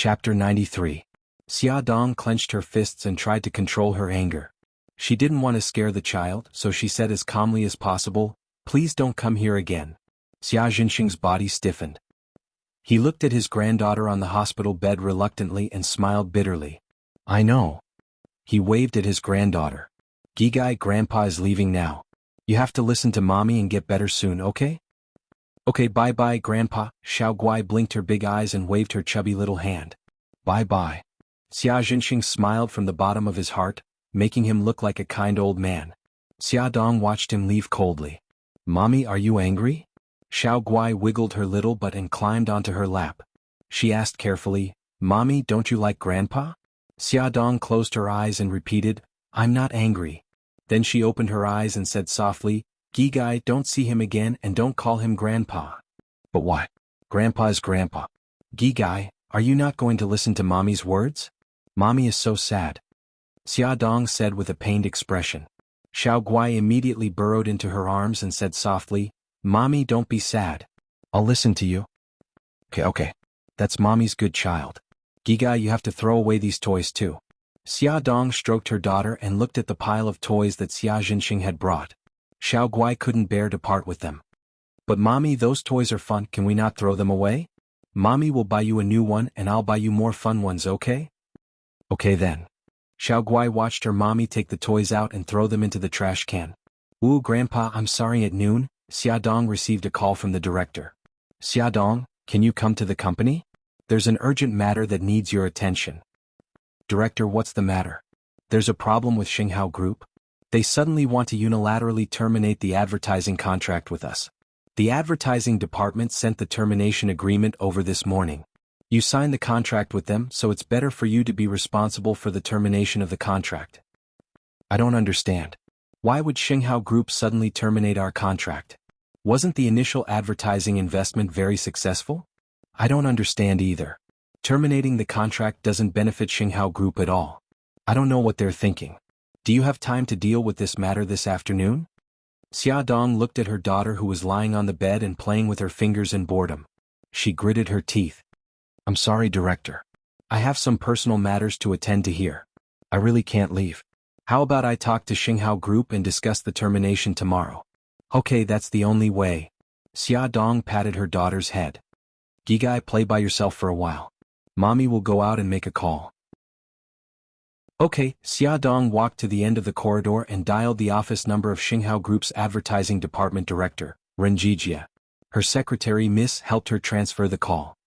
Chapter 93. Xia Dong clenched her fists and tried to control her anger. She didn't want to scare the child, so she said as calmly as possible, "Please don't come here again." Xia Jinxing's body stiffened. He looked at his granddaughter on the hospital bed reluctantly and smiled bitterly. "I know." He waved at his granddaughter. "Gigai, Grandpa is leaving now. You have to listen to Mommy and get better soon, okay?" "Okay, bye-bye, Grandpa." Xiao Guai blinked her big eyes and waved her chubby little hand. "Bye-bye." Xia Jinxing smiled from the bottom of his heart, making him look like a kind old man. Xia Dong watched him leave coldly. "Mommy, are you angry?" Xiao Guai wiggled her little butt and climbed onto her lap. She asked carefully, "Mommy, don't you like Grandpa?" Xia Dong closed her eyes and repeated, "I'm not angry." Then she opened her eyes and said softly, "Gigai, don't see him again and don't call him Grandpa." "But why? Grandpa is Grandpa." "Gigai, are you not going to listen to Mommy's words? Mommy is so sad." Xia Dong said with a pained expression. Xiao Guai immediately burrowed into her arms and said softly, "Mommy, don't be sad. I'll listen to you." Okay. That's Mommy's good child. Gigai, you have to throw away these toys too." Xia Dong stroked her daughter and looked at the pile of toys that Xia Jinxing had brought. Xiao Guai couldn't bear to part with them. "But Mommy, those toys are fun, can we not throw them away? Mommy will buy you a new one and I'll buy you more fun ones, okay?" "Okay then." Xiao Guai watched her mommy take the toys out and throw them into the trash can. "Ooh, Grandpa, I'm sorry." At noon, Xia Dong received a call from the director. "Xia Dong, can you come to the company? There's an urgent matter that needs your attention." "Director, what's the matter?" "There's a problem with Xinghao Group. They suddenly want to unilaterally terminate the advertising contract with us. The advertising department sent the termination agreement over this morning. You signed the contract with them, so it's better for you to be responsible for the termination of the contract." "I don't understand. Why would Xinghao Group suddenly terminate our contract? Wasn't the initial advertising investment very successful?" "I don't understand either. Terminating the contract doesn't benefit Xinghao Group at all. I don't know what they're thinking. Do you have time to deal with this matter this afternoon?" Xia Dong looked at her daughter who was lying on the bed and playing with her fingers in boredom. She gritted her teeth. "I'm sorry, Director. I have some personal matters to attend to here. I really can't leave. How about I talk to Xinghao Group and discuss the termination tomorrow?" "Okay, that's the only way." Xia Dong patted her daughter's head. "Gigai, play by yourself for a while. Mommy will go out and make a call." "Okay." Xia Dong walked to the end of the corridor and dialed the office number of Xinghao Group's advertising department director, Ren Jijia. Her secretary Miss helped her transfer the call.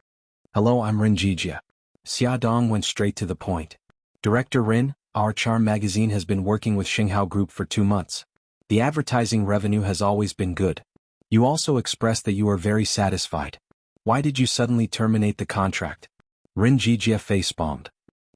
"Hello, I'm Ren Jijia." Xia Dong went straight to the point. "Director Ren, our charm magazine has been working with Xinghao Group for 2 months. The advertising revenue has always been good. You also expressed that you are very satisfied. Why did you suddenly terminate the contract?" Ren Jijia facepalmed.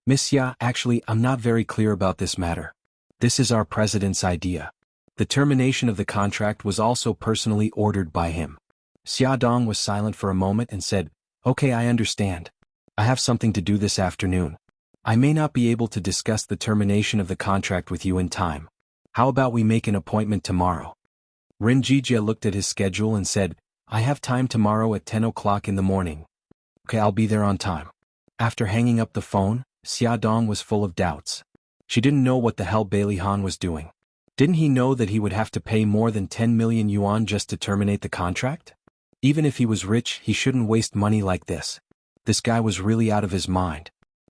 "Miss Xia, actually, I'm not very clear about this matter. This is our president's idea. The termination of the contract was also personally ordered by him." Xia Dong was silent for a moment and said, "Okay, I understand. I have something to do this afternoon. I may not be able to discuss the termination of the contract with you in time. How about we make an appointment tomorrow?" Ren Jijia looked at his schedule and said, "I have time tomorrow at 10 o'clock in the morning." "Okay, I'll be there on time." After hanging up the phone, Xia Dong was full of doubts. She didn't know what the hell Bailey Han was doing. Didn't he know that he would have to pay more than 10 million yuan just to terminate the contract? Even if he was rich, he shouldn't waste money like this. This guy was really out of his mind.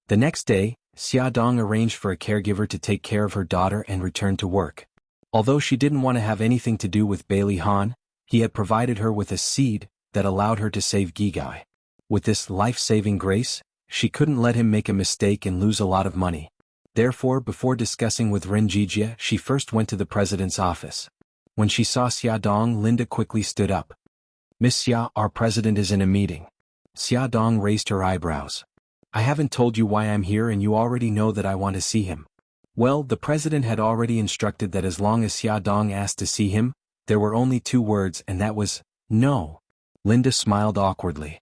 The next day, Xia Dong arranged for a caregiver to take care of her daughter and returned to work. Although she didn't want to have anything to do with Bailey Han, he had provided her with a seed that allowed her to save Gigai. With this life-saving grace, she couldn't let him make a mistake and lose a lot of money. Therefore, before discussing with Ren Jijia, she first went to the president's office. When she saw Xia Dong, Linda quickly stood up. "Miss Xia, our president is in a meeting." Xia Dong raised her eyebrows. "I haven't told you why I'm here and you already know that I want to see him." Well, the president had already instructed that as long as Xia Dong asked to see him, there were only 2 words and that was, "No." Linda smiled awkwardly.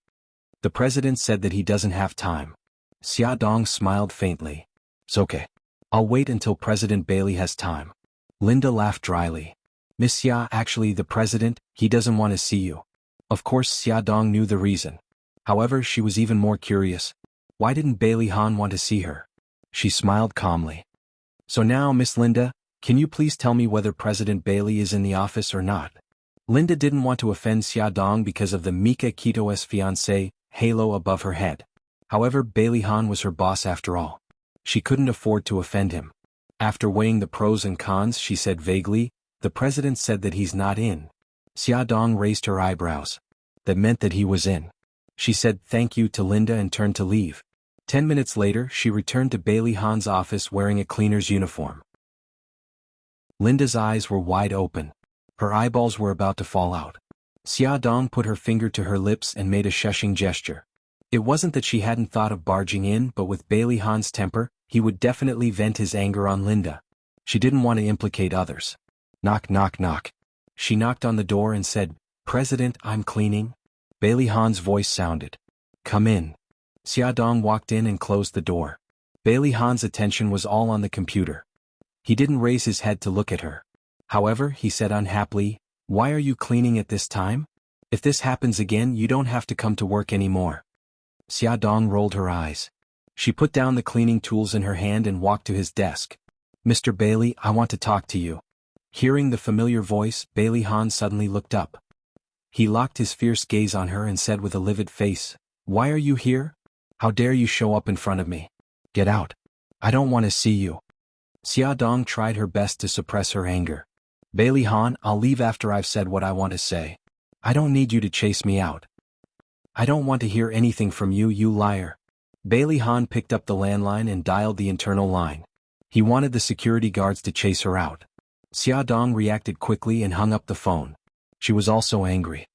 "The president said that he doesn't have time." Xia Dong smiled faintly. "It's okay. I'll wait until President Bailey has time." Linda laughed dryly. "Miss Xia, actually the president, he doesn't want to see you." Of course Xia Dong knew the reason. However, she was even more curious. Why didn't Bailey Han want to see her? She smiled calmly. So now, Miss Linda, can you please tell me whether President Bailey is in the office or not? Linda didn't want to offend Xia Dong because of the Mika Kito's fiancé halo above her head. However, Bailey Han was her boss after all. She couldn't afford to offend him. After weighing the pros and cons, she said vaguely, "The president said that he's not in." Xia Dong raised her eyebrows. That meant that he was in. She said thank you to Linda and turned to leave. 10 minutes later, she returned to Bailey Han's office wearing a cleaner's uniform. Linda's eyes were wide open. Her eyeballs were about to fall out. Xia Dong put her finger to her lips and made a shushing gesture. It wasn't that she hadn't thought of barging in, but with Bailey Han's temper, he would definitely vent his anger on Linda. She didn't want to implicate others. Knock, knock, knock. She knocked on the door and said, "President, I'm cleaning." Bailey Han's voice sounded. "Come in." Xia Dong walked in and closed the door. Bailey Han's attention was all on the computer. He didn't raise his head to look at her. However, he said unhappily, "Why are you cleaning at this time? If this happens again, you don't have to come to work anymore." Xia Dong rolled her eyes. She put down the cleaning tools in her hand and walked to his desk. "Mr. Bailey, I want to talk to you." Hearing the familiar voice, Bailey Han suddenly looked up. He locked his fierce gaze on her and said with a livid face, "Why are you here? How dare you show up in front of me? Get out. I don't want to see you." Xia Dong tried her best to suppress her anger. "Bailey Han, I'll leave after I've said what I want to say. I don't need you to chase me out. I don't want to hear anything from you, you liar." Bailey Han picked up the landline and dialed the internal line. He wanted the security guards to chase her out. Xia Dong reacted quickly and hung up the phone. She was also angry.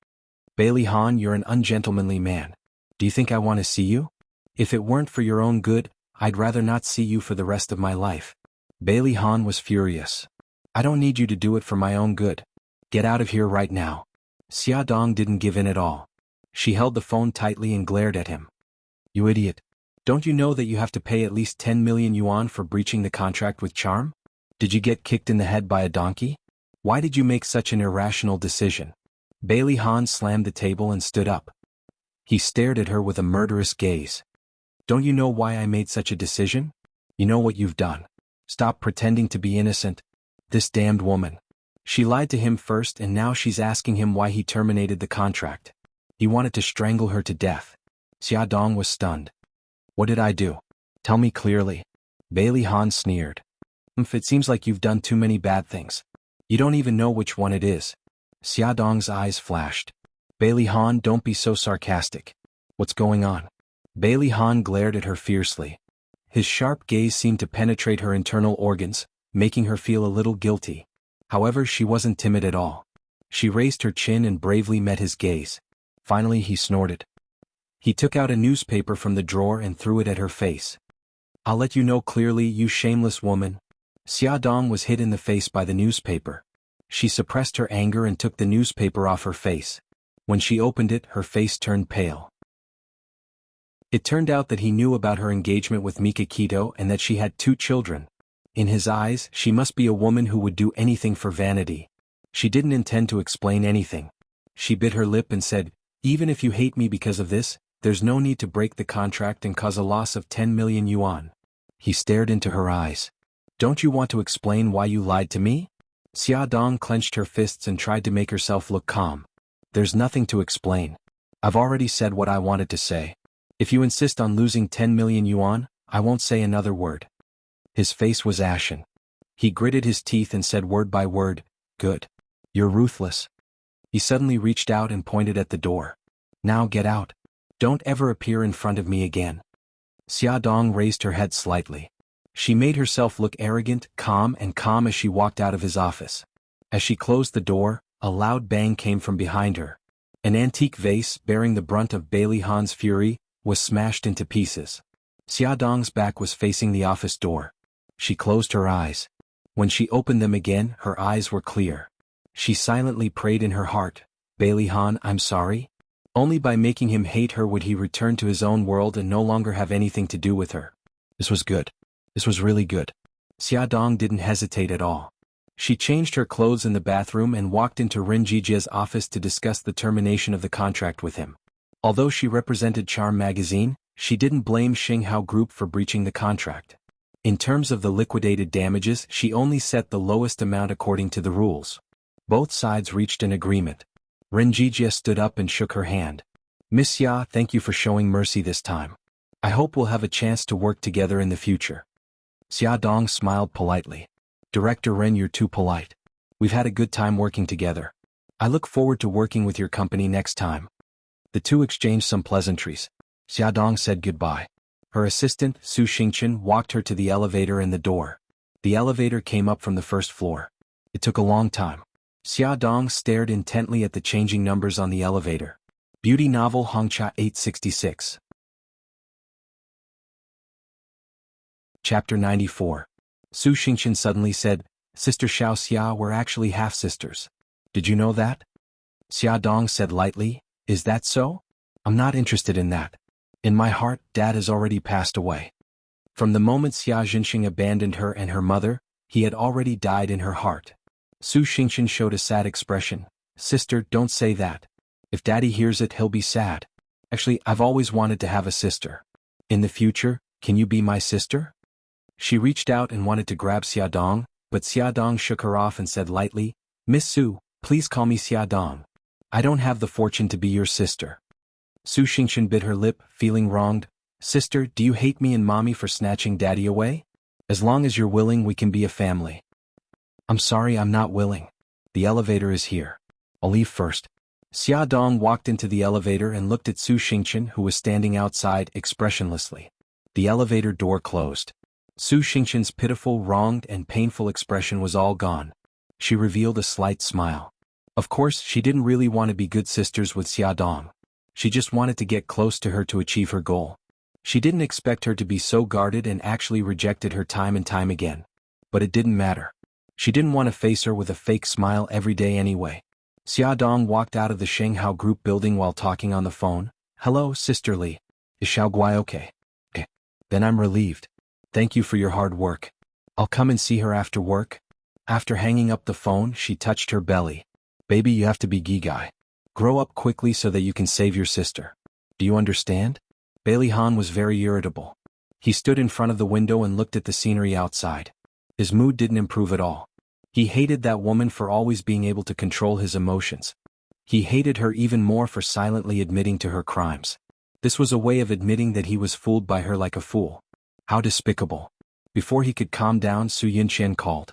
"Bailey Han, you're an ungentlemanly man. Do you think I want to see you? If it weren't for your own good, I'd rather not see you for the rest of my life." Bailey Han was furious. "I don't need you to do it for my own good. Get out of here right now." Xia Dong didn't give in at all. She held the phone tightly and glared at him. "You idiot. Don't you know that you have to pay at least 10 million yuan for breaching the contract with Charm? Did you get kicked in the head by a donkey? Why did you make such an irrational decision?" Bailey Han slammed the table and stood up. He stared at her with a murderous gaze. "Don't you know why I made such a decision? You know what you've done. Stop pretending to be innocent. This damned woman. She lied to him first and now she's asking him why he terminated the contract. He wanted to strangle her to death." Xia Dong was stunned. "What did I do? Tell me clearly." Bailey Han sneered. It seems like you've done too many bad things. You don't even know which one it is." Xia Dong's eyes flashed. "Bailey Han, don't be so sarcastic. What's going on?" Bailey Han glared at her fiercely. His sharp gaze seemed to penetrate her internal organs, making her feel a little guilty. However, she wasn't timid at all. She raised her chin and bravely met his gaze. Finally, he snorted. He took out a newspaper from the drawer and threw it at her face. "I'll let you know clearly, you shameless woman." Xia Dong was hit in the face by the newspaper. She suppressed her anger and took the newspaper off her face. When she opened it, her face turned pale. It turned out that he knew about her engagement with Mika Kito and that she had 2 children. In his eyes, she must be a woman who would do anything for vanity. She didn't intend to explain anything. She bit her lip and said, "Even if you hate me because of this, there's no need to break the contract and cause a loss of 10 million yuan. He stared into her eyes. "Don't you want to explain why you lied to me?" Xia Dong clenched her fists and tried to make herself look calm. "There's nothing to explain. I've already said what I wanted to say. If you insist on losing 10 million yuan, I won't say another word." His face was ashen. He gritted his teeth and said word by word, "Good. You're ruthless." He suddenly reached out and pointed at the door. "Now get out. Don't ever appear in front of me again." Xia Dong raised her head slightly. She made herself look arrogant, calm as she walked out of his office. As she closed the door, a loud bang came from behind her. An antique vase, bearing the brunt of Bailey Han's fury, was smashed into pieces. Xia Dong's back was facing the office door. She closed her eyes. When she opened them again, her eyes were clear. She silently prayed in her heart, "Bailey Han, I'm sorry." Only by making him hate her would he return to his own world and no longer have anything to do with her. This was good. This was really good. Xia Dong didn't hesitate at all. She changed her clothes in the bathroom and walked into Ren Jijia's office to discuss the termination of the contract with him. Although she represented Charm magazine, she didn't blame Xinghao Group for breaching the contract. In terms of the liquidated damages, she only set the lowest amount according to the rules. Both sides reached an agreement. Renjijia stood up and shook her hand. Miss Xia, thank you for showing mercy this time. I hope we'll have a chance to work together in the future. Xia Dong smiled politely. Director Ren, you're too polite. We've had a good time working together. I look forward to working with your company next time. The two exchanged some pleasantries. Xia Dong said goodbye. Her assistant, Su Xingchen, walked her to the elevator and the door. The elevator came up from the first floor. It took a long time. Xia Dong stared intently at the changing numbers on the elevator. Beauty novel Hongcha 866. Chapter 94. Su Xingchen suddenly said, Sister Xiao Xia, we're actually half-sisters. Did you know that? Xia Dong said lightly, Is that so? I'm not interested in that. In my heart, Dad has already passed away. From the moment Xia Jinxing abandoned her and her mother, he had already died in her heart. Su Xingchen showed a sad expression. Sister, don't say that. If Daddy hears it, he'll be sad. Actually, I've always wanted to have a sister. In the future, can you be my sister? She reached out and wanted to grab Xia Dong, but Xia Dong shook her off and said lightly, Miss Su, please call me Xia Dong. I don't have the fortune to be your sister. Su Xingchen bit her lip, feeling wronged. Sister, do you hate me and Mommy for snatching Daddy away? As long as you're willing, we can be a family. I'm sorry, I'm not willing. The elevator is here. I'll leave first. Xia Dong walked into the elevator and looked at Su Xingchen, who was standing outside, expressionlessly. The elevator door closed. Su Xingchen's pitiful, wronged, and painful expression was all gone. She revealed a slight smile. Of course, she didn't really want to be good sisters with Xia Dong. She just wanted to get close to her to achieve her goal. She didn't expect her to be so guarded and actually rejected her time and time again. But it didn't matter. She didn't want to face her with a fake smile every day anyway. Xia Dong walked out of the Shanghao Group building while talking on the phone. Hello, Sister Li. Is Xiao Guai okay? Okay. Then I'm relieved. Thank you for your hard work. I'll come and see her after work. After hanging up the phone, she touched her belly. Baby, you have to be Gigai. Grow up quickly so that you can save your sister. Do you understand? Bailey Han was very irritable. He stood in front of the window and looked at the scenery outside. His mood didn't improve at all. He hated that woman for always being able to control his emotions. He hated her even more for silently admitting to her crimes. This was a way of admitting that he was fooled by her like a fool. How despicable. Before he could calm down, Su Yunqian called.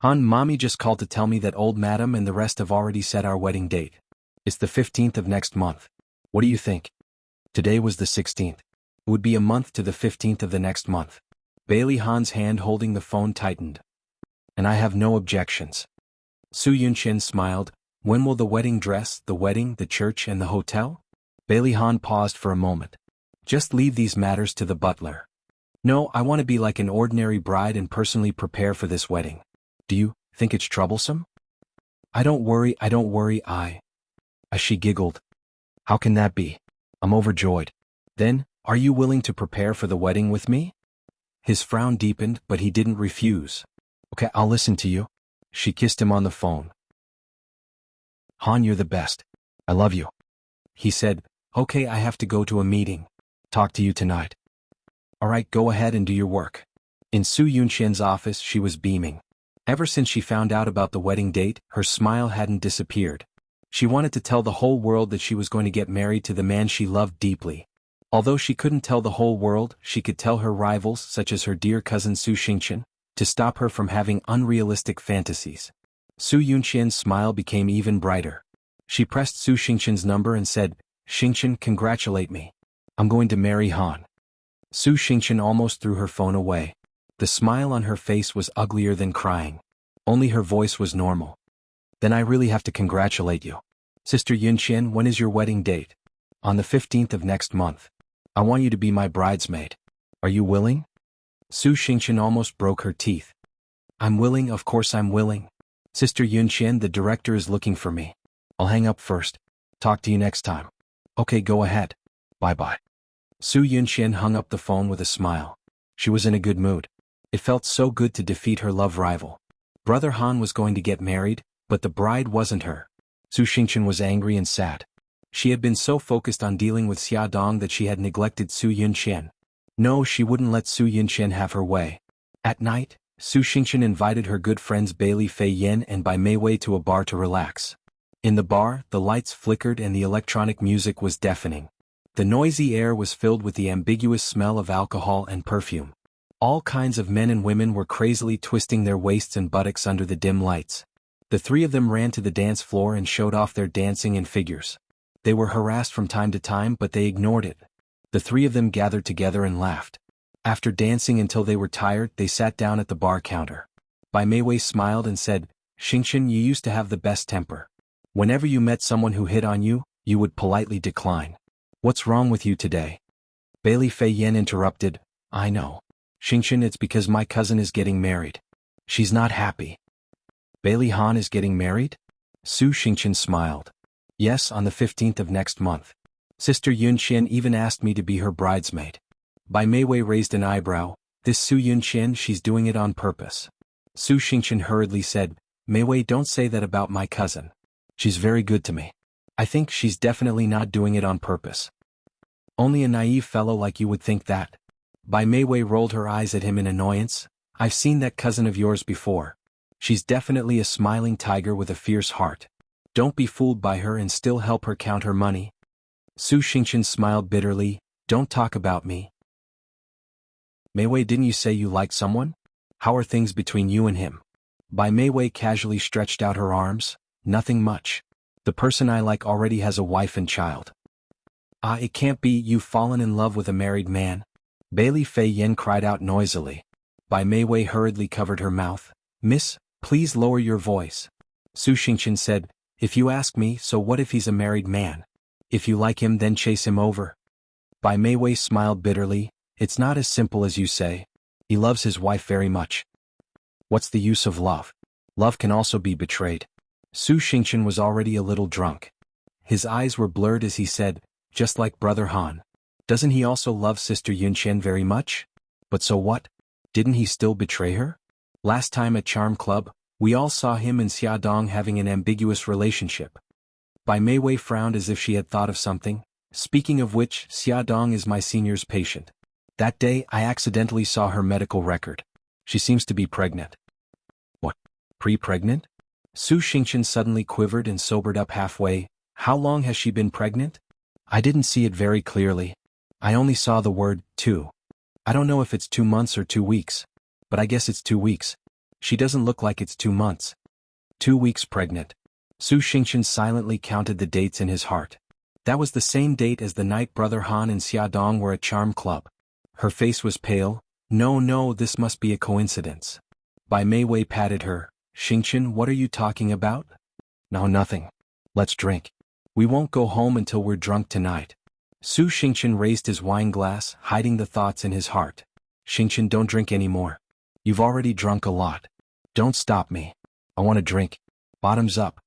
Han, Mommy just called to tell me that old madam and the rest have already set our wedding date. It's the 15th of next month. What do you think? Today was the 16th. It would be a month to the 15th of the next month. Bailey Han's hand holding the phone tightened. And I have no objections. Su Yunqian smiled. When will the wedding dress, the wedding, the church, and the hotel? Bailey Han paused for a moment. Just leave these matters to the butler. No, I want to be like an ordinary bride and personally prepare for this wedding. Do you think it's troublesome? I don't worry, She giggled. How can that be? I'm overjoyed. Then, are you willing to prepare for the wedding with me? His frown deepened, but he didn't refuse. Okay, I'll listen to you. She kissed him on the phone. Han, you're the best. I love you. He said, Okay, I have to go to a meeting. Talk to you tonight. Alright, go ahead and do your work. In Su Yunqian's office, she was beaming. Ever since she found out about the wedding date, her smile hadn't disappeared. She wanted to tell the whole world that she was going to get married to the man she loved deeply. Although she couldn't tell the whole world, she could tell her rivals, such as her dear cousin Su Xingchen, to stop her from having unrealistic fantasies. Su Yunqian's smile became even brighter. She pressed Su Xingchen's number and said, Xingchen, congratulate me. I'm going to marry Han. Su Xingchen almost threw her phone away. The smile on her face was uglier than crying. Only her voice was normal. Then I really have to congratulate you. Sister Yunqian, when is your wedding date? On the 15th of next month. I want you to be my bridesmaid. Are you willing? Su Xingchen almost broke her teeth. I'm willing, of course I'm willing. Sister Yunqian, the director is looking for me. I'll hang up first. Talk to you next time. Okay, go ahead. Bye-bye. Su Yunqian hung up the phone with a smile. She was in a good mood. It felt so good to defeat her love rival. Brother Han was going to get married, but the bride wasn't her. Su Xingchen was angry and sad. She had been so focused on dealing with Xia Dong that she had neglected Su Yunqian. No, she wouldn't let Su Yunqian have her way. At night, Su Xingqian invited her good friends Bailey Fei Yin and Bai Meiwei to a bar to relax. In the bar, the lights flickered and the electronic music was deafening. The noisy air was filled with the ambiguous smell of alcohol and perfume. All kinds of men and women were crazily twisting their waists and buttocks under the dim lights. The three of them ran to the dance floor and showed off their dancing and figures. They were harassed from time to time, but they ignored it. The three of them gathered together and laughed. After dancing until they were tired, they sat down at the bar counter. Bai Meiwei smiled and said, "Xingqian, you used to have the best temper. Whenever you met someone who hit on you, you would politely decline. What's wrong with you today?" Bailey Fei Yin interrupted, "I know. Xingqian, it's because my cousin is getting married. She's not happy." "Bailey Han is getting married?" Su Xingqian smiled. "Yes, on the 15th of next month. Sister Yunqian even asked me to be her bridesmaid." Bai Meiwei raised an eyebrow. "This Su Yunqian, she's doing it on purpose." Su Xingqian hurriedly said, "Meiwei, don't say that about my cousin. She's very good to me. I think she's definitely not doing it on purpose." "Only a naive fellow like you would think that." Bai Meiwei rolled her eyes at him in annoyance. "I've seen that cousin of yours before. She's definitely a smiling tiger with a fierce heart. Don't be fooled by her and still help her count her money." Su Xingqian smiled bitterly, "Don't talk about me." "Meiwei, didn't you say you liked someone? How are things between you and him?" Bai Meiwei casually stretched out her arms. "Nothing much. The person I like already has a wife and child." "Ah, it can't be, you've fallen in love with a married man." Bailey Fei Yin cried out noisily. Bai Meiwei hurriedly covered her mouth. "Miss, please lower your voice." Su Xingqian said, "If you ask me, so what if he's a married man? If you like him, then chase him over." Bai Meiwei smiled bitterly. "It's not as simple as you say. He loves his wife very much." "What's the use of love? Love can also be betrayed." Su Xingqian was already a little drunk. His eyes were blurred as he said, "Just like Brother Han. Doesn't he also love Sister Yunqian very much? But so what? Didn't he still betray her? Last time at Charm Club, we all saw him and Xia Dong having an ambiguous relationship." Bai Meiwei frowned as if she had thought of something. "Speaking of which, Xia Dong is my senior's patient. That day I accidentally saw her medical record. She seems to be pregnant." "What? Pre-pregnant?" Su Xingqian suddenly quivered and sobered up halfway. "How long has she been pregnant?" "I didn't see it very clearly. I only saw the word, 2. I don't know if it's 2 months or 2 weeks. But I guess it's 2 weeks. She doesn't look like it's 2 months. 2 weeks pregnant." Su Xingqian silently counted the dates in his heart. That was the same date as the night Brother Han and Xia Dong were at Charm Club. Her face was pale. No, this must be a coincidence." Bai Meiwei patted her. "Xingqian, what are you talking about?" "No, nothing. Let's drink. We won't go home until we're drunk tonight." Su Xingqian raised his wine glass, hiding the thoughts in his heart. "Xingqian, don't drink anymore. You've already drunk a lot. Don't stop me. I want to drink. Bottoms up."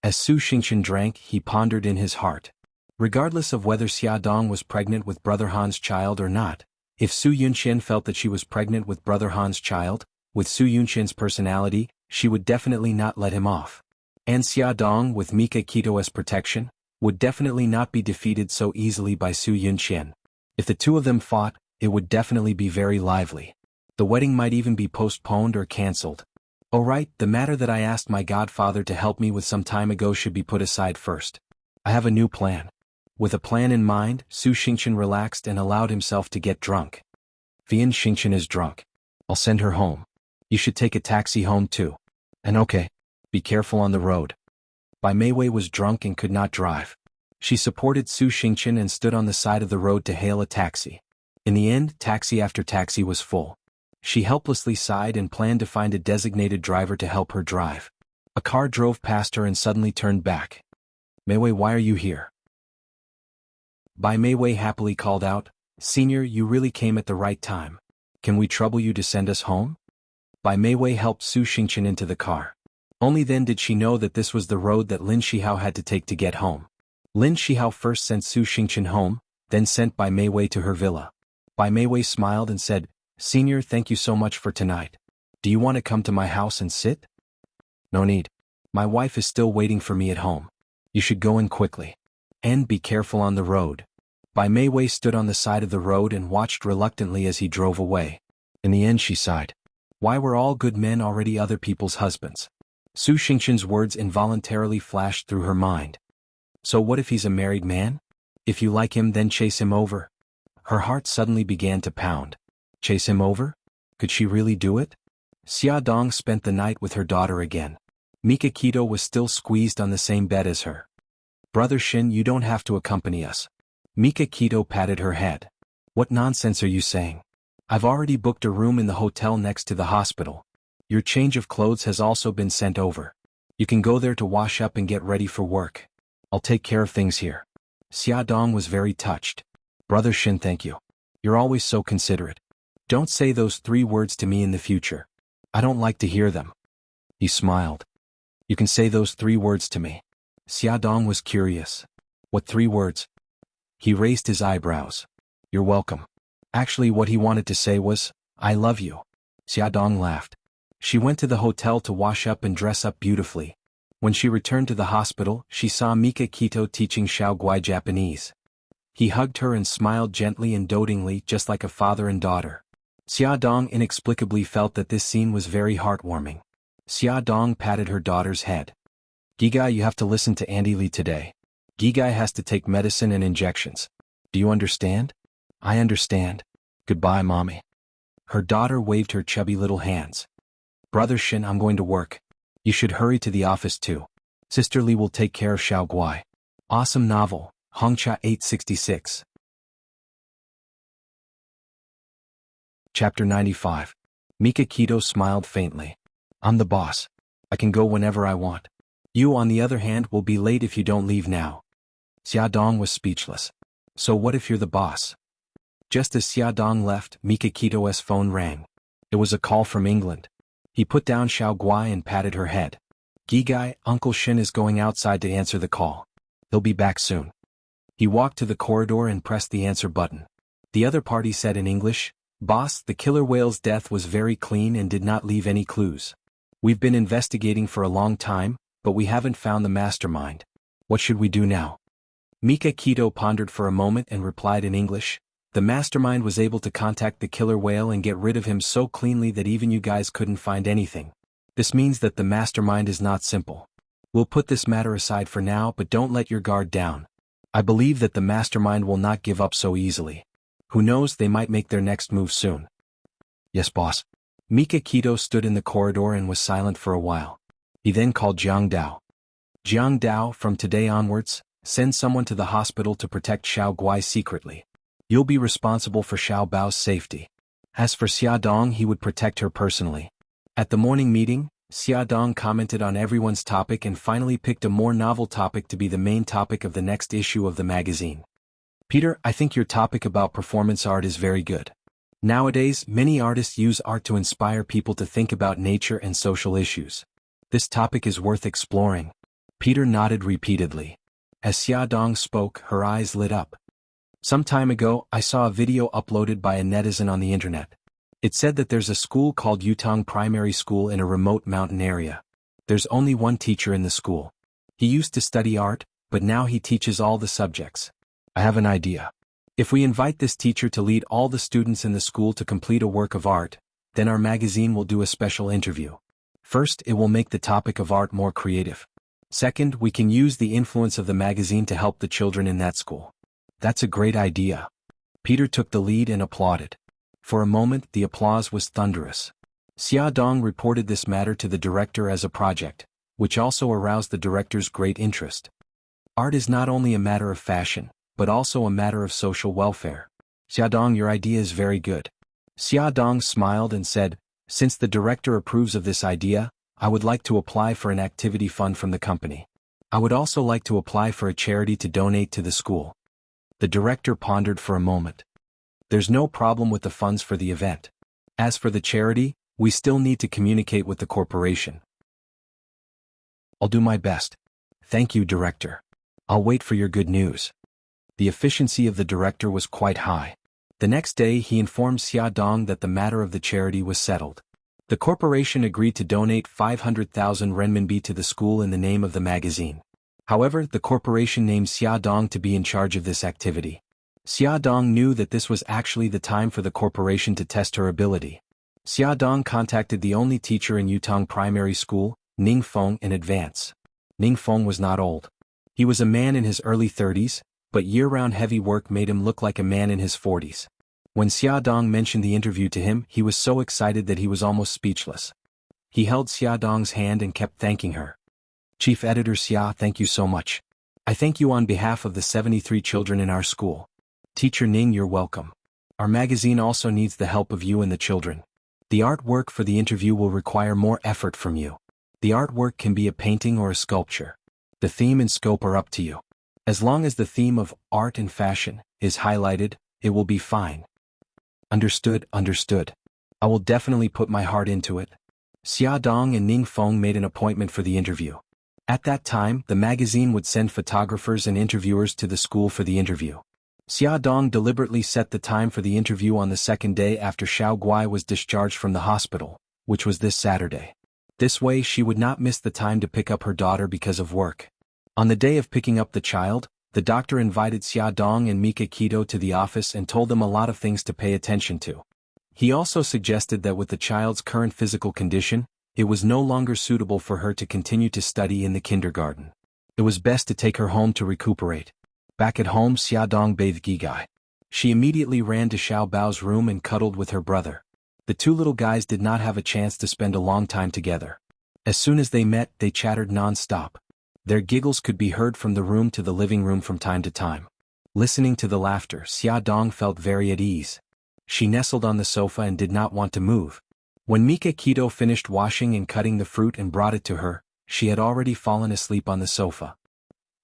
As Su Xingqian drank, he pondered in his heart. Regardless of whether Xia Dong was pregnant with Brother Han's child or not, if Su Yunqian felt that she was pregnant with Brother Han's child, with Su Yunqian's personality, she would definitely not let him off. And Xia Dong, with Mika Kito's protection, would definitely not be defeated so easily by Su Yunqian. If the two of them fought, it would definitely be very lively. The wedding might even be postponed or cancelled. "Oh right, the matter that I asked my godfather to help me with some time ago should be put aside first. I have a new plan." With a plan in mind, Su Xingqian relaxed and allowed himself to get drunk. "Vian Xingqian is drunk. I'll send her home. You should take a taxi home too. And okay, be careful on the road." Bai Meiwei was drunk and could not drive. She supported Su Xingqian and stood on the side of the road to hail a taxi. In the end, taxi after taxi was full. She helplessly sighed and planned to find a designated driver to help her drive. A car drove past her and suddenly turned back. "Meiwei, why are you here?" Bai Meiwei happily called out, "Senior, you really came at the right time. Can we trouble you to send us home?" Bai Meiwei helped Su Xingqian into the car. Only then did she know that this was the road that Lin Shihao had to take to get home. Lin Shihao first sent Su Xingqian home, then sent Bai Meiwei to her villa. Bai Meiwei smiled and said, "Senior, thank you so much for tonight. Do you want to come to my house and sit?" "No need. My wife is still waiting for me at home. You should go in quickly." And be careful on the road. Bai Meiwei stood on the side of the road and watched reluctantly as he drove away. In the end she sighed. Why were all good men already other people's husbands? Su Xingqian's words involuntarily flashed through her mind. So what if he's a married man? If you like him then chase him over. Her heart suddenly began to pound. Chase him over? Could she really do it? Xia Dong spent the night with her daughter again. Mika Kito was still squeezed on the same bed as her. Brother Shin, you don't have to accompany us. Mika Kito patted her head. What nonsense are you saying? I've already booked a room in the hotel next to the hospital. Your change of clothes has also been sent over. You can go there to wash up and get ready for work. I'll take care of things here. Xia Dong was very touched. Brother Shin, thank you. You're always so considerate. Don't say those 3 words to me in the future. I don't like to hear them. He smiled. You can say those 3 words to me. Xia Dong was curious. What 3 words? He raised his eyebrows. You're welcome. Actually, what he wanted to say was, I love you. Xia Dong laughed. She went to the hotel to wash up and dress up beautifully. When she returned to the hospital, she saw Mika Kito teaching Xiaoguai Japanese. He hugged her and smiled gently and dotingly, just like a father and daughter. Xia Dong inexplicably felt that this scene was very heartwarming. Xia Dong patted her daughter's head. Gigai, you have to listen to Andy Lee today. Gigai has to take medicine and injections. Do you understand? I understand. Goodbye, Mommy. Her daughter waved her chubby little hands. Brother Shin, I'm going to work. You should hurry to the office too. Sister Lee will take care of Xiaoguai. Awesome novel, Hongcha 866. Chapter 95. Mika Kito smiled faintly. I'm the boss. I can go whenever I want. You, on the other hand, will be late if you don't leave now. Xia Dong was speechless. So what if you're the boss? Just as Xia Dong left, Mika Kito's phone rang. It was a call from England. He put down Xiaoguai and patted her head. Gigai, Uncle Shin is going outside to answer the call. He'll be back soon. He walked to the corridor and pressed the answer button. The other party said in English, Boss, the killer whale's death was very clean and did not leave any clues. We've been investigating for a long time, but we haven't found the mastermind. What should we do now? Mika Kito pondered for a moment and replied in English, The mastermind was able to contact the killer whale and get rid of him so cleanly that even you guys couldn't find anything. This means that the mastermind is not simple. We'll put this matter aside for now, but don't let your guard down. I believe that the mastermind will not give up so easily. Who knows, they might make their next move soon. Yes, boss. Mika Kito stood in the corridor and was silent for a while. He then called Jiang Dao. Jiang Dao, from today onwards, send someone to the hospital to protect Xiaoguai secretly. You'll be responsible for Xiao Bao's safety. As for Xia Dong, he would protect her personally. At the morning meeting, Xia Dong commented on everyone's topic and finally picked a more novel topic to be the main topic of the next issue of the magazine. Peter, I think your topic about performance art is very good. Nowadays, many artists use art to inspire people to think about nature and social issues. This topic is worth exploring. Peter nodded repeatedly. As Xia Dong spoke, her eyes lit up. Some time ago, I saw a video uploaded by a netizen on the internet. It said that there's a school called Yutong Primary School in a remote mountain area. There's only one teacher in the school. He used to study art, but now he teaches all the subjects. I have an idea. If we invite this teacher to lead all the students in the school to complete a work of art, then our magazine will do a special interview. First, it will make the topic of art more creative. Second, we can use the influence of the magazine to help the children in that school. That's a great idea. Peter took the lead and applauded. For a moment, the applause was thunderous. Xia Dong reported this matter to the director as a project, which also aroused the director's great interest. Art is not only a matter of fashion, but also a matter of social welfare. Xia Dong, your idea is very good. Xia Dong smiled and said, Since the director approves of this idea, I would like to apply for an activity fund from the company. I would also like to apply for a charity to donate to the school. The director pondered for a moment. There's no problem with the funds for the event. As for the charity, we still need to communicate with the corporation. I'll do my best. Thank you, director. I'll wait for your good news. The efficiency of the director was quite high. The next day he informed Xia Dong that the matter of the charity was settled. The corporation agreed to donate 500,000 renminbi to the school in the name of the magazine. However, the corporation named Xia Dong to be in charge of this activity. Xia Dong knew that this was actually the time for the corporation to test her ability. Xia Dong contacted the only teacher in Yutong Primary School, Ning Feng, in advance. Ning Feng was not old. He was a man in his early 30s, but year-round heavy work made him look like a man in his 40s. When Xia Dong mentioned the interview to him, he was so excited that he was almost speechless. He held Xia Dong's hand and kept thanking her. Chief Editor Xia, thank you so much. I thank you on behalf of the 73 children in our school. Teacher Ning, you're welcome. Our magazine also needs the help of you and the children. The artwork for the interview will require more effort from you. The artwork can be a painting or a sculpture. The theme and scope are up to you. As long as the theme of art and fashion is highlighted, it will be fine. Understood, understood. I will definitely put my heart into it. Xia Dong and Ning Feng made an appointment for the interview. At that time, the magazine would send photographers and interviewers to the school for the interview. Xia Dong deliberately set the time for the interview on the second day after Xiao Guai was discharged from the hospital, which was this Saturday. This way she would not miss the time to pick up her daughter because of work. On the day of picking up the child, the doctor invited Xia Dong and Mika Keto to the office and told them a lot of things to pay attention to. He also suggested that with the child's current physical condition, it was no longer suitable for her to continue to study in the kindergarten. It was best to take her home to recuperate. Back at home, Xia Dong bathed Gigai. She immediately ran to Xiao Bao's room and cuddled with her brother. The two little guys did not have a chance to spend a long time together. As soon as they met, they chattered non-stop. Their giggles could be heard from the room to the living room from time to time. Listening to the laughter, Xia Dong felt very at ease. She nestled on the sofa and did not want to move. When Mika Keto finished washing and cutting the fruit and brought it to her, she had already fallen asleep on the sofa.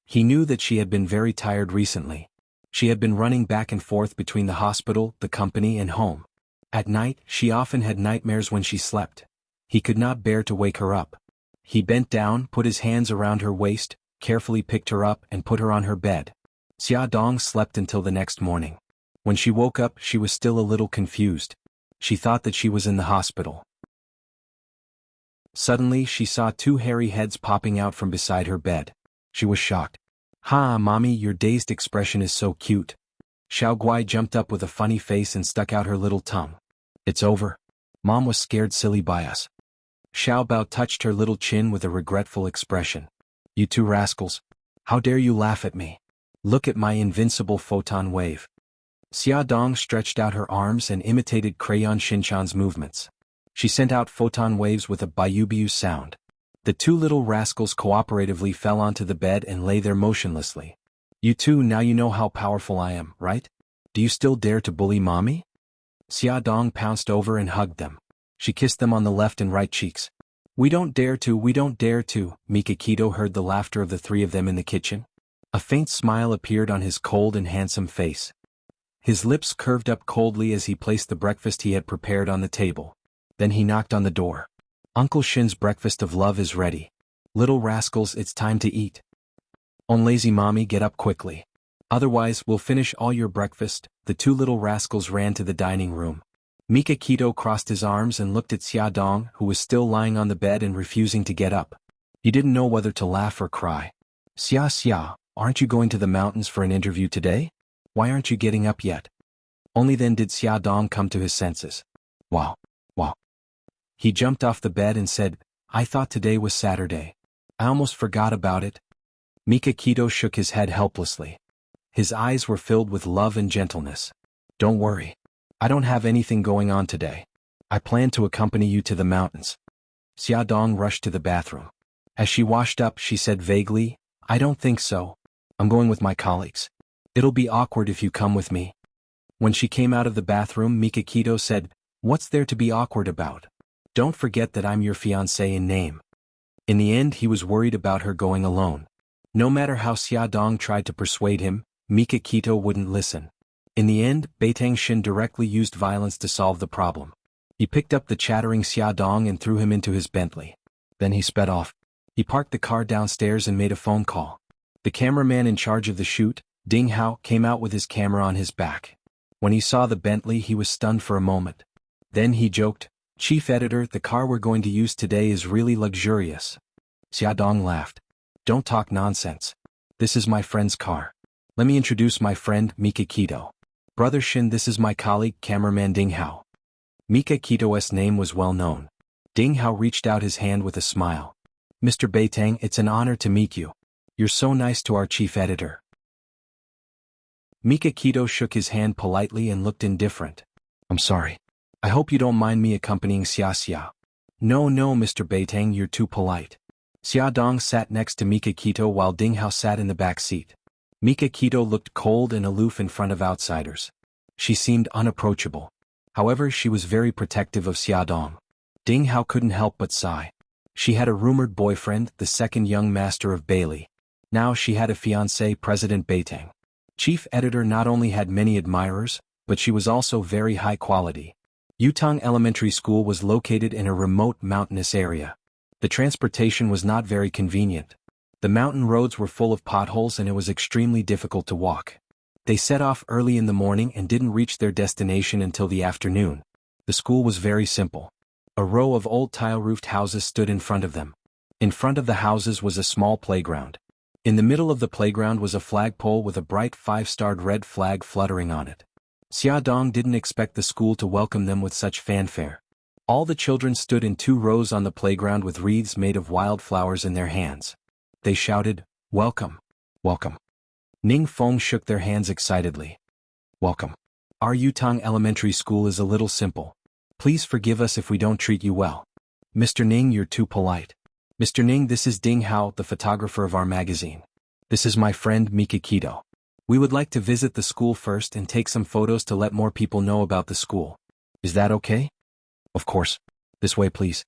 He knew that she had been very tired recently. She had been running back and forth between the hospital, the company, and home. At night, she often had nightmares when she slept. He could not bear to wake her up. He bent down, put his hands around her waist, carefully picked her up and put her on her bed. Xia Dong slept until the next morning. When she woke up, she was still a little confused. She thought that she was in the hospital. Suddenly, she saw two hairy heads popping out from beside her bed. She was shocked. "Ha, mommy, your dazed expression is so cute." Xiao Guai jumped up with a funny face and stuck out her little tongue. "It's over. Mom was scared silly by us." Xiao Bao touched her little chin with a regretful expression. "You two rascals. How dare you laugh at me? Look at my invincible photon wave." Xia Dong stretched out her arms and imitated Crayon Shinchan's movements. She sent out photon waves with a biu-biu sound. The two little rascals cooperatively fell onto the bed and lay there motionlessly. "You two, now you know how powerful I am, right? Do you still dare to bully mommy?" Xia Dong pounced over and hugged them. She kissed them on the left and right cheeks. We don't dare to, we don't dare to." Mika Keto heard the laughter of the three of them in the kitchen. A faint smile appeared on his cold and handsome face. His lips curved up coldly as he placed the breakfast he had prepared on the table. Then he knocked on the door. "Uncle Shin's breakfast of love is ready. Little rascals, it's time to eat. On lazy mommy, get up quickly. Otherwise, we'll finish all your breakfast." The two little rascals ran to the dining room. Mika Keto crossed his arms and looked at Xia Dong, who was still lying on the bed and refusing to get up. He didn't know whether to laugh or cry. Xia, aren't you going to the mountains for an interview today? Why aren't you getting up yet?" Only then did Xia Dong come to his senses. Wow. He jumped off the bed and said, "I thought today was Saturday. I almost forgot about it." Mika Keto shook his head helplessly. His eyes were filled with love and gentleness. "Don't worry. I don't have anything going on today. I plan to accompany you to the mountains." Xia Dong rushed to the bathroom. As she washed up, she said vaguely, "I don't think so. I'm going with my colleagues. It'll be awkward if you come with me." When she came out of the bathroom, Mika Keto said, "What's there to be awkward about? Don't forget that I'm your fiancé in name." In the end, he was worried about her going alone. No matter how Xia Dong tried to persuade him, Mika Keto wouldn't listen. In the end, Beitang Xin directly used violence to solve the problem. He picked up the chattering Xia Dong and threw him into his Bentley. Then he sped off. He parked the car downstairs and made a phone call. The cameraman in charge of the shoot, Ding Hao, came out with his camera on his back. When he saw the Bentley, he was stunned for a moment. Then he joked, "Chief Editor, the car we're going to use today is really luxurious." Xia Dong laughed. Don't talk nonsense. This is my friend's car. Let me introduce my friend, Mika Kito. Brother Shin, this is my colleague, cameraman Ding Hao. Mika Kito's name was well known. Ding Hao reached out his hand with a smile. Mr. Beitang, it's an honor to meet you. You're so nice to our chief editor. Mika Kito shook his hand politely and looked indifferent. I'm sorry. I hope you don't mind me accompanying Xia Xia. No, Mr. Beitang, you're too polite. Xia Dong sat next to Mika Kito while Ding Hao sat in the back seat. Mika Kito looked cold and aloof in front of outsiders. She seemed unapproachable. However, she was very protective of Xia Dong. Ding Hao couldn't help but sigh. She had a rumored boyfriend, the second young master of Bailey. Now she had a fiancé, President Beitang. Chief editor not only had many admirers, but she was also very high quality. Yutong Elementary School was located in a remote mountainous area. The transportation was not very convenient. The mountain roads were full of potholes and it was extremely difficult to walk. They set off early in the morning and didn't reach their destination until the afternoon. The school was very simple. A row of old tile-roofed houses stood in front of them. In front of the houses was a small playground. In the middle of the playground was a flagpole with a bright 5-starred red flag fluttering on it. Xia Dong didn't expect the school to welcome them with such fanfare. All the children stood in 2 rows on the playground with wreaths made of wildflowers in their hands. They shouted, "Welcome! Welcome!" Ning Feng shook their hands excitedly. "Welcome. Our Yutong Elementary School is a little simple. Please forgive us if we don't treat you well. Mr. Ning, you're too polite. Mr. Ning, this is Ding Hao, the photographer of our magazine. This is my friend Mika Kito. We would like to visit the school first and take some photos to let more people know about the school. Is that okay?" "Of course. This way, please."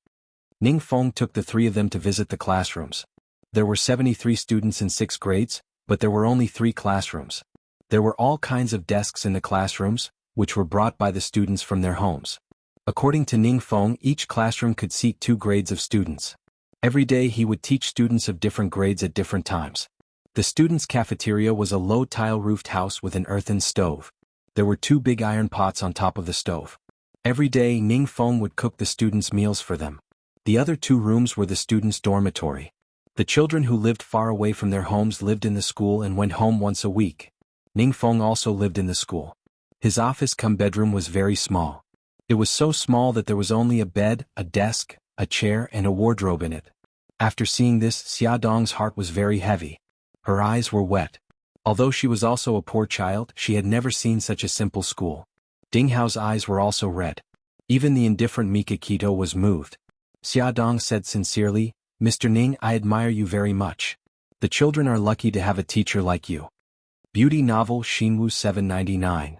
Ning Feng took the 3 of them to visit the classrooms. There were 73 students in 6 grades, but there were only 3 classrooms. There were all kinds of desks in the classrooms, which were brought by the students from their homes. According to Ning Feng, each classroom could seat 2 grades of students. Every day he would teach students of different grades at different times. The students' cafeteria was a low tile-roofed house with an earthen stove. There were 2 big iron pots on top of the stove. Every day Ning Feng would cook the students' meals for them. The other 2 rooms were the students' dormitory. The children who lived far away from their homes lived in the school and went home once a week. Ning Feng also lived in the school. His office-cum-bedroom was very small. It was so small that there was only a bed, a desk, a chair and a wardrobe in it. After seeing this, Xia Dong's heart was very heavy. Her eyes were wet. Although she was also a poor child, she had never seen such a simple school. Ding Hao's eyes were also red. Even the indifferent Mika Kito was moved. Xia Dong said sincerely, "Mr. Ning, I admire you very much. The children are lucky to have a teacher like you." Beauty novel Xinwu 799.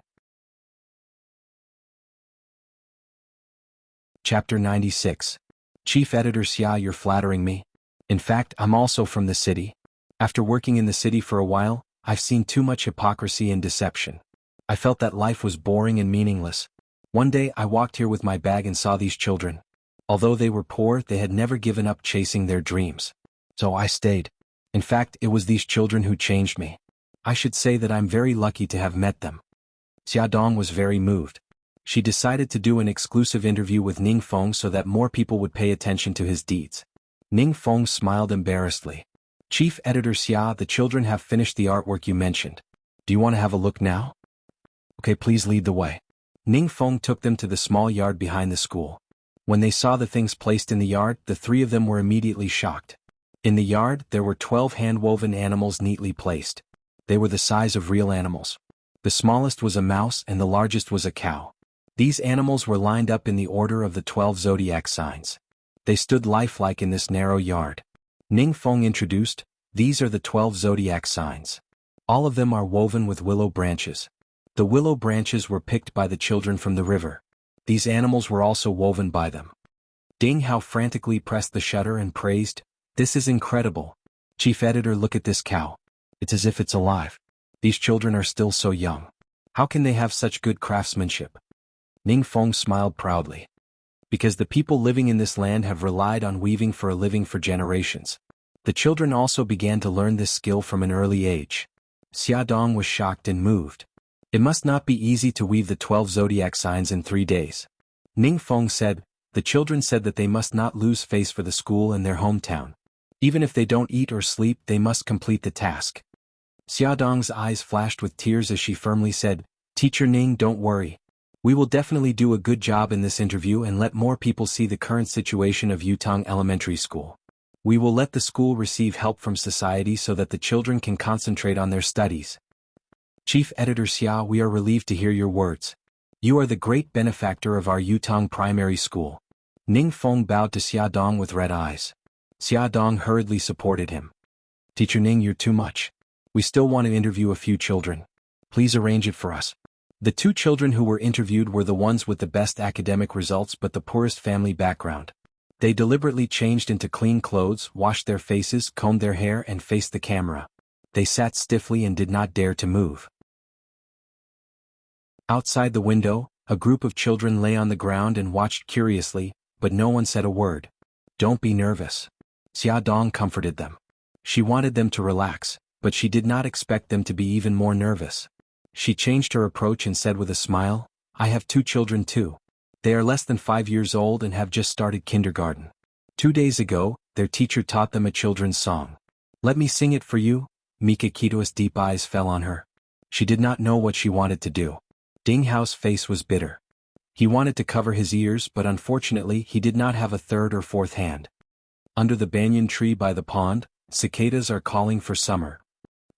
Chapter 96. Chief Editor Xia, you're flattering me. In fact, I'm also from the city. After working in the city for a while, I've seen too much hypocrisy and deception. I felt that life was boring and meaningless. One day I walked here with my bag and saw these children. Although they were poor, they had never given up chasing their dreams. So I stayed. In fact, it was these children who changed me. I should say that I'm very lucky to have met them. Xia Dong was very moved. She decided to do an exclusive interview with Ning Feng so that more people would pay attention to his deeds. Ning Feng smiled embarrassedly. "Chief Editor Xia, the children have finished the artwork you mentioned. Do you want to have a look now?" "Okay, please lead the way." Ning Feng took them to the small yard behind the school. When they saw the things placed in the yard, the 3 of them were immediately shocked. In the yard, there were 12 hand-woven animals neatly placed. They were the size of real animals. The smallest was a mouse and the largest was a cow. These animals were lined up in the order of the 12 zodiac signs. They stood lifelike in this narrow yard. Ning Feng introduced, "These are the 12 zodiac signs. All of them are woven with willow branches. The willow branches were picked by the children from the river. These animals were also woven by them." Ding Hao frantically pressed the shutter and praised, "This is incredible. Chief Editor, look at this cow. It's as if it's alive. These children are still so young. How can they have such good craftsmanship?" Ning Feng smiled proudly. "Because the people living in this land have relied on weaving for a living for generations. The children also began to learn this skill from an early age." Xia Dong was shocked and moved. It must not be easy to weave the 12 zodiac signs in 3 days. Ning Feng said, "The children said that they must not lose face for the school and their hometown. Even if they don't eat or sleep, they must complete the task. Xiaodong's eyes flashed with tears as she firmly said, "Teacher Ning, don't worry. We will definitely do a good job in this interview and let more people see the current situation of Yutong Elementary School. We will let the school receive help from society so that the children can concentrate on their studies." Chief Editor Xia, we are relieved to hear your words. You are the great benefactor of our Yutong Primary School. Ning Feng bowed to Xiaodong with red eyes. Xiaodong hurriedly supported him. Teacher Ning, you're too much. We still want to interview a few children. Please arrange it for us. The 2 children who were interviewed were the ones with the best academic results but the poorest family background. They deliberately changed into clean clothes, washed their faces, combed their hair and faced the camera. They sat stiffly and did not dare to move. Outside the window, a group of children lay on the ground and watched curiously, but no one said a word. Don't be nervous. Xiaodong comforted them. She wanted them to relax, but she did not expect them to be even more nervous. She changed her approach and said with a smile, I have 2 children too. They are less than 5 years old and have just started kindergarten. 2 days ago, their teacher taught them a children's song. Let me sing it for you. Mika Kito's deep eyes fell on her. She did not know what she wanted to do. Ding Hao's face was bitter. He wanted to cover his ears, but unfortunately he did not have a 3rd or 4th hand. Under the banyan tree by the pond, cicadas are calling for summer.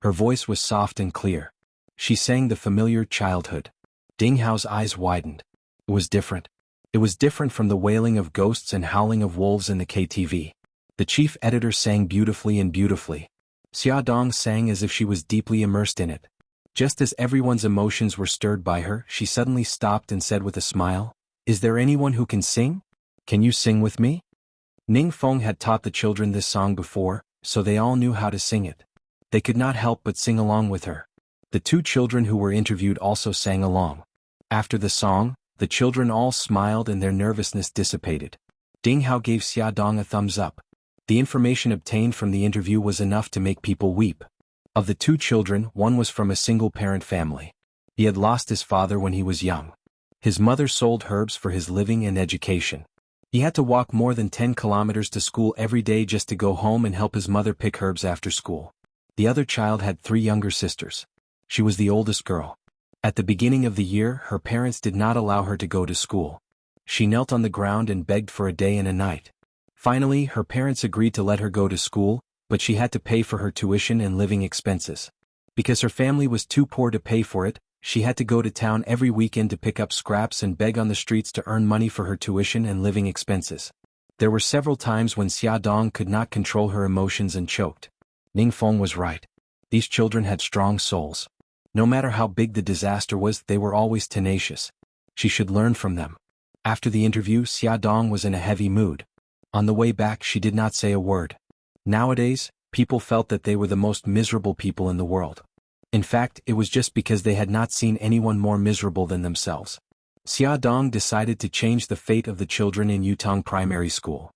Her voice was soft and clear. She sang the familiar childhood. Ding Hao's eyes widened. It was different. It was different from the wailing of ghosts and howling of wolves in the KTV. The chief editor sang beautifully and beautifully. Xiaodong sang as if she was deeply immersed in it. Just as everyone's emotions were stirred by her, she suddenly stopped and said with a smile, Is there anyone who can sing? Can you sing with me? Ning Feng had taught the children this song before, so they all knew how to sing it. They could not help but sing along with her. The 2 children who were interviewed also sang along. After the song, the children all smiled and their nervousness dissipated. Ding Hao gave Xiaodong a thumbs up. The information obtained from the interview was enough to make people weep. Of the 2 children, one was from a single-parent family. He had lost his father when he was young. His mother sold herbs for his living and education. He had to walk more than 10 kilometers to school every day just to go home and help his mother pick herbs after school. The other child had 3 younger sisters. She was the oldest girl. At the beginning of the year, her parents did not allow her to go to school. She knelt on the ground and begged for a day and a night. Finally, her parents agreed to let her go to school, but she had to pay for her tuition and living expenses. Because her family was too poor to pay for it, she had to go to town every weekend to pick up scraps and beg on the streets to earn money for her tuition and living expenses. There were several times when Xiaodong could not control her emotions and choked. Ning Feng was right. These children had strong souls. No matter how big the disaster was, they were always tenacious. She should learn from them. After the interview, Xiaodong was in a heavy mood. On the way back, she did not say a word. Nowadays, people felt that they were the most miserable people in the world. In fact, it was just because they had not seen anyone more miserable than themselves. Xiaodong decided to change the fate of the children in Yutong Primary School.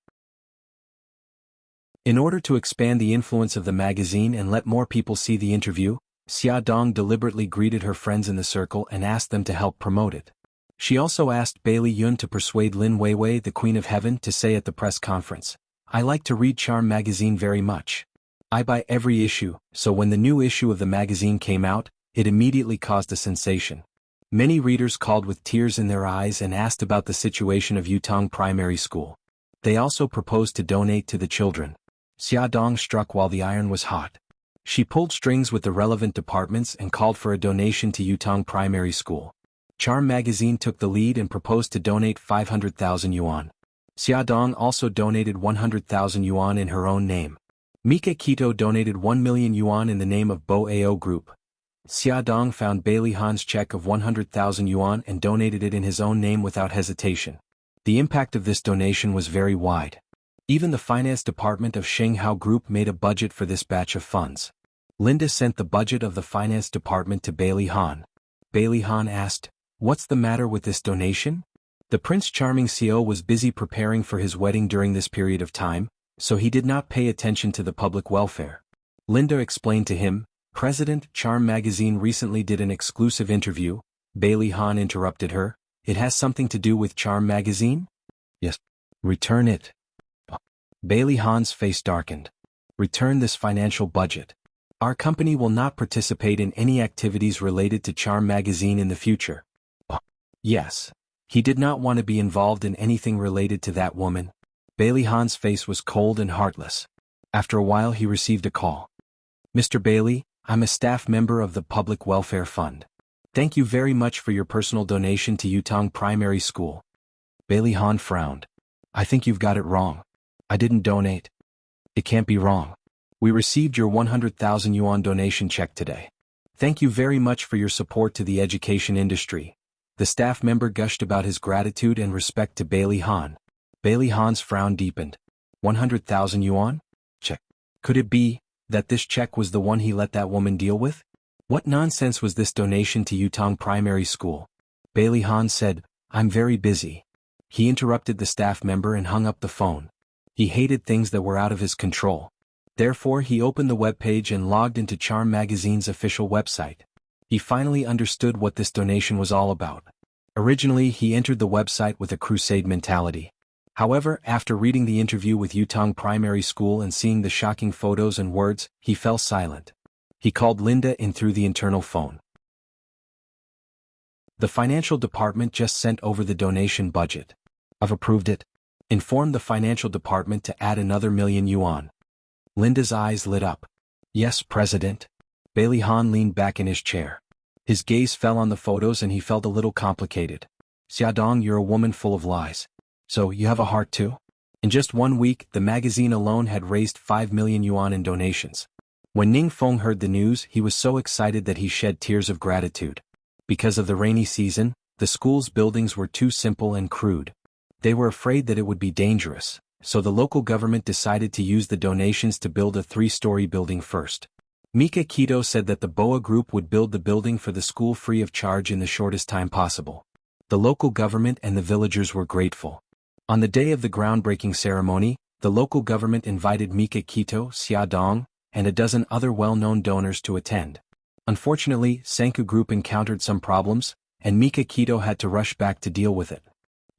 In order to expand the influence of the magazine and let more people see the interview, Xiaodong deliberately greeted her friends in the circle and asked them to help promote it. She also asked Bailey Yun to persuade Lin Weiwei, the Queen of Heaven, to say at the press conference, I like to read Charm magazine very much. I buy every issue, so when the new issue of the magazine came out, it immediately caused a sensation. Many readers called with tears in their eyes and asked about the situation of Yutong Primary School. They also proposed to donate to the children. Xiaodong struck while the iron was hot. She pulled strings with the relevant departments and called for a donation to Yutong Primary School. Charm magazine took the lead and proposed to donate 500,000 yuan. Xiaodong also donated 100,000 yuan in her own name. Mika Kito donated 1 million yuan in the name of Bo Ao Group. Xiaodong found Bailey Han's check of 100,000 yuan and donated it in his own name without hesitation. The impact of this donation was very wide. Even the finance department of Shanghao Group made a budget for this batch of funds. Linda sent the budget of the finance department to Bailey Han. Bailey Han asked, What's the matter with this donation? The Prince Charming CEO was busy preparing for his wedding during this period of time, so he did not pay attention to the public welfare. Linda explained to him, President, Charm magazine recently did an exclusive interview. Bailey Han interrupted her, It has something to do with Charm magazine? Yes. Return it. Bailey Han's face darkened. return this financial budget. Our company will not participate in any activities related to Charm magazine in the future. Yes. He did not want to be involved in anything related to that woman. Bailey Han's face was cold and heartless. After a while he received a call. Mr. Bailey, I'm a staff member of the Public Welfare Fund. Thank you very much for your personal donation to Yutong Primary School. Bailey Han frowned. I think you've got it wrong. I didn't donate. It can't be wrong. We received your 100,000 yuan donation check today. Thank you very much for your support to the education industry. The staff member gushed about his gratitude and respect to Bailey Han. Bailey Han's frown deepened. 100,000 yuan? Check. Could it be that this check was the one he let that woman deal with? What nonsense was this donation to Yutong Primary School? Bailey Han said, I'm very busy. He interrupted the staff member and hung up the phone. He hated things that were out of his control. Therefore he opened the webpage and logged into Charm magazine's official website. He finally understood what this donation was all about. Originally he entered the website with a crusade mentality. However, after reading the interview with Yutong Primary School and seeing the shocking photos and words, he fell silent. He called Linda in through the internal phone. The financial department just sent over the donation budget. I've approved it. Informed the financial department to add another million yuan. Linda's eyes lit up. Yes, President. Bailey Han leaned back in his chair. His gaze fell on the photos and he felt a little complicated. Xiaodong, you're a woman full of lies. So, you have a heart too? In just 1 week, the magazine alone had raised 5 million yuan in donations. When Ning Feng heard the news, he was so excited that he shed tears of gratitude. Because of the rainy season, the school's buildings were too simple and crude. They were afraid that it would be dangerous, so the local government decided to use the donations to build a 3-story building first. Mika Kito said that the Boa Group would build the building for the school free of charge in the shortest time possible. The local government and the villagers were grateful. On the day of the groundbreaking ceremony, the local government invited Mika Kito, Xiaodong, and a dozen other well-known donors to attend. Unfortunately, Senku Group encountered some problems, and Mika Kito had to rush back to deal with it.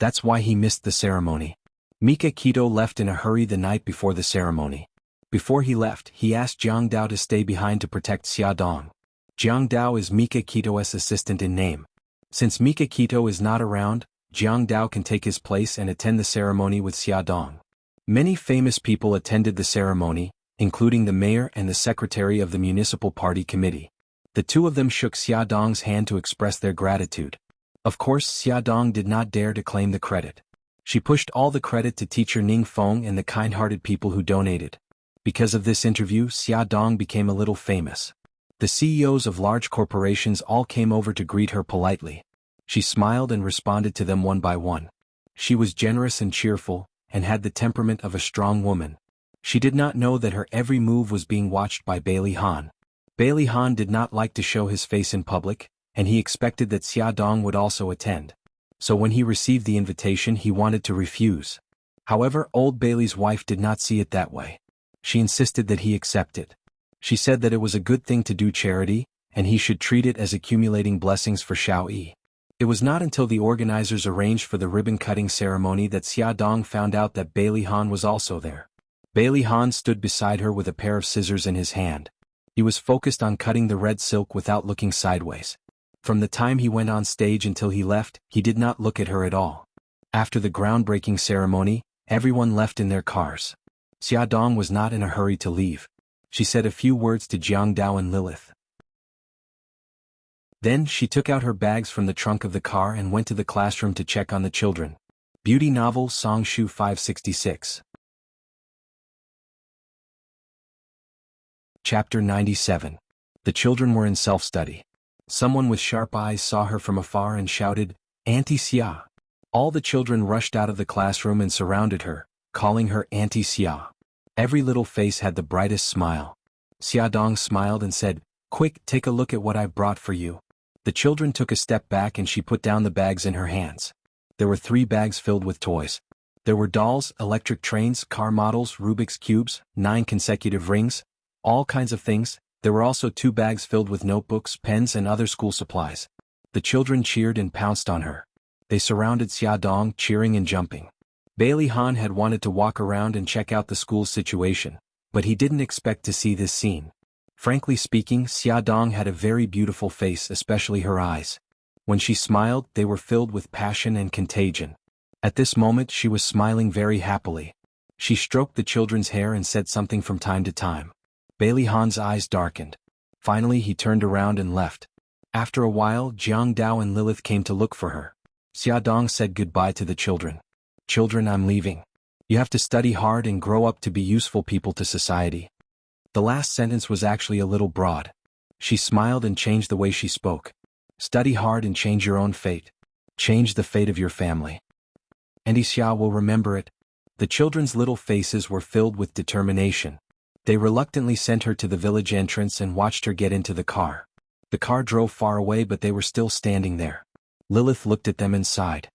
That's why he missed the ceremony. Mika Kito left in a hurry the night before the ceremony. Before he left, he asked Jiang Dao to stay behind to protect Xiaodong. Jiang Dao is Mika Kito's assistant in name. Since Mika Kito is not around, Jiang Dao can take his place and attend the ceremony with Xiaodong. Many famous people attended the ceremony, including the mayor and the secretary of the municipal party committee. The two of them shook Xiaodong's hand to express their gratitude. Of course, Xiaodong did not dare to claim the credit. She pushed all the credit to teacher Ning Feng and the kind-hearted people who donated. Because of this interview, Xiaodong became a little famous. The CEOs of large corporations all came over to greet her politely. She smiled and responded to them one by one. She was generous and cheerful, and had the temperament of a strong woman. She did not know that her every move was being watched by Bailey Han. Bailey Han did not like to show his face in public, and he expected that Xiaodong would also attend. So when he received the invitation he wanted to refuse. However, old Bailey's wife did not see it that way. She insisted that he accept it. She said that it was a good thing to do charity, and he should treat it as accumulating blessings for Xiao Yi. It was not until the organizers arranged for the ribbon-cutting ceremony that Xiaodong found out that Bailey Han was also there. Bailey Han stood beside her with a pair of scissors in his hand. He was focused on cutting the red silk without looking sideways. From the time he went on stage until he left, he did not look at her at all. After the groundbreaking ceremony, everyone left in their cars. Xiaodong was not in a hurry to leave. She said a few words to Jiang Dao and Lilith. Then she took out her bags from the trunk of the car and went to the classroom to check on the children. Beauty novel Songshu 566. Chapter 97. The children were in self-study. Someone with sharp eyes saw her from afar and shouted, Auntie Xia. All the children rushed out of the classroom and surrounded her, calling her Auntie Xia. Every little face had the brightest smile. Xiaodong smiled and said, Quick, take a look at what I brought for you. The children took a step back and she put down the bags in her hands. There were 3 bags filled with toys. There were dolls, electric trains, car models, Rubik's cubes, 9 consecutive rings, all kinds of things. There were also 2 bags filled with notebooks, pens and other school supplies. The children cheered and pounced on her. They surrounded Xiaodong, cheering and jumping. Bailey Han had wanted to walk around and check out the school's situation, but he didn't expect to see this scene. Frankly speaking, Xiaodong had a very beautiful face, especially her eyes. When she smiled, they were filled with passion and contagion. At this moment she was smiling very happily. She stroked the children's hair and said something from time to time. Bailey Han's eyes darkened. Finally he turned around and left. After a while, Jiang Dao and Lilith came to look for her. Xiaodong said goodbye to the children. "Children, I'm leaving. You have to study hard and grow up to be useful people to society." The last sentence was actually a little broad. She smiled and changed the way she spoke. Study hard and change your own fate. Change the fate of your family. And Xia will remember it. The children's little faces were filled with determination. They reluctantly sent her to the village entrance and watched her get into the car. The car drove far away, but they were still standing there. Lilith looked at them and sighed.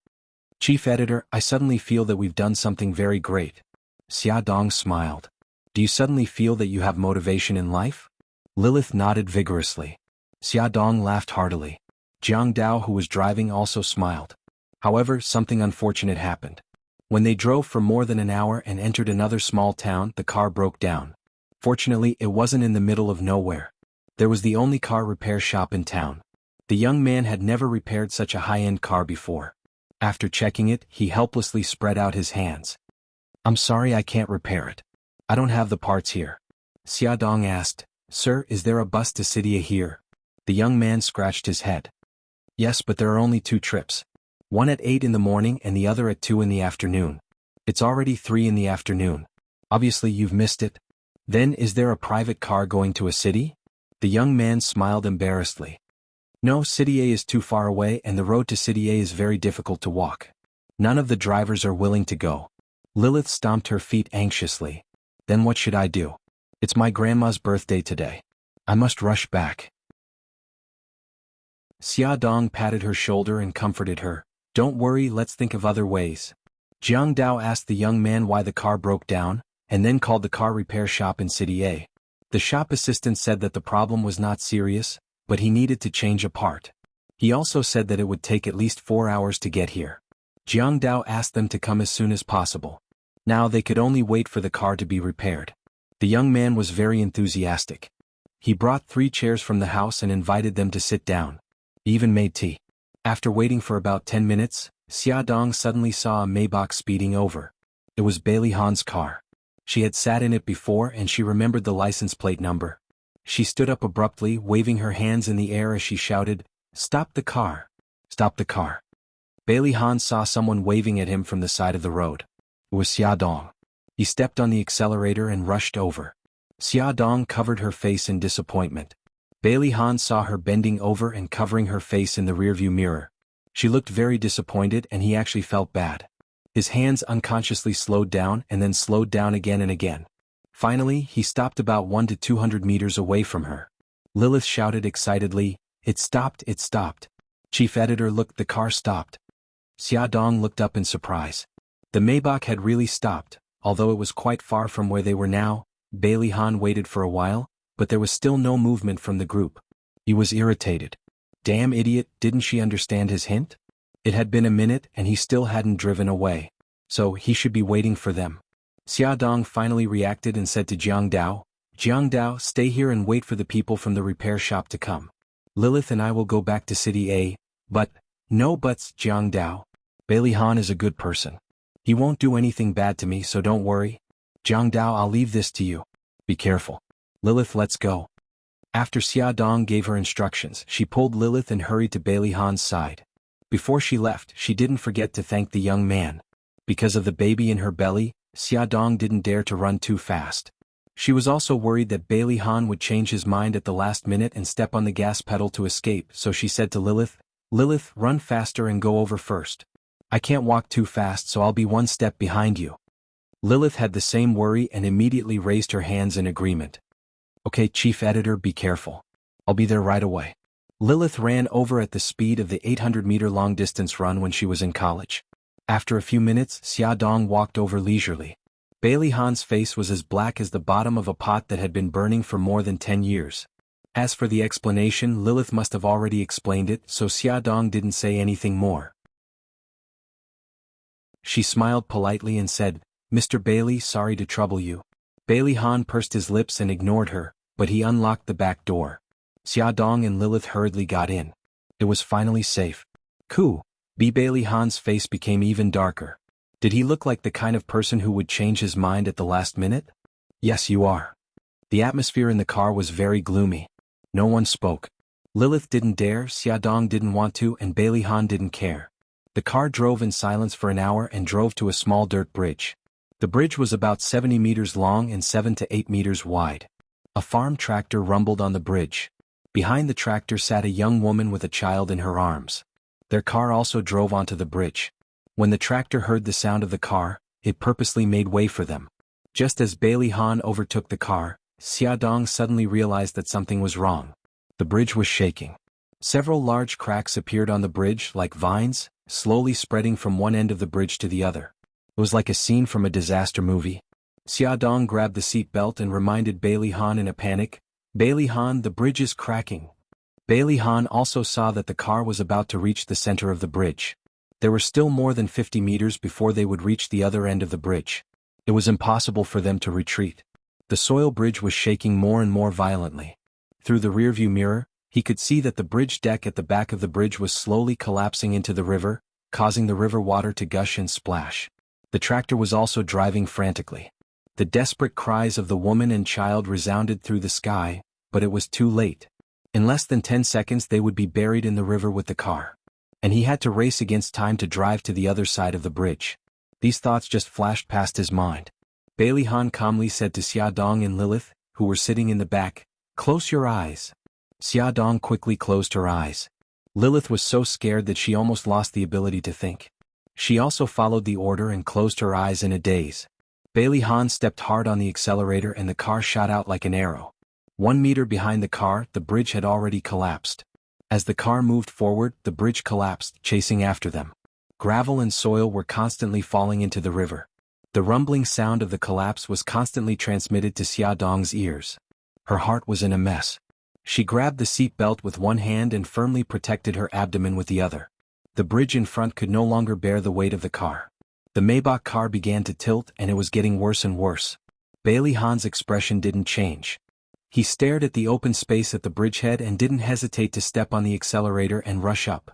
"Chief Editor, I suddenly feel that we've done something very great." Xiaodong smiled. "Do you suddenly feel that you have motivation in life?" Lilith nodded vigorously. Xiaodong laughed heartily. Jiang Dao, who was driving, also smiled. However, something unfortunate happened. When they drove for more than an hour and entered another small town, the car broke down. Fortunately, it wasn't in the middle of nowhere. There was the only car repair shop in town. The young man had never repaired such a high-end car before. After checking it, he helplessly spread out his hands. "I'm sorry, I can't repair it. I don't have the parts here." Xiaodong asked, "Sir, is there a bus to Sidia here?" The young man scratched his head. "Yes, but there are only 2 trips. One at 8 in the morning and the other at 2 in the afternoon. It's already 3 in the afternoon. Obviously you've missed it." "Then is there a private car going to a city?" The young man smiled embarrassedly. "No, Sidia is too far away and the road to Sidia is very difficult to walk. None of the drivers are willing to go." Lilith stomped her feet anxiously. "Then what should I do? It's my grandma's birthday today. I must rush back." Xiaodong patted her shoulder and comforted her. "Don't worry, let's think of other ways." Jiang Dao asked the young man why the car broke down, and then called the car repair shop in City A. The shop assistant said that the problem was not serious, but he needed to change a part. He also said that it would take at least 4 hours to get here. Jiang Dao asked them to come as soon as possible. Now they could only wait for the car to be repaired. The young man was very enthusiastic. He brought 3 chairs from the house and invited them to sit down. He even made tea. After waiting for about 10 minutes, Xiaodong suddenly saw a Maybach speeding over. It was Bailey Han's car. She had sat in it before and she remembered the license plate number. She stood up abruptly, waving her hands in the air as she shouted, "Stop the car! Stop the car!" Bailey Han saw someone waving at him from the side of the road. It was Xiaodong. He stepped on the accelerator and rushed over. Xiaodong covered her face in disappointment. Bailey Han saw her bending over and covering her face in the rearview mirror. She looked very disappointed and he actually felt bad. His hands unconsciously slowed down and then slowed down again and again. Finally, he stopped about 100 to 200 meters away from her. Lilith shouted excitedly, "It stopped, it stopped." Chief Editor looked, the car stopped. Xiaodong looked up in surprise. The Maybach had really stopped, although it was quite far from where they were now. Bailey Han waited for a while, but there was still no movement from the group. He was irritated. Damn idiot, didn't she understand his hint? It had been a minute and he still hadn't driven away. So he should be waiting for them. Xiaodong finally reacted and said to Jiang Dao, "Jiang Dao, stay here and wait for the people from the repair shop to come. Lilith and I will go back to City A, but..." "No buts, Jiang Dao. Bailey Han is a good person. He won't do anything bad to me, so don't worry. Jiang Dao, I'll leave this to you. Be careful. Lilith, let's go." After Xiaodong gave her instructions, she pulled Lilith and hurried to Bailey Han's side. Before she left, she didn't forget to thank the young man. Because of the baby in her belly, Xiaodong didn't dare to run too fast. She was also worried that Bailey Han would change his mind at the last minute and step on the gas pedal to escape, so she said to Lilith, "Lilith, run faster and go over first. I can't walk too fast, so I'll be 1 step behind you." Lilith had the same worry and immediately raised her hands in agreement. "Okay, Chief Editor, be careful. I'll be there right away." Lilith ran over at the speed of the 800-meter long-distance run when she was in college. After a few minutes, Xiaodong walked over leisurely. Bailey Han's face was as black as the bottom of a pot that had been burning for more than 10 years. As for the explanation, Lilith must have already explained it, so Xiaodong didn't say anything more. She smiled politely and said, "Mr. Bailey, sorry to trouble you. Bailey Han pursed his lips and ignored her, but he unlocked the back door. Xia Dong and Lilith hurriedly got in. It was finally safe. Ku. Bailey Han's face became even darker. Did he look like the kind of person who would change his mind at the last minute? Yes, you are. The atmosphere in the car was very gloomy. No one spoke. Lilith didn't dare, Xia Dong didn't want to, and Bailey Han didn't care. The car drove in silence for an hour and drove to a small dirt bridge. The bridge was about 70 meters long and 7 to 8 meters wide. A farm tractor rumbled on the bridge. Behind the tractor sat a young woman with a child in her arms. Their car also drove onto the bridge. When the tractor heard the sound of the car, it purposely made way for them. Just as Bailey Han overtook the car, Xia Dong suddenly realized that something was wrong. The bridge was shaking. Several large cracks appeared on the bridge like vines, slowly spreading from one end of the bridge to the other. It was like a scene from a disaster movie. Xia Dong grabbed the seat belt and reminded Bailey Han in a panic, "Bailey Han, the bridge is cracking." Bailey Han also saw that the car was about to reach the center of the bridge. There were still more than 50 meters before they would reach the other end of the bridge. It was impossible for them to retreat. The soil bridge was shaking more and more violently. Through the rearview mirror, he could see that the bridge deck at the back of the bridge was slowly collapsing into the river, causing the river water to gush and splash. The tractor was also driving frantically. The desperate cries of the woman and child resounded through the sky, but it was too late. In less than 10 seconds they would be buried in the river with the car. And he had to race against time to drive to the other side of the bridge. These thoughts just flashed past his mind. Bailey Han calmly said to Xia Dong and Lilith, who were sitting in the back, "Close your eyes." Xia Dong quickly closed her eyes. Lilith was so scared that she almost lost the ability to think. She also followed the order and closed her eyes in a daze. Bailey Han stepped hard on the accelerator and the car shot out like an arrow. 1 meter behind the car, the bridge had already collapsed. As the car moved forward, the bridge collapsed, chasing after them. Gravel and soil were constantly falling into the river. The rumbling sound of the collapse was constantly transmitted to Xia Dong's ears. Her heart was in a mess. She grabbed the seat belt with one hand and firmly protected her abdomen with the other. The bridge in front could no longer bear the weight of the car. The Maybach car began to tilt and it was getting worse and worse. Bailey Han's expression didn't change. He stared at the open space at the bridgehead and didn't hesitate to step on the accelerator and rush up.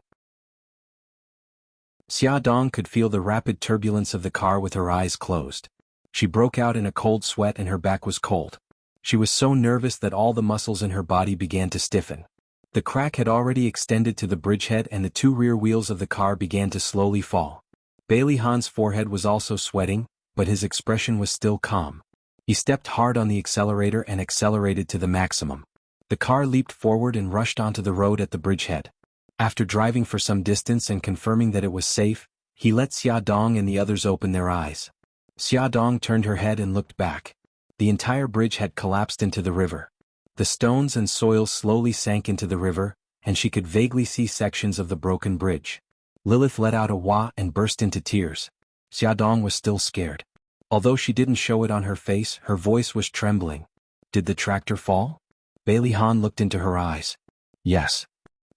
Xia Dong could feel the rapid turbulence of the car with her eyes closed. She broke out in a cold sweat and her back was cold. She was so nervous that all the muscles in her body began to stiffen. The crack had already extended to the bridgehead and the 2 rear wheels of the car began to slowly fall. Bailey Han's forehead was also sweating, but his expression was still calm. He stepped hard on the accelerator and accelerated to the maximum. The car leaped forward and rushed onto the road at the bridgehead. After driving for some distance and confirming that it was safe, he let Xia Dong and the others open their eyes. Xia Dong turned her head and looked back. The entire bridge had collapsed into the river. The stones and soil slowly sank into the river, and she could vaguely see sections of the broken bridge. Lilith let out a wah and burst into tears. Xia Dong was still scared. Although she didn't show it on her face, her voice was trembling. Did the tractor fall? Bailey Han looked into her eyes. Yes.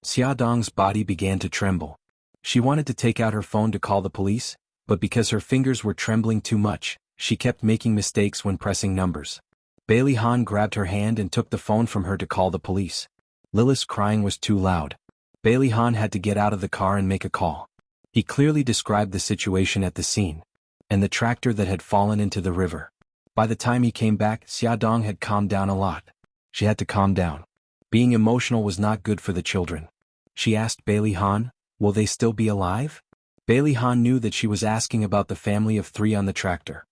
Xia Dong's body began to tremble. She wanted to take out her phone to call the police, but because her fingers were trembling too much, she kept making mistakes when pressing numbers. Bailey Han grabbed her hand and took the phone from her to call the police. Lilith's crying was too loud. Bailey Han had to get out of the car and make a call. He clearly described the situation at the scene, and the tractor that had fallen into the river. By the time he came back, Xia Dong had calmed down a lot. She had to calm down. Being emotional was not good for the children. She asked Bailey Han, "Will they still be alive?" Bailey Han knew that she was asking about the family of 3 on the tractor.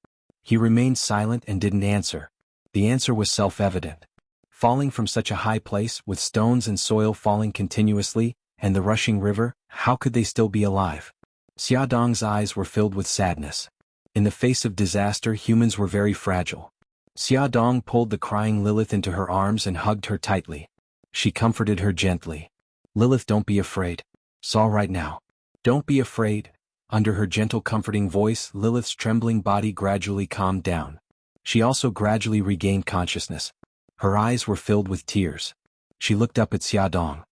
He remained silent and didn't answer. The answer was self-evident. Falling from such a high place, with stones and soil falling continuously, and the rushing river, how could they still be alive? Xia Dong's eyes were filled with sadness. In the face of disaster, humans were very fragile. Xia Dong pulled the crying Lilith into her arms and hugged her tightly. She comforted her gently. "Lilith, don't be afraid. It's all right now. Don't be afraid." Under her gentle comforting voice, Lilith's trembling body gradually calmed down. She also gradually regained consciousness. Her eyes were filled with tears. She looked up at Xia Dong.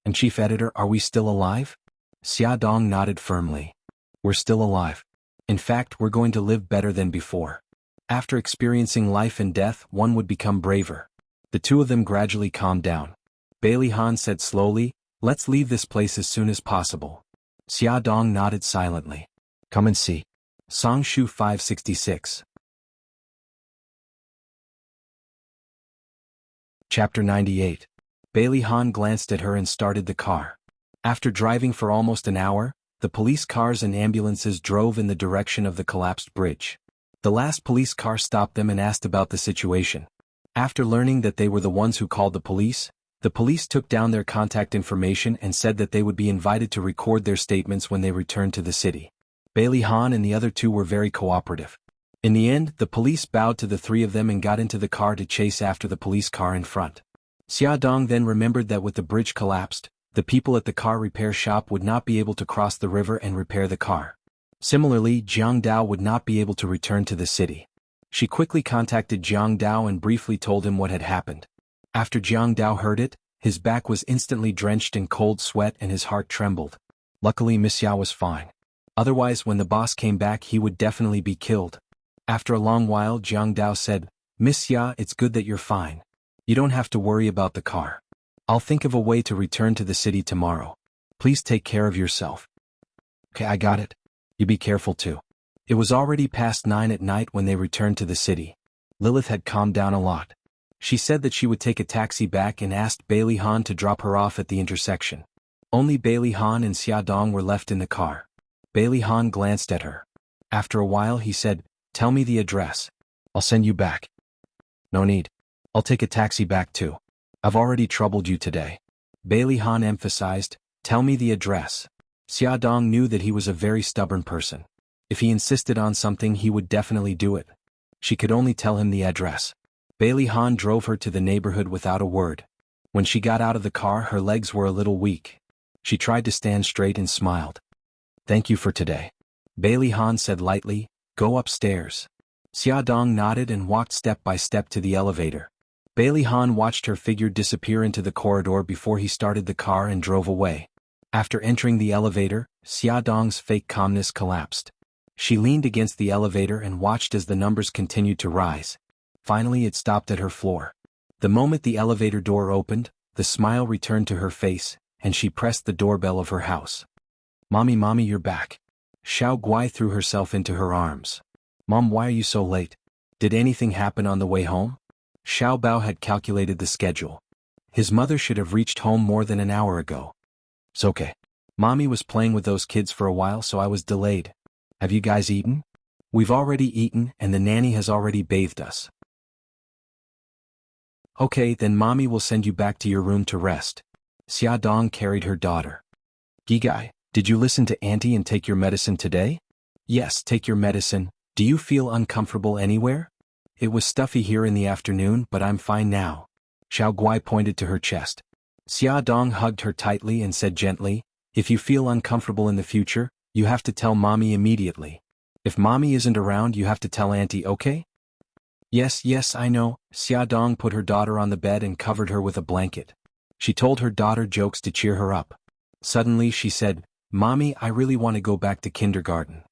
"And Chief Editor, are we still alive?" Xia Dong nodded firmly. "We're still alive. In fact, we're going to live better than before." After experiencing life and death, one would become braver. The two of them gradually calmed down. Bailey Han said slowly, "Let's leave this place as soon as possible." Xia Dong nodded silently. "Come and see." Song Shu 566. Chapter 98. Bailey Han glanced at her and started the car. After driving for almost an hour, the police cars and ambulances drove in the direction of the collapsed bridge. The last police car stopped them and asked about the situation. After learning that they were the ones who called the police took down their contact information and said that they would be invited to record their statements when they returned to the city. Bailey Han and the other two were very cooperative. In the end, the police bowed to the three of them and got into the car to chase after the police car in front. Xia Dong then remembered that with the bridge collapsed, the people at the car repair shop would not be able to cross the river and repair the car. Similarly, Jiang Dao would not be able to return to the city. She quickly contacted Jiang Dao and briefly told him what had happened. After Jiang Dao heard it, his back was instantly drenched in cold sweat and his heart trembled. Luckily Miss Xia was fine. Otherwise when the boss came back he would definitely be killed. After a long while Jiang Dao said, "Miss Xia, it's good that you're fine. You don't have to worry about the car. I'll think of a way to return to the city tomorrow. Please take care of yourself." "Okay, I got it. You be careful too." It was already past 9 at night when they returned to the city. Lilith had calmed down a lot. She said that she would take a taxi back and asked Bailey Han to drop her off at the intersection. Only Bailey Han and Xia Dong were left in the car. Bailey Han glanced at her. After a while he said, "Tell me the address. I'll send you back." "No need. I'll take a taxi back too. I've already troubled you today." Bailey Han emphasized, "Tell me the address." Xia Dong knew that he was a very stubborn person. If he insisted on something he would definitely do it. She could only tell him the address. Bailey Han drove her to the neighborhood without a word. When she got out of the car her legs were a little weak. She tried to stand straight and smiled. "Thank you for today." Bailey Han said lightly, "Go upstairs." Xia Dong nodded and walked step by step to the elevator. Bailey Han watched her figure disappear into the corridor before he started the car and drove away. After entering the elevator, Xia Dong's fake calmness collapsed. She leaned against the elevator and watched as the numbers continued to rise. Finally it stopped at her floor. The moment the elevator door opened, the smile returned to her face, and she pressed the doorbell of her house. "Mommy, you're back." Xiao Guai threw herself into her arms. "Mom, why are you so late? Did anything happen on the way home?" Xiao Bao had calculated the schedule. His mother should have reached home more than an hour ago. "It's okay. Mommy was playing with those kids for a while so I was delayed. Have you guys eaten?" "We've already eaten and the nanny has already bathed us." "Okay, then Mommy will send you back to your room to rest." Xia Dong carried her daughter. "Gigai, did you listen to Auntie and take your medicine today?" "Yes, take your medicine. Do you feel uncomfortable anywhere?" "It was stuffy here in the afternoon but I'm fine now." Xiao Guai pointed to her chest. Xia Dong hugged her tightly and said gently, "If you feel uncomfortable in the future, you have to tell Mommy immediately. If Mommy isn't around you have to tell Auntie, okay?" Yes, I know." Xia Dong put her daughter on the bed and covered her with a blanket. She told her daughter jokes to cheer her up. Suddenly she said, "Mommy, I really want to go back to kindergarten."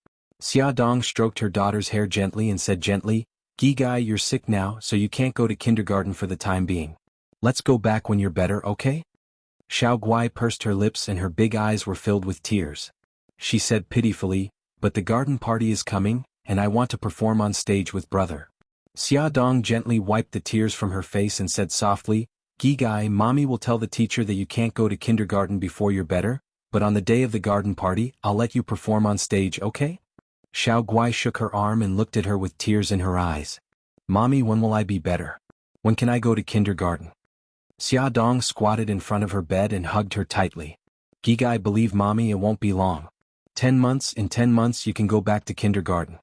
Xia Dong stroked her daughter's hair gently and said gently, "Gigai, you're sick now so you can't go to kindergarten for the time being. Let's go back when you're better, okay?" Xiao Guai pursed her lips and her big eyes were filled with tears. She said pitifully, "But the garden party is coming, and I want to perform on stage with brother." Xia Dong gently wiped the tears from her face and said softly, "Gigai, Mommy will tell the teacher that you can't go to kindergarten before you're better, but on the day of the garden party, I'll let you perform on stage, okay?" Xiao Guai shook her arm and looked at her with tears in her eyes. "Mommy, when will I be better? When can I go to kindergarten?" Xia Dong squatted in front of her bed and hugged her tightly. "Gigai, believe Mommy, it won't be long. 10 months, in 10 months you can go back to kindergarten."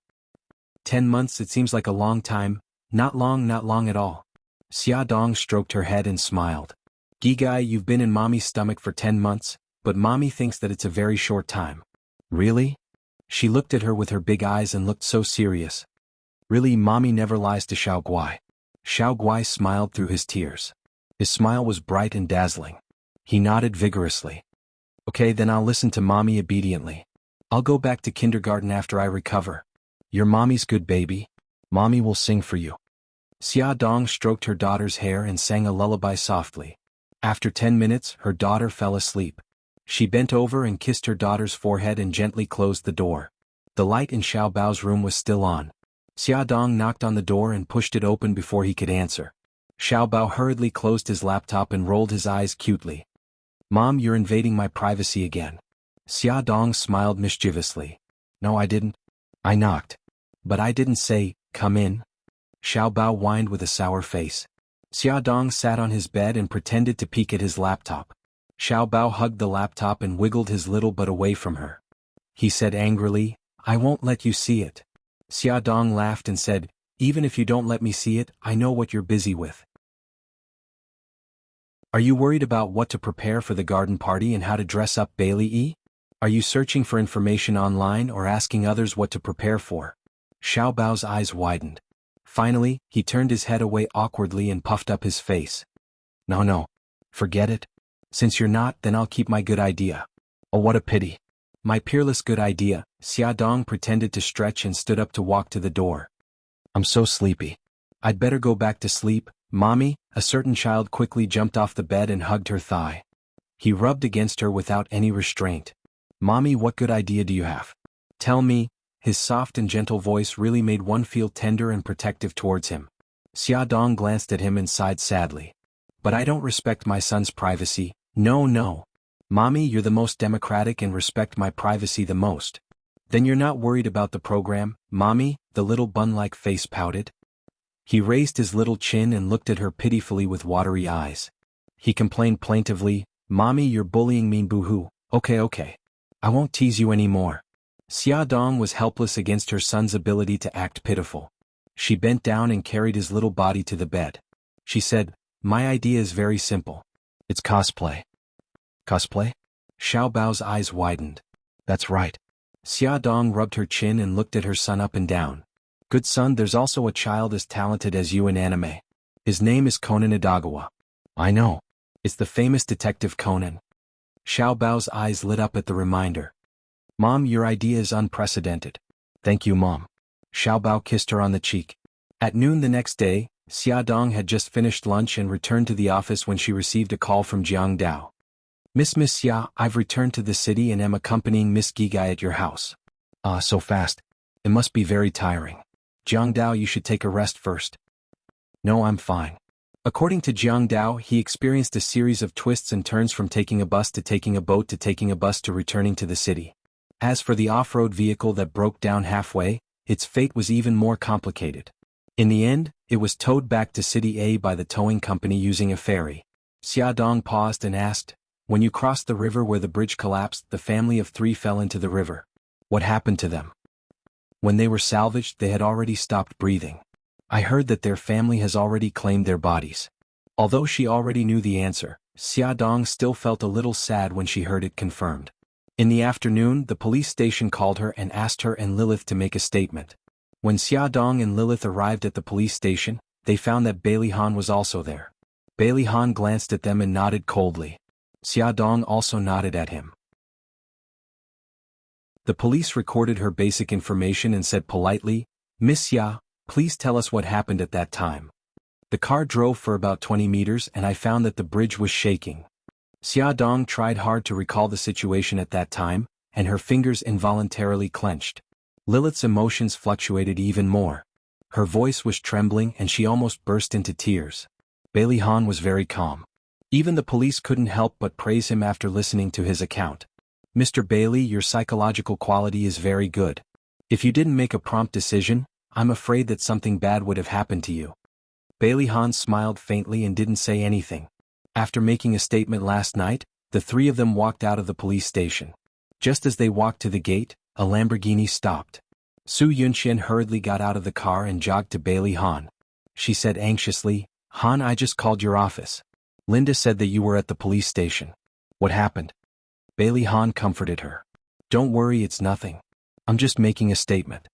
10 months, it seems like a long time. Not long at all." Xia Dong stroked her head and smiled. "Gigai, you've been in Mommy's stomach for 10 months, but Mommy thinks that it's a very short time." "Really?" She looked at her with her big eyes and looked so serious. "Really, Mommy never lies to Xiao Guai." Xiao Guai smiled through his tears. His smile was bright and dazzling. He nodded vigorously. "Okay, then I'll listen to Mommy obediently. I'll go back to kindergarten after I recover. You're Mommy's good baby." Mommy will sing for you. Xia Dong stroked her daughter's hair and sang a lullaby softly. After 10 minutes, her daughter fell asleep. She bent over and kissed her daughter's forehead and gently closed the door. The light in Xiao Bao's room was still on. Xia Dong knocked on the door and pushed it open before he could answer. Xiao Bao hurriedly closed his laptop and rolled his eyes cutely. Mom, you're invading my privacy again. Xia Dong smiled mischievously. No, I didn't. I knocked. But I didn't say, come in. Xiao Bao whined with a sour face. Xia Dong sat on his bed and pretended to peek at his laptop. Xiao Bao hugged the laptop and wiggled his little butt away from her. He said angrily, I won't let you see it. Xia Dong laughed and said, even if you don't let me see it, I know what you're busy with. Are you worried about what to prepare for the garden party and how to dress up Bailey E? Are you searching for information online or asking others what to prepare for? Xiao Bao's eyes widened. Finally, he turned his head away awkwardly and puffed up his face. No. Forget it. Since you're not, then I'll keep my good idea. Oh, what a pity. My peerless good idea. Xia Dong pretended to stretch and stood up to walk to the door. I'm so sleepy. I'd better go back to sleep, Mommy. A certain child quickly jumped off the bed and hugged her thigh. He rubbed against her without any restraint. Mommy, what good idea do you have? Tell me. His soft and gentle voice really made one feel tender and protective towards him. Xia Dong glanced at him and sighed sadly. But I don't respect my son's privacy. No. Mommy, you're the most democratic and respect my privacy the most. Then you're not worried about the program, Mommy? The little bun-like face pouted. He raised his little chin and looked at her pitifully with watery eyes. He complained plaintively, Mommy, you're bullying me, boo-hoo. Okay. I won't tease you anymore. Xia Dong was helpless against her son's ability to act pitiful. She bent down and carried his little body to the bed. She said, my idea is very simple. It's cosplay. Cosplay? Xiao Bao's eyes widened. That's right. Xia Dong rubbed her chin and looked at her son up and down. Good son, there's also a child as talented as you in anime. His name is Conan Edagawa. I know. It's the famous detective Conan. Xiao Bao's eyes lit up at the reminder. Mom, your idea is unprecedented. Thank you, Mom. Xiao Bao kissed her on the cheek. At noon the next day, Xia Dong had just finished lunch and returned to the office when she received a call from Jiang Dao. Miss Xia, I've returned to the city and am accompanying Miss Gigai at your house. So fast. It must be very tiring. Jiang Dao, you should take a rest first. No, I'm fine. According to Jiang Dao, he experienced a series of twists and turns from taking a bus to taking a boat to taking a bus to returning to the city. As for the off-road vehicle that broke down halfway, its fate was even more complicated. In the end, it was towed back to City A by the towing company using a ferry. Xia Dong paused and asked, when you crossed the river where the bridge collapsed, the family of 3 fell into the river. What happened to them? When they were salvaged, they had already stopped breathing. I heard that their family has already claimed their bodies. Although she already knew the answer, Xia Dong still felt a little sad when she heard it confirmed. In the afternoon, the police station called her and asked her and Lilith to make a statement. When Xia Dong and Lilith arrived at the police station, they found that Bailey Han was also there. Bailey Han glanced at them and nodded coldly. Xia Dong also nodded at him. The police recorded her basic information and said politely, Miss Xia, please tell us what happened at that time. The car drove for about 20 meters and I found that the bridge was shaking. Xia Dong tried hard to recall the situation at that time, and her fingers involuntarily clenched. Lilith's emotions fluctuated even more. Her voice was trembling and she almost burst into tears. Bailey Han was very calm. Even the police couldn't help but praise him after listening to his account. Mr. Bailey, your psychological quality is very good. If you didn't make a prompt decision, I'm afraid that something bad would have happened to you. Bailey Han smiled faintly and didn't say anything. After making a statement last night, the 3 of them walked out of the police station. Just as they walked to the gate, a Lamborghini stopped. Su Yunxian hurriedly got out of the car and jogged to Bailey Han. She said anxiously, Han, I just called your office. Linda said that you were at the police station. What happened? Bailey Han comforted her. Don't worry, it's nothing. I'm just making a statement.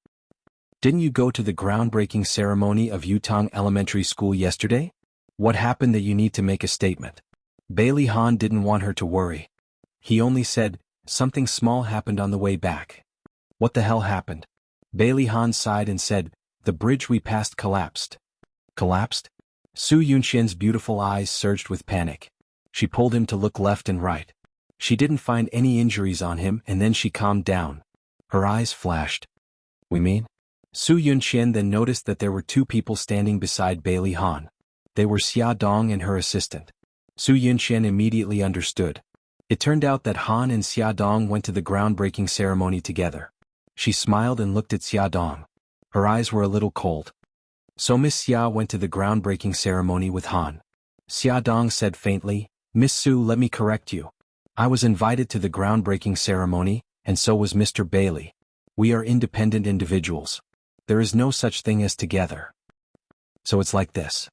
Didn't you go to the groundbreaking ceremony of Yutong Elementary School yesterday? What happened that you need to make a statement? Bailey Han didn't want her to worry. He only said, something small happened on the way back. What the hell happened? Bailey Han sighed and said, The bridge we passed collapsed. Collapsed? Su Yunxian's beautiful eyes surged with panic. She pulled him to look left and right. She didn't find any injuries on him, and then she calmed down. Her eyes flashed. We mean? Su Yunxian then noticed that there were two people standing beside Bailey Han. They were Xia Dong and her assistant. Su Yunxian immediately understood. It turned out that Han and Xia Dong went to the groundbreaking ceremony together. She smiled and looked at Xia Dong. Her eyes were a little cold. So Miss Xia went to the groundbreaking ceremony with Han. Xia Dong said faintly, Miss Su, let me correct you. I was invited to the groundbreaking ceremony, and so was Mr. Bailey. We are independent individuals. There is no such thing as together. So it's like this.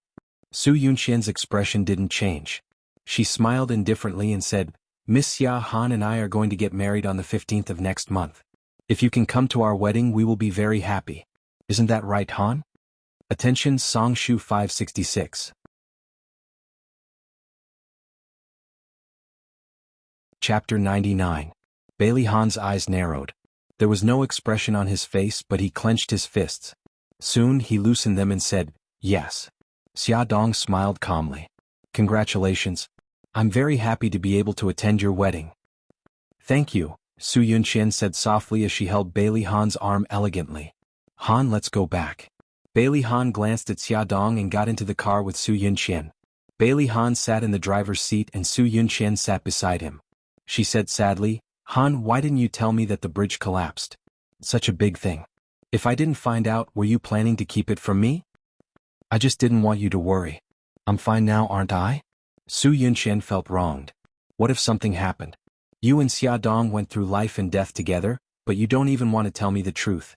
Su Yunxian's expression didn't change. She smiled indifferently and said, Miss Xia, Han and I are going to get married on the 15th of next month. If you can come to our wedding, we will be very happy. Isn't that right, Han? Attention, Songshu 566. Chapter 99. Bailey Han's eyes narrowed. There was no expression on his face, but he clenched his fists. Soon he loosened them and said, Yes. Xia Dong smiled calmly. Congratulations. I'm very happy to be able to attend your wedding. Thank you, Su Yunxian said softly as she held Bailey Han's arm elegantly. Han, let's go back. Bailey Han glanced at Xia Dong and got into the car with Su Yunxian. Bailey Han sat in the driver's seat and Su Yunxian sat beside him. She said sadly, Han, why didn't you tell me that the bridge collapsed? Such a big thing. If I didn't find out, were you planning to keep it from me? I just didn't want you to worry. I'm fine now, aren't I? Su Yunxian felt wronged. What if something happened? You and Xia Dong went through life and death together, but you don't even want to tell me the truth.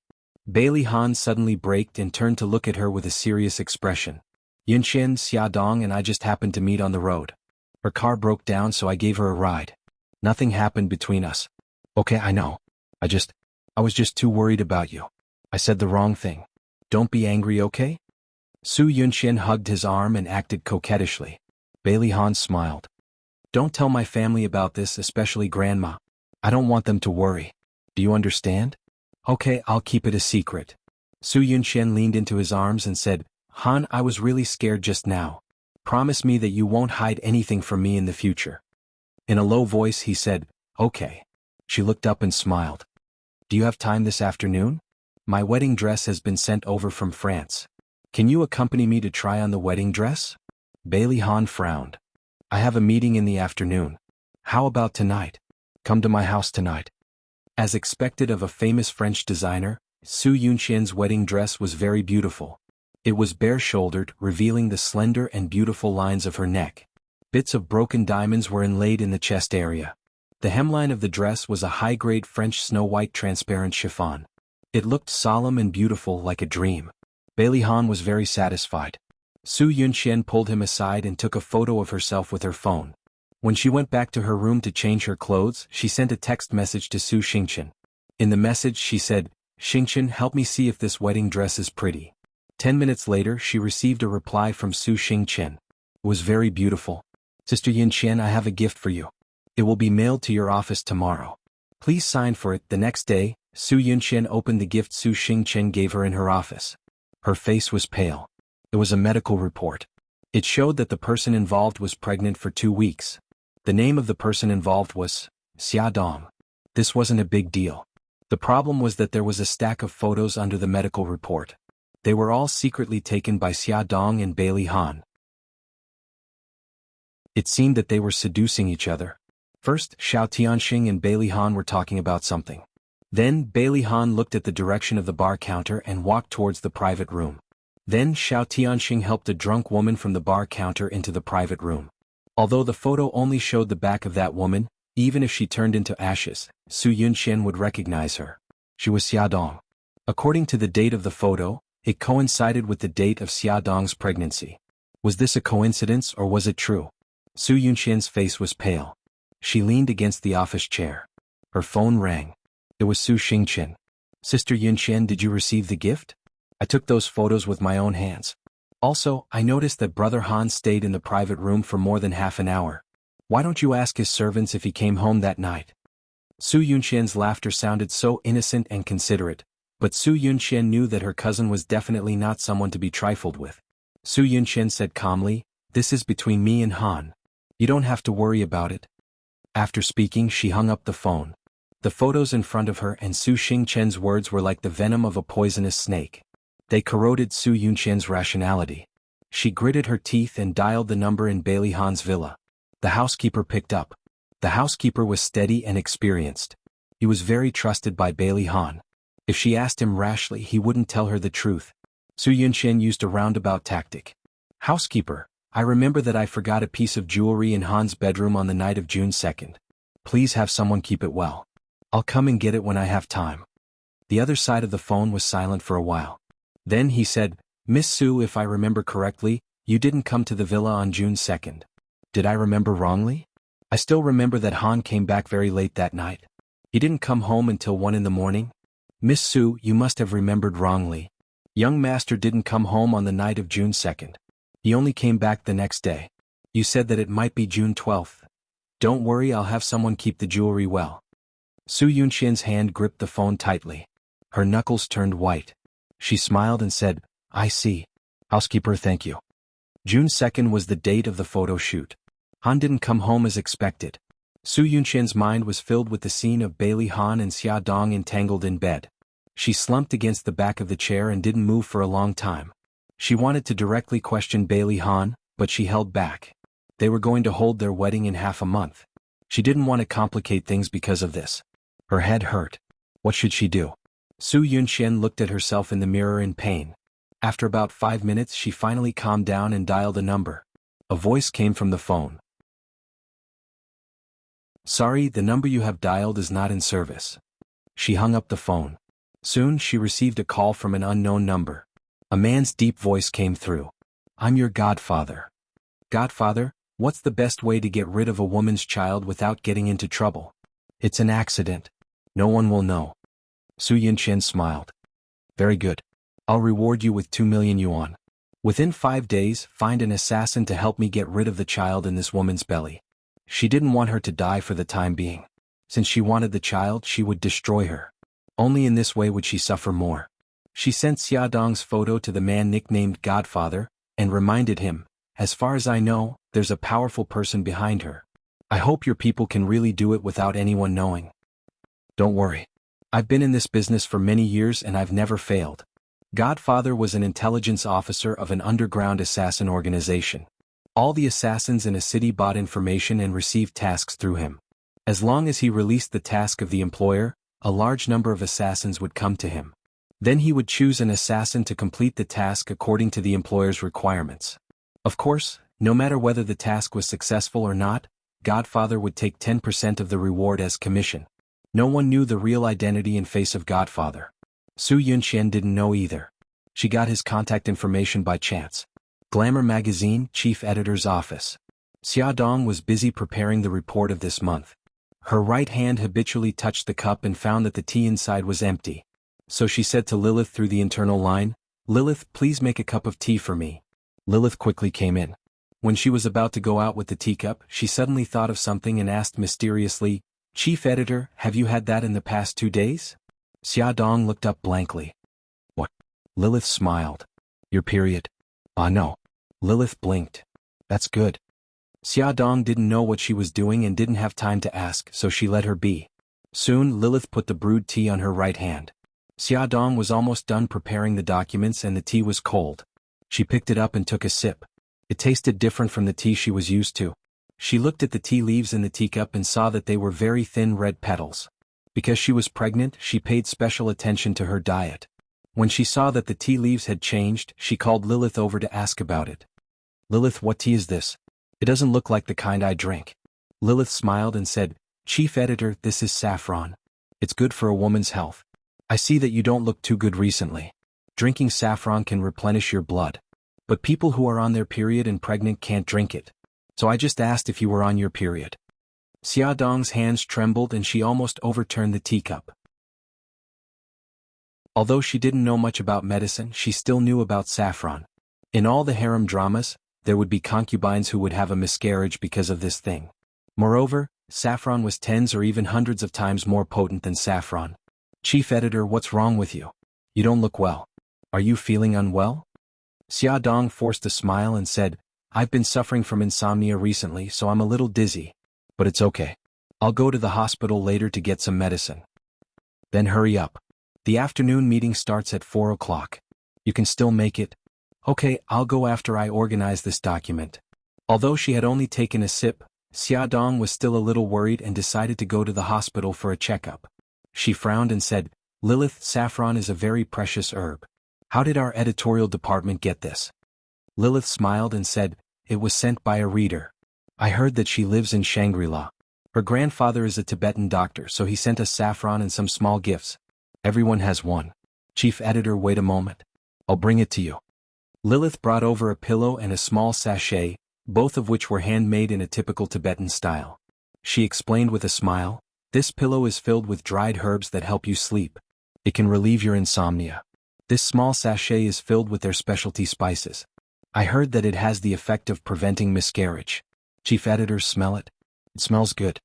Bailey Han suddenly braked and turned to look at her with a serious expression. Yunxian, Xia Dong and I just happened to meet on the road. Her car broke down, so I gave her a ride. Nothing happened between us. Okay, I know. I was just too worried about you. I said the wrong thing. Don't be angry, okay? Su Yunxian hugged his arm and acted coquettishly. Bailey Han smiled. Don't tell my family about this, especially Grandma. I don't want them to worry. Do you understand? Okay, I'll keep it a secret. Su Yunxian leaned into his arms and said, Han, I was really scared just now. Promise me that you won't hide anything from me in the future. In a low voice he said, Okay. She looked up and smiled. Do you have time this afternoon? My wedding dress has been sent over from France. Can you accompany me to try on the wedding dress? Bailey Han frowned. I have a meeting in the afternoon. How about tonight? Come to my house tonight. As expected of a famous French designer, Su Yunxian's wedding dress was very beautiful. It was bare-shouldered, revealing the slender and beautiful lines of her neck. Bits of broken diamonds were inlaid in the chest area. The hemline of the dress was a high-grade French snow-white transparent chiffon. It looked solemn and beautiful like a dream. Bailey Han was very satisfied. Su Yunxian pulled him aside and took a photo of herself with her phone. When she went back to her room to change her clothes, she sent a text message to Su Xingqian. In the message she said, Xingqian, help me see if this wedding dress is pretty. 10 minutes later she received a reply from Su Xingqian. It was very beautiful. Sister Yunxian, I have a gift for you. It will be mailed to your office tomorrow. Please sign for it. The next day, Su Yunxian opened the gift Su Xingqian gave her in her office. Her face was pale. It was a medical report. It showed that the person involved was pregnant for 2 weeks. The name of the person involved was Xia Dong. This wasn't a big deal. The problem was that there was a stack of photos under the medical report. They were all secretly taken by Xia Dong and Bailey Han. It seemed that they were seducing each other. First, Xiao Tianxing and Bailey Han were talking about something. Then, Bailey Han looked at the direction of the bar counter and walked towards the private room. Then Xiao Tianxing helped a drunk woman from the bar counter into the private room. Although the photo only showed the back of that woman, even if she turned into ashes, Su Yunxian would recognize her. She was Xia Dong. According to the date of the photo, it coincided with the date of Xia Dong's pregnancy. Was this a coincidence or was it true? Su Yunxian's face was pale. She leaned against the office chair. Her phone rang. It was Su Xingqian. Sister Yunxian, did you receive the gift? I took those photos with my own hands. Also, I noticed that Brother Han stayed in the private room for more than half an hour. Why don't you ask his servants if he came home that night? Su Yunxian's laughter sounded so innocent and considerate, But Su Yunxian knew that her cousin was definitely not someone to be trifled with. Su Yunxian said calmly, "This is between me and Han. You don't have to worry about it." After speaking, she hung up the phone. The photos in front of her and Su Xingqian's words were like the venom of a poisonous snake. They corroded Su Yunxian's rationality. She gritted her teeth and dialed the number in Bailey Han's villa. The housekeeper picked up. The housekeeper was steady and experienced. He was very trusted by Bailey Han. If she asked him rashly, he wouldn't tell her the truth. Su Yunxian used a roundabout tactic. "Housekeeper, I remember that I forgot a piece of jewelry in Han's bedroom on the night of June 2nd. Please have someone keep it well. I'll come and get it when I have time." The other side of the phone was silent for a while. Then he said, "Miss Su, if I remember correctly, you didn't come to the villa on June 2nd. Did I remember wrongly? I still remember that Han came back very late that night. He didn't come home until 1 in the morning. Miss Su, you must have remembered wrongly. Young master didn't come home on the night of June 2nd. He only came back the next day. You said that it might be June 12th. Don't worry, I'll have someone keep the jewelry well." Su Yunxian's hand gripped the phone tightly. Her knuckles turned white. She smiled and said, "I see. Housekeeper, thank you." June 2nd was the date of the photo shoot. Han didn't come home as expected. Su Yunxian's mind was filled with the scene of Bailey Han and Xia Dong entangled in bed. She slumped against the back of the chair and didn't move for a long time. She wanted to directly question Bailey Han, but she held back. They were going to hold their wedding in half a month. She didn't want to complicate things because of this. Her head hurt. What should she do? Su Yunxian looked at herself in the mirror in pain. After about 5 minutes, she finally calmed down and dialed a number. A voice came from the phone. "Sorry, the number you have dialed is not in service." She hung up the phone. Soon she received a call from an unknown number. A man's deep voice came through. "I'm your godfather." "Godfather, what's the best way to get rid of a woman's child without getting into trouble?" "It's an accident. No one will know." Su Yunxian smiled. "Very good. I'll reward you with 2 million yuan. Within 5 days, find an assassin to help me get rid of the child in this woman's belly." She didn't want her to die for the time being. Since she wanted the child, she would destroy her. Only in this way would she suffer more. She sent Xia Dong's photo to the man nicknamed Godfather, and reminded him, "As far as I know, there's a powerful person behind her. I hope your people can really do it without anyone knowing." "Don't worry. I've been in this business for many years and I've never failed." Godfather was an intelligence officer of an underground assassin organization. All the assassins in a city bought information and received tasks through him. As long as he released the task of the employer, a large number of assassins would come to him. Then he would choose an assassin to complete the task according to the employer's requirements. Of course, no matter whether the task was successful or not, Godfather would take 10% of the reward as commission. No one knew the real identity and face of Godfather. Su Yunxian didn't know either. She got his contact information by chance. Glamour Magazine, Chief Editor's Office. Xia Dong was busy preparing the report of this month. Her right hand habitually touched the cup and found that the tea inside was empty. So she said to Lilith through the internal line, "Lilith, please make a cup of tea for me." Lilith quickly came in. When she was about to go out with the teacup, she suddenly thought of something and asked mysteriously, "Chief Editor, have you had that in the past 2 days?" Xia Dong looked up blankly. "What?" Lilith smiled. "Your period?" "Ah, no." Lilith blinked. "That's good." Xia Dong didn't know what she was doing and didn't have time to ask, so she let her be. Soon Lilith put the brewed tea on her right hand. Xia Dong was almost done preparing the documents and the tea was cold. She picked it up and took a sip. It tasted different from the tea she was used to. She looked at the tea leaves in the teacup and saw that they were very thin red petals. Because she was pregnant, she paid special attention to her diet. When she saw that the tea leaves had changed, she called Lilith over to ask about it. "Lilith, what tea is this? It doesn't look like the kind I drink." Lilith smiled and said, "Chief Editor, this is saffron. It's good for a woman's health. I see that you don't look too good recently. Drinking saffron can replenish your blood. But people who are on their period and pregnant can't drink it. So I just asked if you were on your period." Xia Dong's hands trembled and she almost overturned the teacup. Although she didn't know much about medicine, she still knew about saffron. In all the harem dramas, there would be concubines who would have a miscarriage because of this thing. Moreover, saffron was tens or even hundreds of times more potent than saffron. "Chief Editor, what's wrong with you? You don't look well. Are you feeling unwell? Xia Dong forced a smile and said, I've been suffering from insomnia recently, so I'm a little dizzy. But it's okay. I'll go to the hospital later to get some medicine. Then hurry up. The afternoon meeting starts at 4 o'clock. You can still make it? Okay, I'll go after I organize this document. Although she had only taken a sip, Xia Dong was still a little worried and decided to go to the hospital for a checkup. She frowned and said, Lilith, saffron is a very precious herb. How did our editorial department get this? Lilith smiled and said, It was sent by a reader. I heard that she lives in Shangri-La. Her grandfather is a Tibetan doctor, so he sent us saffron and some small gifts. Everyone has one. Chief editor, wait a moment. I'll bring it to you. Lilith brought over a pillow and a small sachet, both of which were handmade in a typical Tibetan style. She explained with a smile, This pillow is filled with dried herbs that help you sleep. It can relieve your insomnia. This small sachet is filled with their specialty spices. I heard that it has the effect of preventing miscarriage. Chief editor, smell it? It smells good.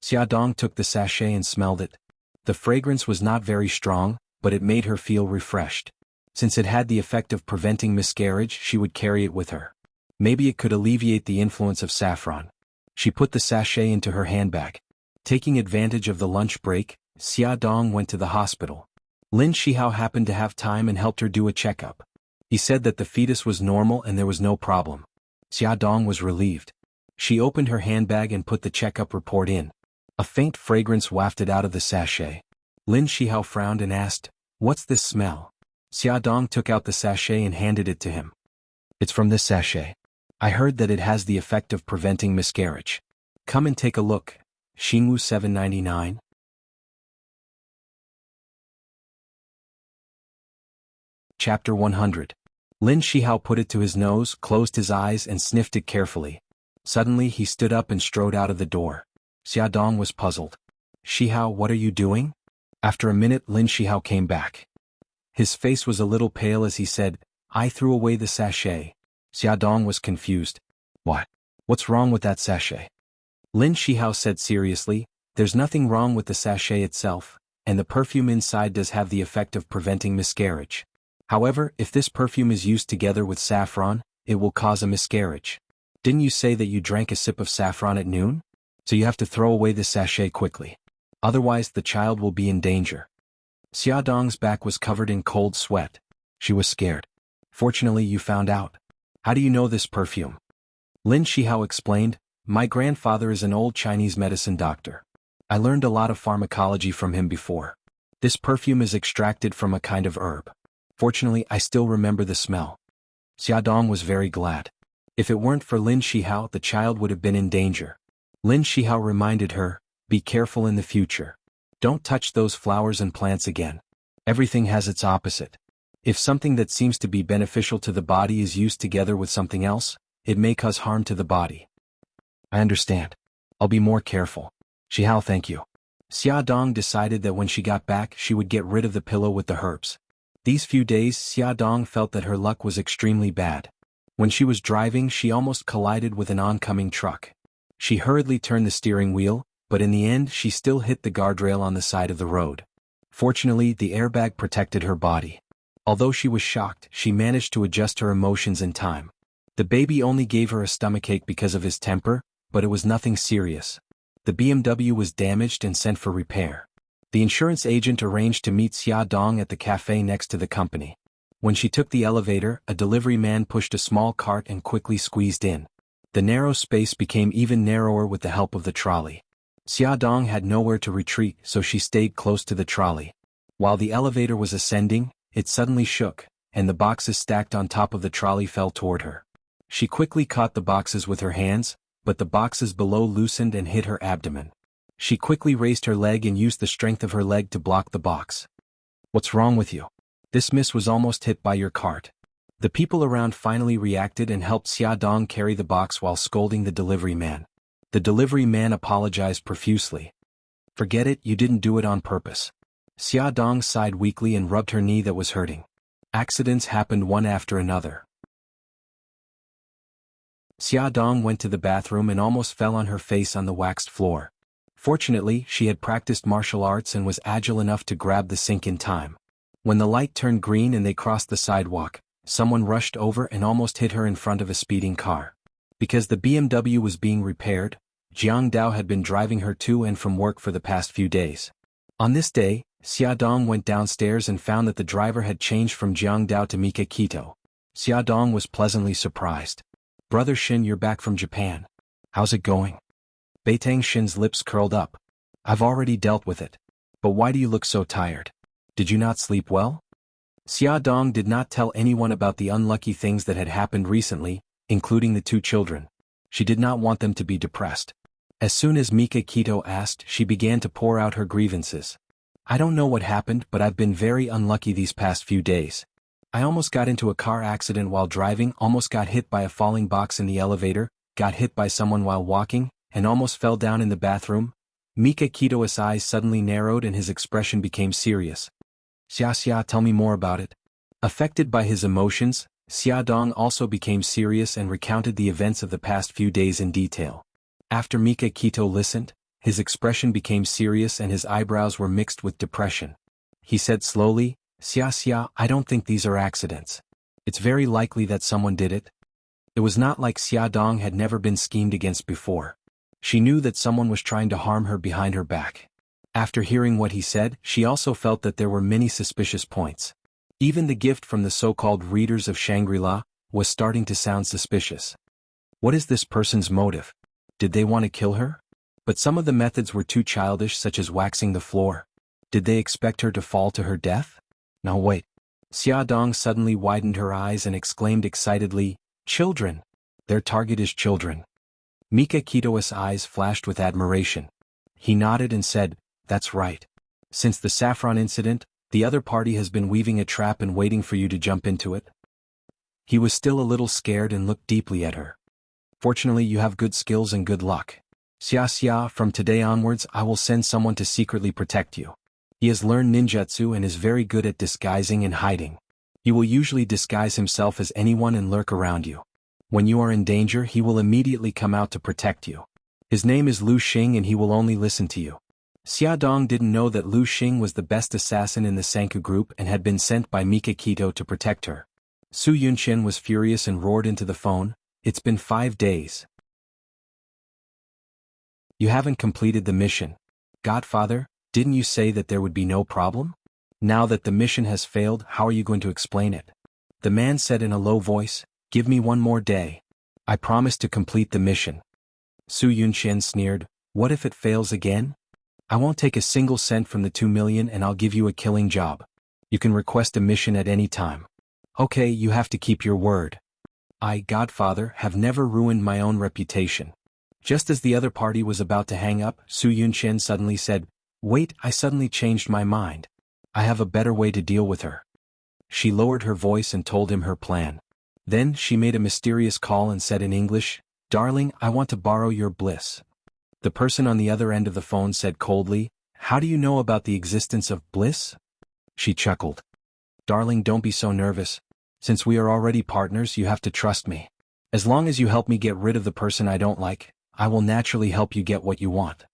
Xia Dong took the sachet and smelled it. The fragrance was not very strong, but it made her feel refreshed. Since it had the effect of preventing miscarriage, she would carry it with her. Maybe it could alleviate the influence of saffron. She put the sachet into her handbag. Taking advantage of the lunch break, Xia Dong went to the hospital. Lin Shihao happened to have time and helped her do a checkup. He said that the fetus was normal and there was no problem. Xia Dong was relieved. She opened her handbag and put the checkup report in. A faint fragrance wafted out of the sachet. Lin Shihao frowned and asked, What's this smell? Xia Dong took out the sachet and handed it to him. It's from this sachet. I heard that it has the effect of preventing miscarriage. Come and take a look. Xingwu 799. Chapter 100. Lin Shihao put it to his nose, closed his eyes and sniffed it carefully. Suddenly he stood up and strode out of the door. Xia Dong was puzzled. Shihao, what are you doing? After a minute Lin Shihao came back. His face was a little pale as he said, I threw away the sachet. Xia Dong was confused. What? What's wrong with that sachet? Lin Shihao said seriously, There's nothing wrong with the sachet itself, and the perfume inside does have the effect of preventing miscarriage. However, if this perfume is used together with saffron, it will cause a miscarriage. Didn't you say that you drank a sip of saffron at noon? So you have to throw away the sachet quickly. Otherwise the child will be in danger. Xia Dong's back was covered in cold sweat. She was scared. Fortunately you found out. How do you know this perfume? Lin Shihao explained, My grandfather is an old Chinese medicine doctor. I learned a lot of pharmacology from him before. This perfume is extracted from a kind of herb. Fortunately I still remember the smell. Xia Dong was very glad. If it weren't for Lin Shihao, the child would have been in danger. Lin Shihao reminded her, Be careful in the future. Don't touch those flowers and plants again. Everything has its opposite. If something that seems to be beneficial to the body is used together with something else, it may cause harm to the body. I understand. I'll be more careful. Shihao, thank you. Xia Dong decided that when she got back she would get rid of the pillow with the herbs. These few days Xia Dong felt that her luck was extremely bad. When she was driving she almost collided with an oncoming truck. She hurriedly turned the steering wheel, but in the end she still hit the guardrail on the side of the road. Fortunately the airbag protected her body. Although she was shocked, she managed to adjust her emotions in time. The baby only gave her a stomachache because of his temper, but it was nothing serious. The BMW was damaged and sent for repair. The insurance agent arranged to meet Xia Dong at the cafe next to the company. When she took the elevator, a delivery man pushed a small cart and quickly squeezed in. The narrow space became even narrower with the help of the trolley. Xia Dong had nowhere to retreat, so she stayed close to the trolley. While the elevator was ascending, it suddenly shook, and the boxes stacked on top of the trolley fell toward her. She quickly caught the boxes with her hands, but the boxes below loosened and hit her abdomen. She quickly raised her leg and used the strength of her leg to block the box. What's wrong with you? This miss was almost hit by your cart. The people around finally reacted and helped Xia Dong carry the box while scolding the delivery man. The delivery man apologized profusely. Forget it, you didn't do it on purpose. Xia Dong sighed weakly and rubbed her knee that was hurting. Accidents happened one after another. Xia Dong went to the bathroom and almost fell on her face on the waxed floor. Fortunately, she had practiced martial arts and was agile enough to grab the sink in time. When the light turned green and they crossed the sidewalk, someone rushed over and almost hit her in front of a speeding car. Because the BMW was being repaired, Jiang Dao had been driving her to and from work for the past few days. On this day, Xia Dong went downstairs and found that the driver had changed from Jiang Dao to Mika Kito. Xia Dong was pleasantly surprised. "Brother Shin, you're back from Japan. How's it going?" Beitang Shin's lips curled up. "I've already dealt with it. But why do you look so tired? Did you not sleep well?" Xia Dong did not tell anyone about the unlucky things that had happened recently, including the two children. She did not want them to be depressed. As soon as Mika Kito asked, she began to pour out her grievances. "I don't know what happened, but I've been very unlucky these past few days. I almost got into a car accident while driving, almost got hit by a falling box in the elevator, got hit by someone while walking, and almost fell down in the bathroom." Mika Kito's eyes suddenly narrowed and his expression became serious. "Xia, tell me more about it." Affected by his emotions, Xia Dong also became serious and recounted the events of the past few days in detail. After Mika Kito listened, his expression became serious and his eyebrows were mixed with depression. He said slowly, Xia, I don't think these are accidents. It's very likely that someone did it." It was not like Xia Dong had never been schemed against before. She knew that someone was trying to harm her behind her back. After hearing what he said, she also felt that there were many suspicious points. Even the gift from the so-called readers of Shangri-La was starting to sound suspicious. What is this person's motive? Did they want to kill her? But some of the methods were too childish, such as waxing the floor. Did they expect her to fall to her death? Now wait. Xia Dong suddenly widened her eyes and exclaimed excitedly, "Children! Their target is children." Mika Kito's eyes flashed with admiration. He nodded and said, "That's right. Since the saffron incident, the other party has been weaving a trap and waiting for you to jump into it." He was still a little scared and looked deeply at her. "Fortunately, you have good skills and good luck. Xia, from today onwards I will send someone to secretly protect you. He has learned ninjutsu and is very good at disguising and hiding. He will usually disguise himself as anyone and lurk around you. When you are in danger, he will immediately come out to protect you. His name is Lu Xing and he will only listen to you." Xia Dong didn't know that Lu Xing was the best assassin in the Sanku group and had been sent by Mika Kito to protect her. Su Yunqian was furious and roared into the phone, "It's been 5 days. You haven't completed the mission. Godfather, didn't you say that there would be no problem? Now that the mission has failed, how are you going to explain it?" The man said in a low voice, "Give me 1 more day. I promise to complete the mission." Su Yunqian sneered, "What if it fails again? I won't take a single cent from the 2 million and I'll give you a killing job. You can request a mission at any time." "Okay, you have to keep your word. I, Godfather, have never ruined my own reputation." Just as the other party was about to hang up, Su Yunqian suddenly said, "Wait, I suddenly changed my mind. I have a better way to deal with her." She lowered her voice and told him her plan. Then she made a mysterious call and said in English, "Darling, I want to borrow your bliss." The person on the other end of the phone said coldly, "How do you know about the existence of bliss?" She chuckled. "Darling, don't be so nervous. Since we are already partners, you have to trust me. As long as you help me get rid of the person I don't like, I will naturally help you get what you want."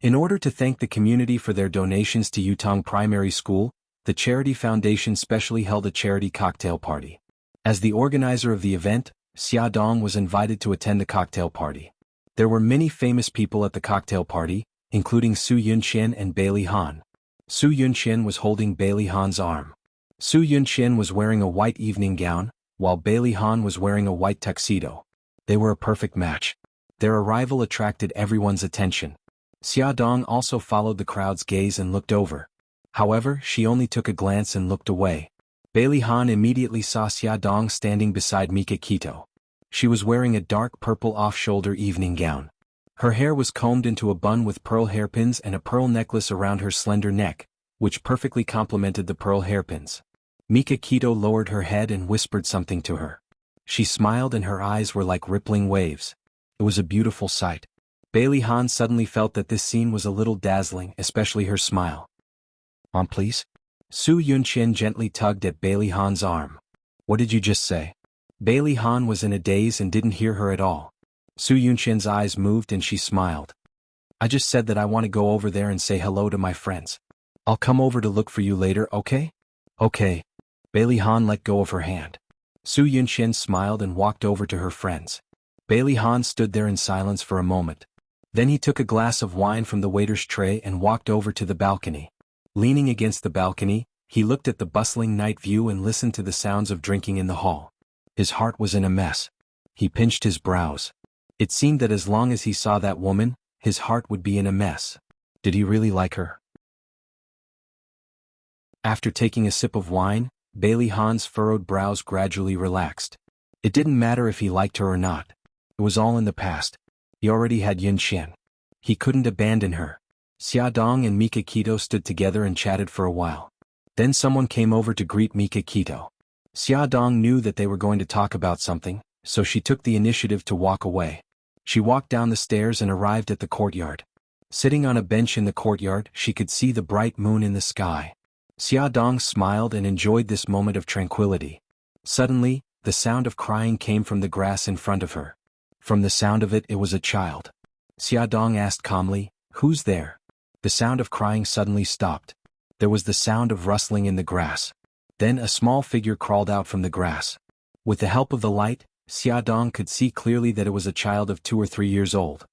In order to thank the community for their donations to Yutong Primary School, the Charity Foundation specially held a charity cocktail party. As the organizer of the event, Xia Dong was invited to attend the cocktail party. There were many famous people at the cocktail party, including Su Yunqian and Bailey Han. Su Yunqian was holding Bailey Han's arm. Su Yunqian was wearing a white evening gown, while Bailey Han was wearing a white tuxedo. They were a perfect match. Their arrival attracted everyone's attention. Xia Dong also followed the crowd's gaze and looked over. However, she only took a glance and looked away. Bailey Han immediately saw Xia Dong standing beside Mika Kito. She was wearing a dark purple off-shoulder evening gown. Her hair was combed into a bun with pearl hairpins and a pearl necklace around her slender neck, which perfectly complemented the pearl hairpins. Mika Kito lowered her head and whispered something to her. She smiled and her eyes were like rippling waves. It was a beautiful sight. Bailey Han suddenly felt that this scene was a little dazzling, especially her smile. "On, please?" Su Yunqian gently tugged at Bailey Han's arm. "What did you just say?" Bailey Han was in a daze and didn't hear her at all. Su Yunqian's eyes moved and she smiled. "I just said that I want to go over there and say hello to my friends. I'll come over to look for you later, okay?" Okay. Bailey Han let go of her hand. Su Yunxian smiled and walked over to her friends. Bailey Han stood there in silence for a moment. Then he took a glass of wine from the waiter's tray and walked over to the balcony. Leaning against the balcony, he looked at the bustling night view and listened to the sounds of drinking in the hall. His heart was in a mess. He pinched his brows. It seemed that as long as he saw that woman, his heart would be in a mess. Did he really like her? After taking a sip of wine, Bailey Han's furrowed brows gradually relaxed. It didn't matter if he liked her or not. It was all in the past. He already had Yun Xian. He couldn't abandon her. Xia Dong and Mika Kito stood together and chatted for a while. Then someone came over to greet Mika Kito. Xia Dong knew that they were going to talk about something, so she took the initiative to walk away. She walked down the stairs and arrived at the courtyard. Sitting on a bench in the courtyard, she could see the bright moon in the sky. Xia Dong smiled and enjoyed this moment of tranquility. Suddenly, the sound of crying came from the grass in front of her. From the sound of it, it was a child. Xia Dong asked calmly, "Who's there?" The sound of crying suddenly stopped. There was the sound of rustling in the grass. Then a small figure crawled out from the grass. With the help of the light, Xia Dong could see clearly that it was a child of 2 or 3 years old.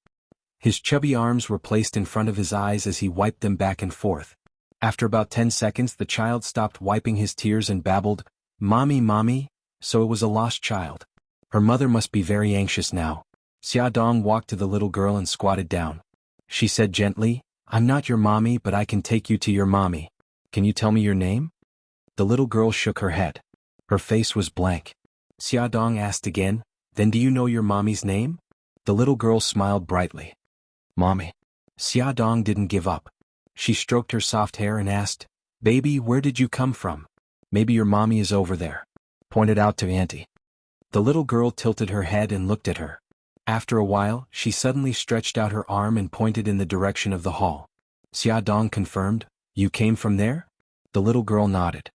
His chubby arms were placed in front of his eyes as he wiped them back and forth. After about 10 seconds, the child stopped wiping his tears and babbled, "Mommy, mommy," so it was a lost child. Her mother must be very anxious now. Xia Dong walked to the little girl and squatted down. She said gently, "I'm not your mommy, but I can take you to your mommy. Can you tell me your name?" The little girl shook her head. Her face was blank. Xia Dong asked again, "Then do you know your mommy's name?" The little girl smiled brightly. "Mommy." Xia Dong didn't give up. She stroked her soft hair and asked, "Baby, where did you come from? Maybe your mommy is over there." Pointed out to Auntie. The little girl tilted her head and looked at her. After a while, she suddenly stretched out her arm and pointed in the direction of the hall. Xia Dong confirmed, "You came from there?" The little girl nodded.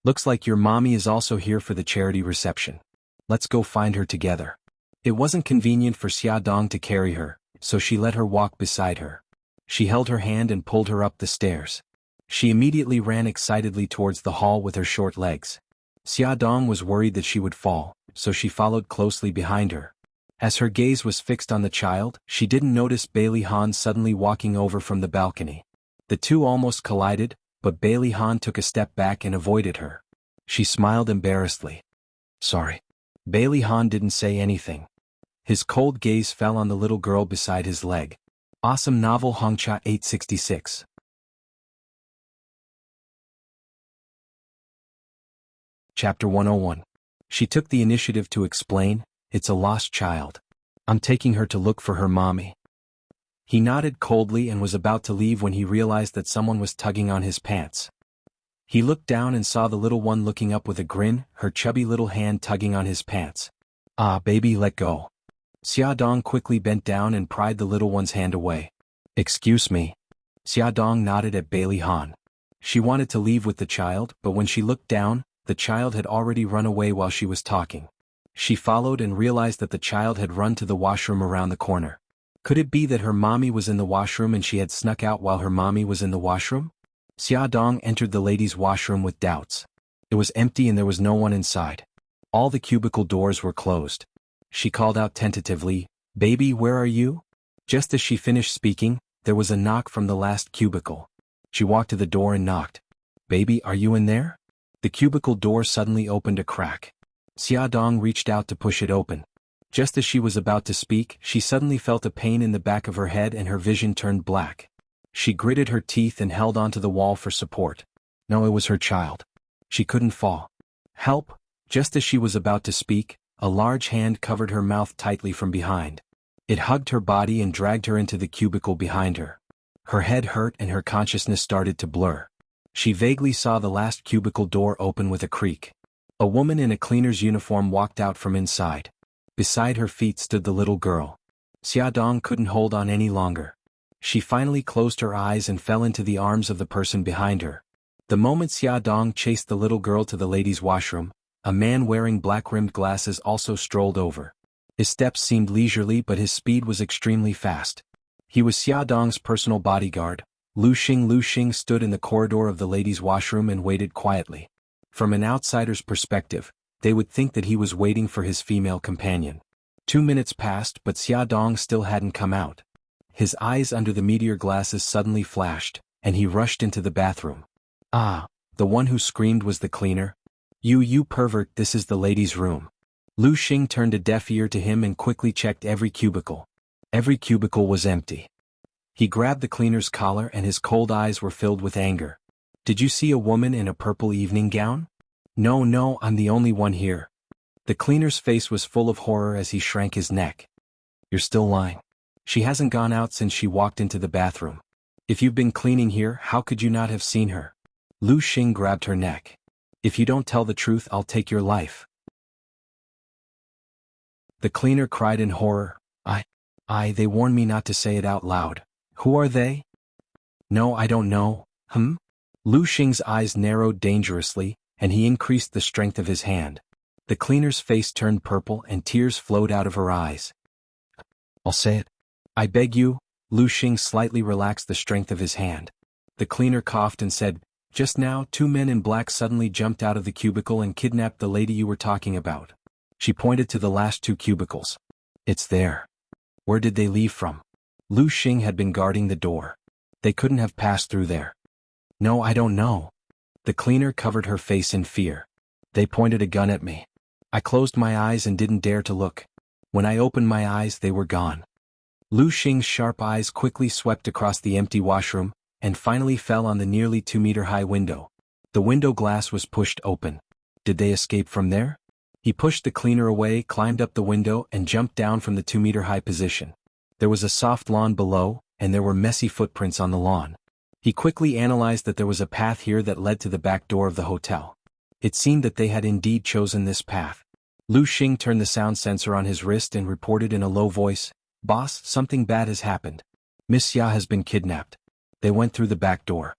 "Looks like your mommy is also here for the charity reception. Let's go find her together." It wasn't convenient for Xia Dong to carry her, so she let her walk beside her. She held her hand and pulled her up the stairs. She immediately ran excitedly towards the hall with her short legs. Xia Dong was worried that she would fall, so she followed closely behind her. As her gaze was fixed on the child, she didn't notice Bailey Han suddenly walking over from the balcony. The two almost collided, but Bailey Han took a step back and avoided her. She smiled embarrassedly. "Sorry." Bailey Han didn't say anything. His cold gaze fell on the little girl beside his leg. Awesome novel Hongcha 866. Chapter 101. She took the initiative to explain, "It's a lost child. I'm taking her to look for her mommy." He nodded coldly and was about to leave when he realized that someone was tugging on his pants. He looked down and saw the little one looking up with a grin, her chubby little hand tugging on his pants. "Ah, baby, let go." Xia Dong quickly bent down and pried the little one's hand away. "Excuse me." Xia Dong nodded at Bailey Han. She wanted to leave with the child, but when she looked down, the child had already run away while she was talking. She followed and realized that the child had run to the washroom around the corner. Could it be that her mommy was in the washroom and she had snuck out while her mommy was in the washroom? Xia Dong entered the ladies' washroom with doubts. It was empty and there was no one inside. All the cubicle doors were closed. She called out tentatively, "Baby, where are you?" Just as she finished speaking, there was a knock from the last cubicle. She walked to the door and knocked. "Baby, are you in there?" The cubicle door suddenly opened a crack. Xia Dong reached out to push it open. Just as she was about to speak, she suddenly felt a pain in the back of her head and her vision turned black. She gritted her teeth and held onto the wall for support. No, it was her child. She couldn't fall. "Help!" Just as she was about to speak, a large hand covered her mouth tightly from behind. It hugged her body and dragged her into the cubicle behind her. Her head hurt and her consciousness started to blur. She vaguely saw the last cubicle door open with a creak. A woman in a cleaner's uniform walked out from inside. Beside her feet stood the little girl. Xia Dong couldn't hold on any longer. She finally closed her eyes and fell into the arms of the person behind her. The moment Xia Dong chased the little girl to the ladies' washroom, a man wearing black-rimmed glasses also strolled over. His steps seemed leisurely but his speed was extremely fast. He was Xia Dong's personal bodyguard. Lu Xing stood in the corridor of the ladies' washroom and waited quietly. From an outsider's perspective, they would think that he was waiting for his female companion. 2 minutes passed but Xia Dong still hadn't come out. His eyes under the meteor glasses suddenly flashed, and he rushed into the bathroom. Ah, the one who screamed was the cleaner. You pervert, this is the ladies' room. Lu Xing turned a deaf ear to him and quickly checked every cubicle. Every cubicle was empty. He grabbed the cleaner's collar and his cold eyes were filled with anger. Did you see a woman in a purple evening gown? No, I'm the only one here. The cleaner's face was full of horror as he shrank his neck. You're still lying. She hasn't gone out since she walked into the bathroom. If you've been cleaning here, how could you not have seen her? Lu Xing grabbed her neck. If you don't tell the truth, I'll take your life. The cleaner cried in horror. They warned me not to say it out loud. Who are they? No, I don't know. Lu Xing's eyes narrowed dangerously, and he increased the strength of his hand. The cleaner's face turned purple and tears flowed out of her eyes. I'll say it. I beg you. Lu Xing slightly relaxed the strength of his hand. The cleaner coughed and said, just now 2 men in black suddenly jumped out of the cubicle and kidnapped the lady you were talking about. She pointed to the last 2 cubicles. It's there. Where did they leave from? Lu Xing had been guarding the door. They couldn't have passed through there. No, I don't know. The cleaner covered her face in fear. They pointed a gun at me. I closed my eyes and didn't dare to look. When I opened my eyes, they were gone. Lu Xing's sharp eyes quickly swept across the empty washroom, and finally fell on the nearly 2-meter-high window. The window glass was pushed open. Did they escape from there? He pushed the cleaner away, climbed up the window, and jumped down from the 2-meter-high position. There was a soft lawn below, and there were messy footprints on the lawn. He quickly analyzed that there was a path here that led to the back door of the hotel. It seemed that they had indeed chosen this path. Lu Xing turned the sound sensor on his wrist and reported in a low voice, Boss, something bad has happened. Miss Xia has been kidnapped. They went through the back door.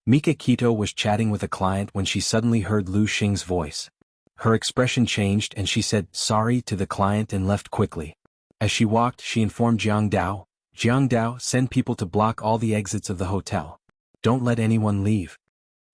Mika Kito was chatting with a client when she suddenly heard Lu Xing's voice. Her expression changed and she said, sorry, to the client and left quickly. As she walked, she informed Jiang Dao, send people to block all the exits of the hotel. Don't let anyone leave.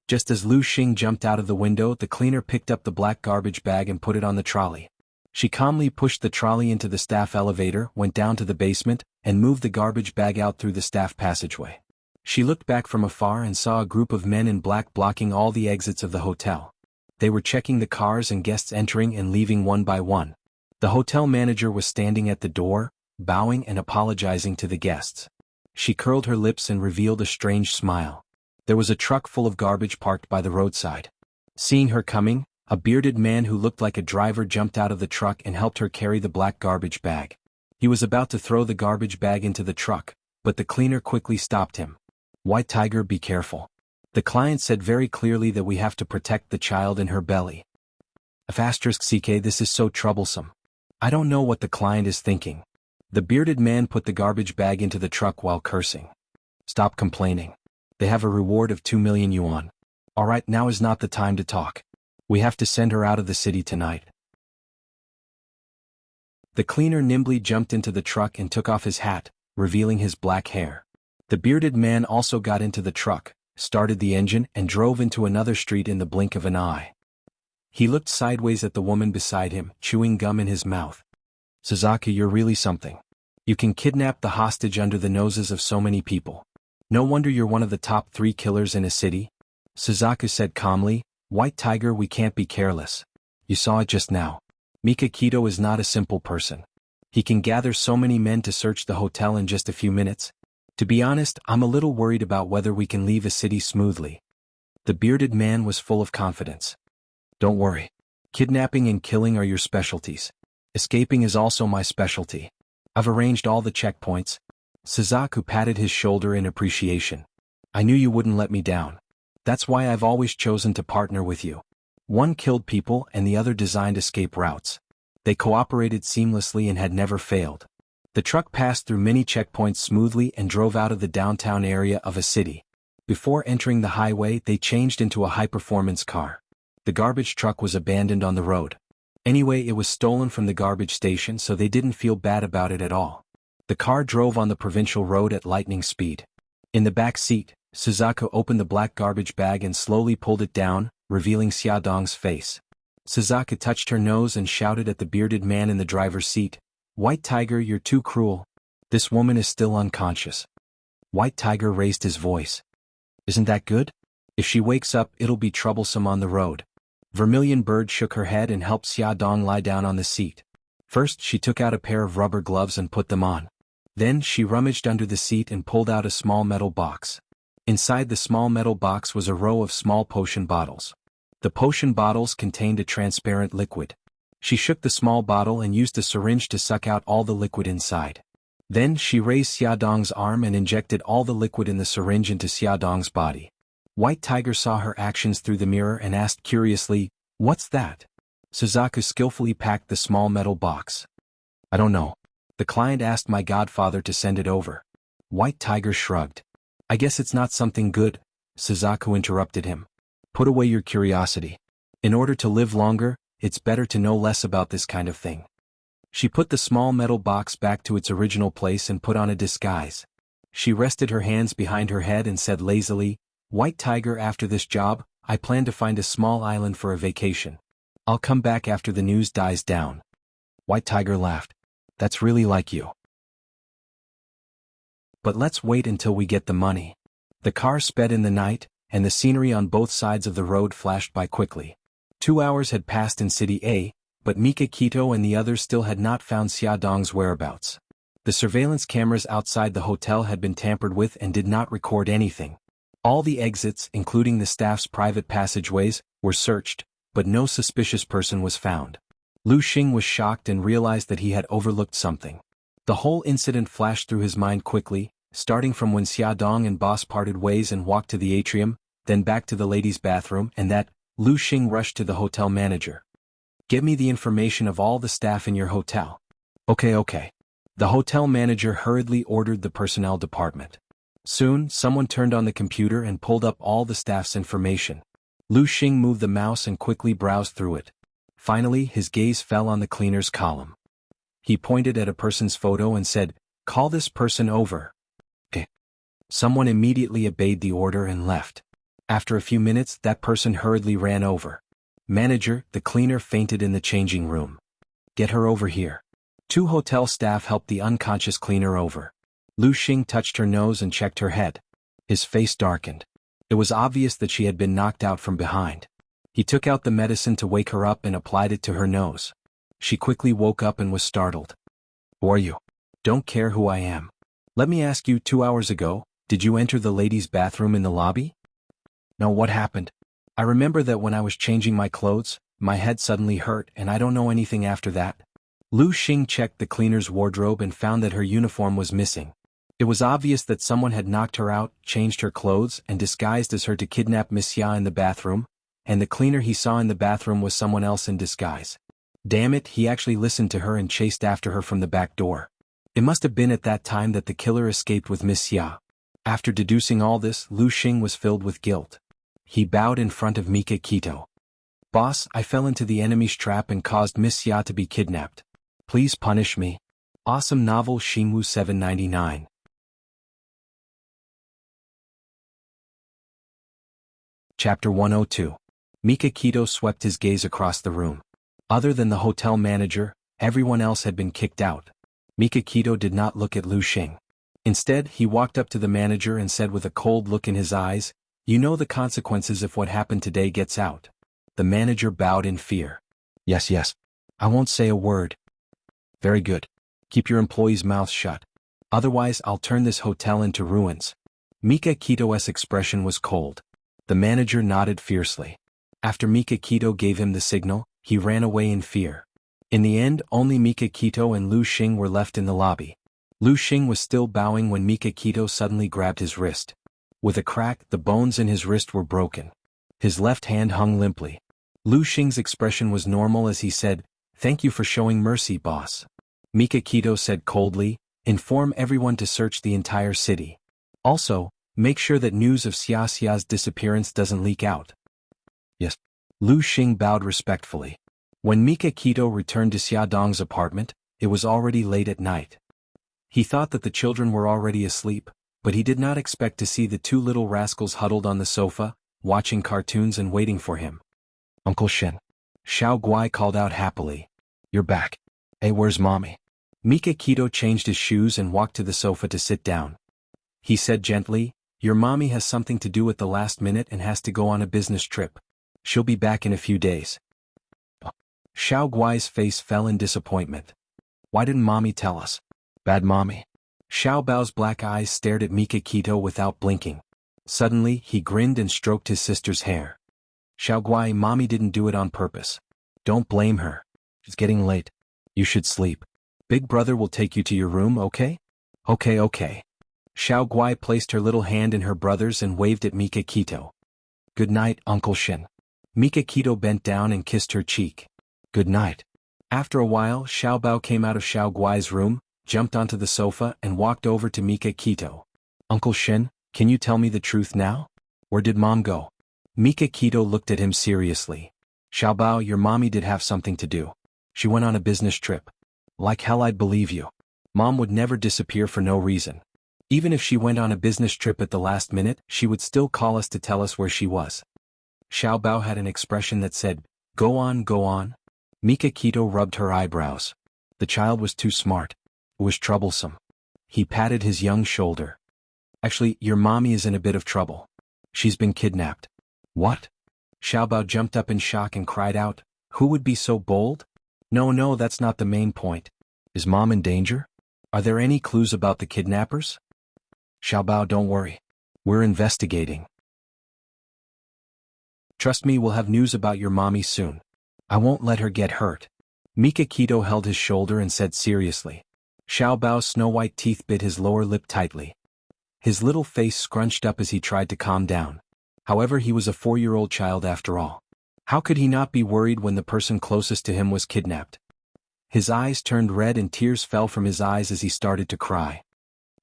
Just as Lu Xing jumped out of the window, the cleaner picked up the black garbage bag and put it on the trolley. She calmly pushed the trolley into the staff elevator, went down to the basement, and moved the garbage bag out through the staff passageway. She looked back from afar and saw a group of men in black blocking all the exits of the hotel. They were checking the cars and guests entering and leaving one by one. The hotel manager was standing at the door, bowing and apologizing to the guests. She curled her lips and revealed a strange smile. There was a truck full of garbage parked by the roadside. Seeing her coming, a bearded man who looked like a driver jumped out of the truck and helped her carry the black garbage bag. He was about to throw the garbage bag into the truck, but the cleaner quickly stopped him. White Tiger, be careful. The client said very clearly that we have to protect the child in her belly. *CK, this is so troublesome. I don't know what the client is thinking. The bearded man put the garbage bag into the truck while cursing. Stop complaining. They have a reward of 2 million yuan. Alright, now is not the time to talk. We have to send her out of the city tonight. The cleaner nimbly jumped into the truck and took off his hat, revealing his black hair. The bearded man also got into the truck, started the engine and drove into another street in the blink of an eye. He looked sideways at the woman beside him, chewing gum in his mouth. Suzuki, you're really something. You can kidnap the hostage under the noses of so many people. No wonder you're one of the top 3 killers in a city. Suzuki said calmly, White Tiger, we can't be careless. You saw it just now. Mika Kito is not a simple person. He can gather so many men to search the hotel in just a few minutes. To be honest, I'm a little worried about whether we can leave a city smoothly. The bearded man was full of confidence. Don't worry. Kidnapping and killing are your specialties. Escaping is also my specialty. I've arranged all the checkpoints. Suzuki patted his shoulder in appreciation. I knew you wouldn't let me down. That's why I've always chosen to partner with you. One killed people and the other designed escape routes. They cooperated seamlessly and had never failed. The truck passed through many checkpoints smoothly and drove out of the downtown area of a city. Before entering the highway, they changed into a high-performance car. The garbage truck was abandoned on the road. Anyway, it was stolen from the garbage station, so they didn't feel bad about it at all. The car drove on the provincial road at lightning speed. In the back seat, Suzuki opened the black garbage bag and slowly pulled it down, revealing Xiaodong's face. Suzuka touched her nose and shouted at the bearded man in the driver's seat, "White Tiger, you're too cruel. This woman is still unconscious." White Tiger raised his voice. "Isn't that good? If she wakes up, it'll be troublesome on the road." Vermilion Bird shook her head and helped Xiaodong lie down on the seat. First, she took out a pair of rubber gloves and put them on. Then, she rummaged under the seat and pulled out a small metal box. Inside the small metal box was a row of small potion bottles. The potion bottles contained a transparent liquid. She shook the small bottle and used a syringe to suck out all the liquid inside. Then, she raised Xiaodong's arm and injected all the liquid in the syringe into Xiaodong's body. White Tiger saw her actions through the mirror and asked curiously, "What's that?" Suzuka skillfully packed the small metal box. "I don't know. The client asked my godfather to send it over." White Tiger shrugged. "I guess it's not something good," Suzuka interrupted him. "Put away your curiosity. In order to live longer, it's better to know less about this kind of thing." She put the small metal box back to its original place and put on a disguise. She rested her hands behind her head and said lazily, "White Tiger, after this job, I plan to find a small island for a vacation. I'll come back after the news dies down." White Tiger laughed. "That's really like you. But let's wait until we get the money." The car sped in the night, and the scenery on both sides of the road flashed by quickly. 2 hours had passed in City A, but Mika Kito and the others still had not found Xiaodong's whereabouts. The surveillance cameras outside the hotel had been tampered with and did not record anything. All the exits, including the staff's private passageways, were searched, but no suspicious person was found. Lu Xing was shocked and realized that he had overlooked something. The whole incident flashed through his mind quickly, starting from when Xiaodong and Boss parted ways and walked to the atrium, then back to the ladies' bathroom, and that, Lu Xing rushed to the hotel manager. "Get me the information of all the staff in your hotel." Okay. The hotel manager hurriedly ordered the personnel department. Soon, someone turned on the computer and pulled up all the staff's information. Lu Xing moved the mouse and quickly browsed through it. Finally, his gaze fell on the cleaners column. He pointed at a person's photo and said, "Call this person over." Someone immediately obeyed the order and left. After a few minutes, that person hurriedly ran over. "Manager, the cleaner fainted in the changing room. Get her over here." 2 hotel staff helped the unconscious cleaner over. Lu Xing touched her nose and checked her head. His face darkened. It was obvious that she had been knocked out from behind. He took out the medicine to wake her up and applied it to her nose. She quickly woke up and was startled. "Who are you?" "Don't care who I am. Let me ask you, 2 hours ago, did you enter the ladies' bathroom in the lobby?" "No, what happened?" "I remember that when I was changing my clothes, my head suddenly hurt and I don't know anything after that." Lu Xing checked the cleaner's wardrobe and found that her uniform was missing. It was obvious that someone had knocked her out, changed her clothes, and disguised as her to kidnap Miss Xia in the bathroom, and the cleaner he saw in the bathroom was someone else in disguise. Damn it, he actually listened to her and chased after her from the back door. It must have been at that time that the killer escaped with Miss Xia. After deducing all this, Lu Xing was filled with guilt. He bowed in front of Mika Kito. "Boss, I fell into the enemy's trap and caused Miss Xia to be kidnapped. Please punish me." Awesome novel Shinwu 799. Chapter 102. Mika Kito swept his gaze across the room. Other than the hotel manager, everyone else had been kicked out. Mika Kito did not look at Lu Xing. Instead, he walked up to the manager and said with a cold look in his eyes, "You know the consequences if what happened today gets out." The manager bowed in fear. Yes. I won't say a word." "Very good. Keep your employees' mouths shut. Otherwise, I'll turn this hotel into ruins." Mika Kito's expression was cold. The manager nodded fiercely. After Mika Kito gave him the signal, he ran away in fear. In the end, only Mika Kito and Lu Xing were left in the lobby. Lu Xing was still bowing when Mika Kito suddenly grabbed his wrist. With a crack, the bones in his wrist were broken. His left hand hung limply. Lu Xing's expression was normal as he said, "Thank you for showing mercy, boss." Mika Kito said coldly, "Inform everyone to search the entire city. Also, make sure that news of Xia's disappearance doesn't leak out." "Yes." Lu Xing bowed respectfully. When Mika Kito returned to Xiaodong's apartment, it was already late at night. He thought that the children were already asleep, but he did not expect to see the 2 little rascals huddled on the sofa, watching cartoons and waiting for him. Uncle Shen. Xiao Guai called out happily. You're back. Hey, where's mommy? Mika Kito changed his shoes and walked to the sofa to sit down. He said gently, your mommy has something to do at the last minute and has to go on a business trip. She'll be back in a few days. Xiao Guai's face fell in disappointment. Why didn't mommy tell us? Bad mommy. Xiao Bao's black eyes stared at Mika Kito without blinking. Suddenly, he grinned and stroked his sister's hair. Xiao Guai, mommy didn't do it on purpose. Don't blame her. It's getting late. You should sleep. Big brother will take you to your room, okay? Okay. Xiao Guai placed her little hand in her brother's and waved at Mika Kito. Good night, Uncle Shin. Mika Kito bent down and kissed her cheek. Good night. After a while, Xiao Bao came out of Xiao Guai's room, jumped onto the sofa and walked over to Mika Kito. Uncle Shin, can you tell me the truth now? Where did mom go? Mika Kito looked at him seriously. Xiao Bao, your mommy did have something to do. She went on a business trip. Like hell I'd believe you. Mom would never disappear for no reason. Even if she went on a business trip at the last minute, she would still call us to tell us where she was. Xiao Bao had an expression that said, Go on, go on. Mika Kito rubbed her eyebrows. The child was too smart. It was troublesome. He patted his young shoulder. Actually, your mommy is in a bit of trouble. She's been kidnapped. What? Xiao Bao jumped up in shock and cried out, Who would be so bold? No, that's not the main point. Is mom in danger? Are there any clues about the kidnappers? Xiao Bao, don't worry. We're investigating. Trust me, we'll have news about your mommy soon. I won't let her get hurt. Mika Kito held his shoulder and said seriously. Xiao Bao's snow-white teeth bit his lower lip tightly. His little face scrunched up as he tried to calm down. However, he was a 4-year-old child after all. How could he not be worried when the person closest to him was kidnapped? His eyes turned red and tears fell from his eyes as he started to cry.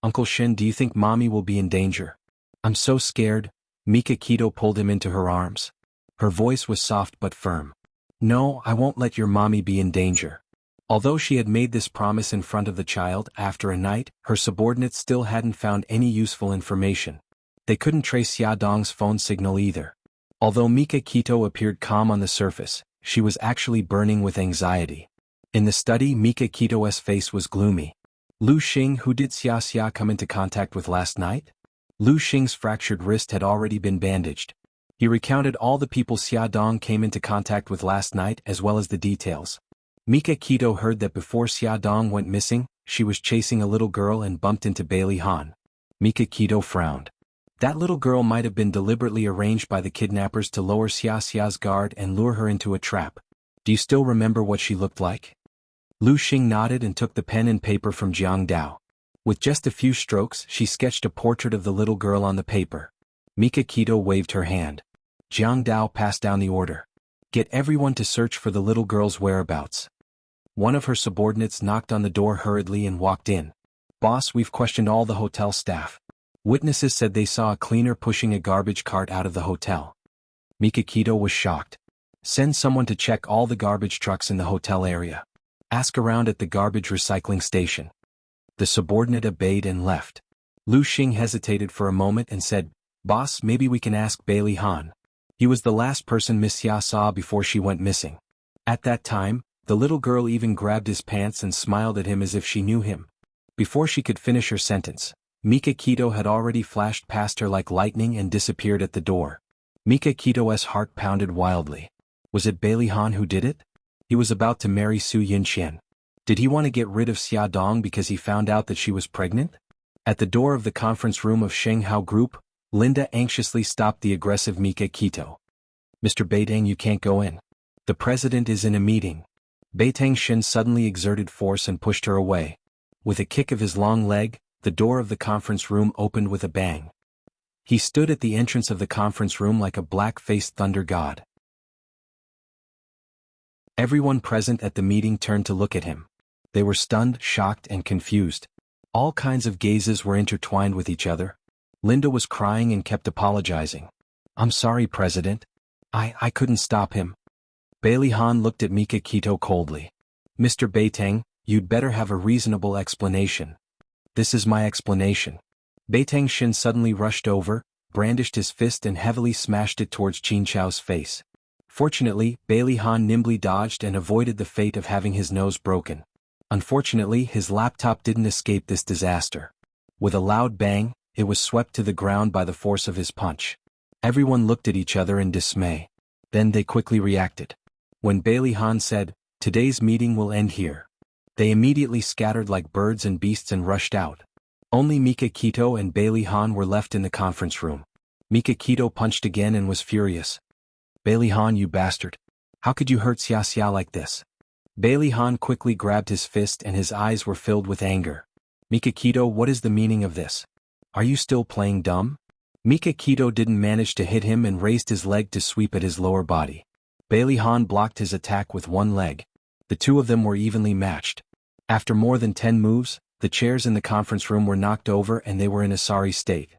Uncle Shin, do you think mommy will be in danger? I'm so scared. Mika Kito pulled him into her arms. Her voice was soft but firm. No, I won't let your mommy be in danger. Although she had made this promise in front of the child, after a night, her subordinates still hadn't found any useful information. They couldn't trace Xia Dong's phone signal either. Although Mika Kito appeared calm on the surface, she was actually burning with anxiety. In the study, Mika Kito's face was gloomy. Lu Xing, who did Xia come into contact with last night? Lu Xing's fractured wrist had already been bandaged. He recounted all the people Xia Dong came into contact with last night as well as the details. Mika Kito heard that before Xia Dong went missing, she was chasing a little girl and bumped into Bailey Han. Mika Kito frowned. That little girl might have been deliberately arranged by the kidnappers to lower Xia's guard and lure her into a trap. Do you still remember what she looked like? Lu Xing nodded and took the pen and paper from Jiang Dao. With just a few strokes, she sketched a portrait of the little girl on the paper. Mika Kito waved her hand. Jiang Dao passed down the order. Get everyone to search for the little girl's whereabouts. One of her subordinates knocked on the door hurriedly and walked in. Boss, we've questioned all the hotel staff. Witnesses said they saw a cleaner pushing a garbage cart out of the hotel. Mika Kito was shocked. Send someone to check all the garbage trucks in the hotel area. Ask around at the garbage recycling station. The subordinate obeyed and left. Lu Xing hesitated for a moment and said, Boss, maybe we can ask Bailey Han. He was the last person Miss Xia saw before she went missing. At that time, the little girl even grabbed his pants and smiled at him as if she knew him. Before she could finish her sentence, Mika Kito had already flashed past her like lightning and disappeared at the door. Mika Kito's heart pounded wildly. Was it Bailey Han who did it? He was about to marry Su Yinqian. Did he want to get rid of Xia Dong because he found out that she was pregnant? At the door of the conference room of Shanghao Group, Linda anxiously stopped the aggressive Mika Kito. Mr. Beitang, you can't go in. The president is in a meeting. Beitang Shin suddenly exerted force and pushed her away. With a kick of his long leg, the door of the conference room opened with a bang. He stood at the entrance of the conference room like a black-faced thunder god. Everyone present at the meeting turned to look at him. They were stunned, shocked, and confused. All kinds of gazes were intertwined with each other. Linda was crying and kept apologizing. I'm sorry, President. I couldn't stop him. Bailey Han looked at Mika Kito coldly. Mr. Beitang, you'd better have a reasonable explanation. This is my explanation. Beitang Shin suddenly rushed over, brandished his fist and heavily smashed it towards Qin Chao's face. Fortunately, Bailey Han nimbly dodged and avoided the fate of having his nose broken. Unfortunately, his laptop didn't escape this disaster. With a loud bang, it was swept to the ground by the force of his punch. Everyone looked at each other in dismay. Then they quickly reacted. When Bailey Han said, "Today's meeting will end here," they immediately scattered like birds and beasts and rushed out. Only Mika Kito and Bailey Han were left in the conference room. Mika Kito punched again and was furious. "Bailey Han, you bastard. How could you hurt Xia Xia like this?" Bailey Han quickly grabbed his fist and his eyes were filled with anger. "Mika Kito, what is the meaning of this? Are you still playing dumb?" Mika Kito didn't manage to hit him and raised his leg to sweep at his lower body. Bailey Han blocked his attack with one leg. The two of them were evenly matched. After more than 10 moves, the chairs in the conference room were knocked over and they were in a sorry state.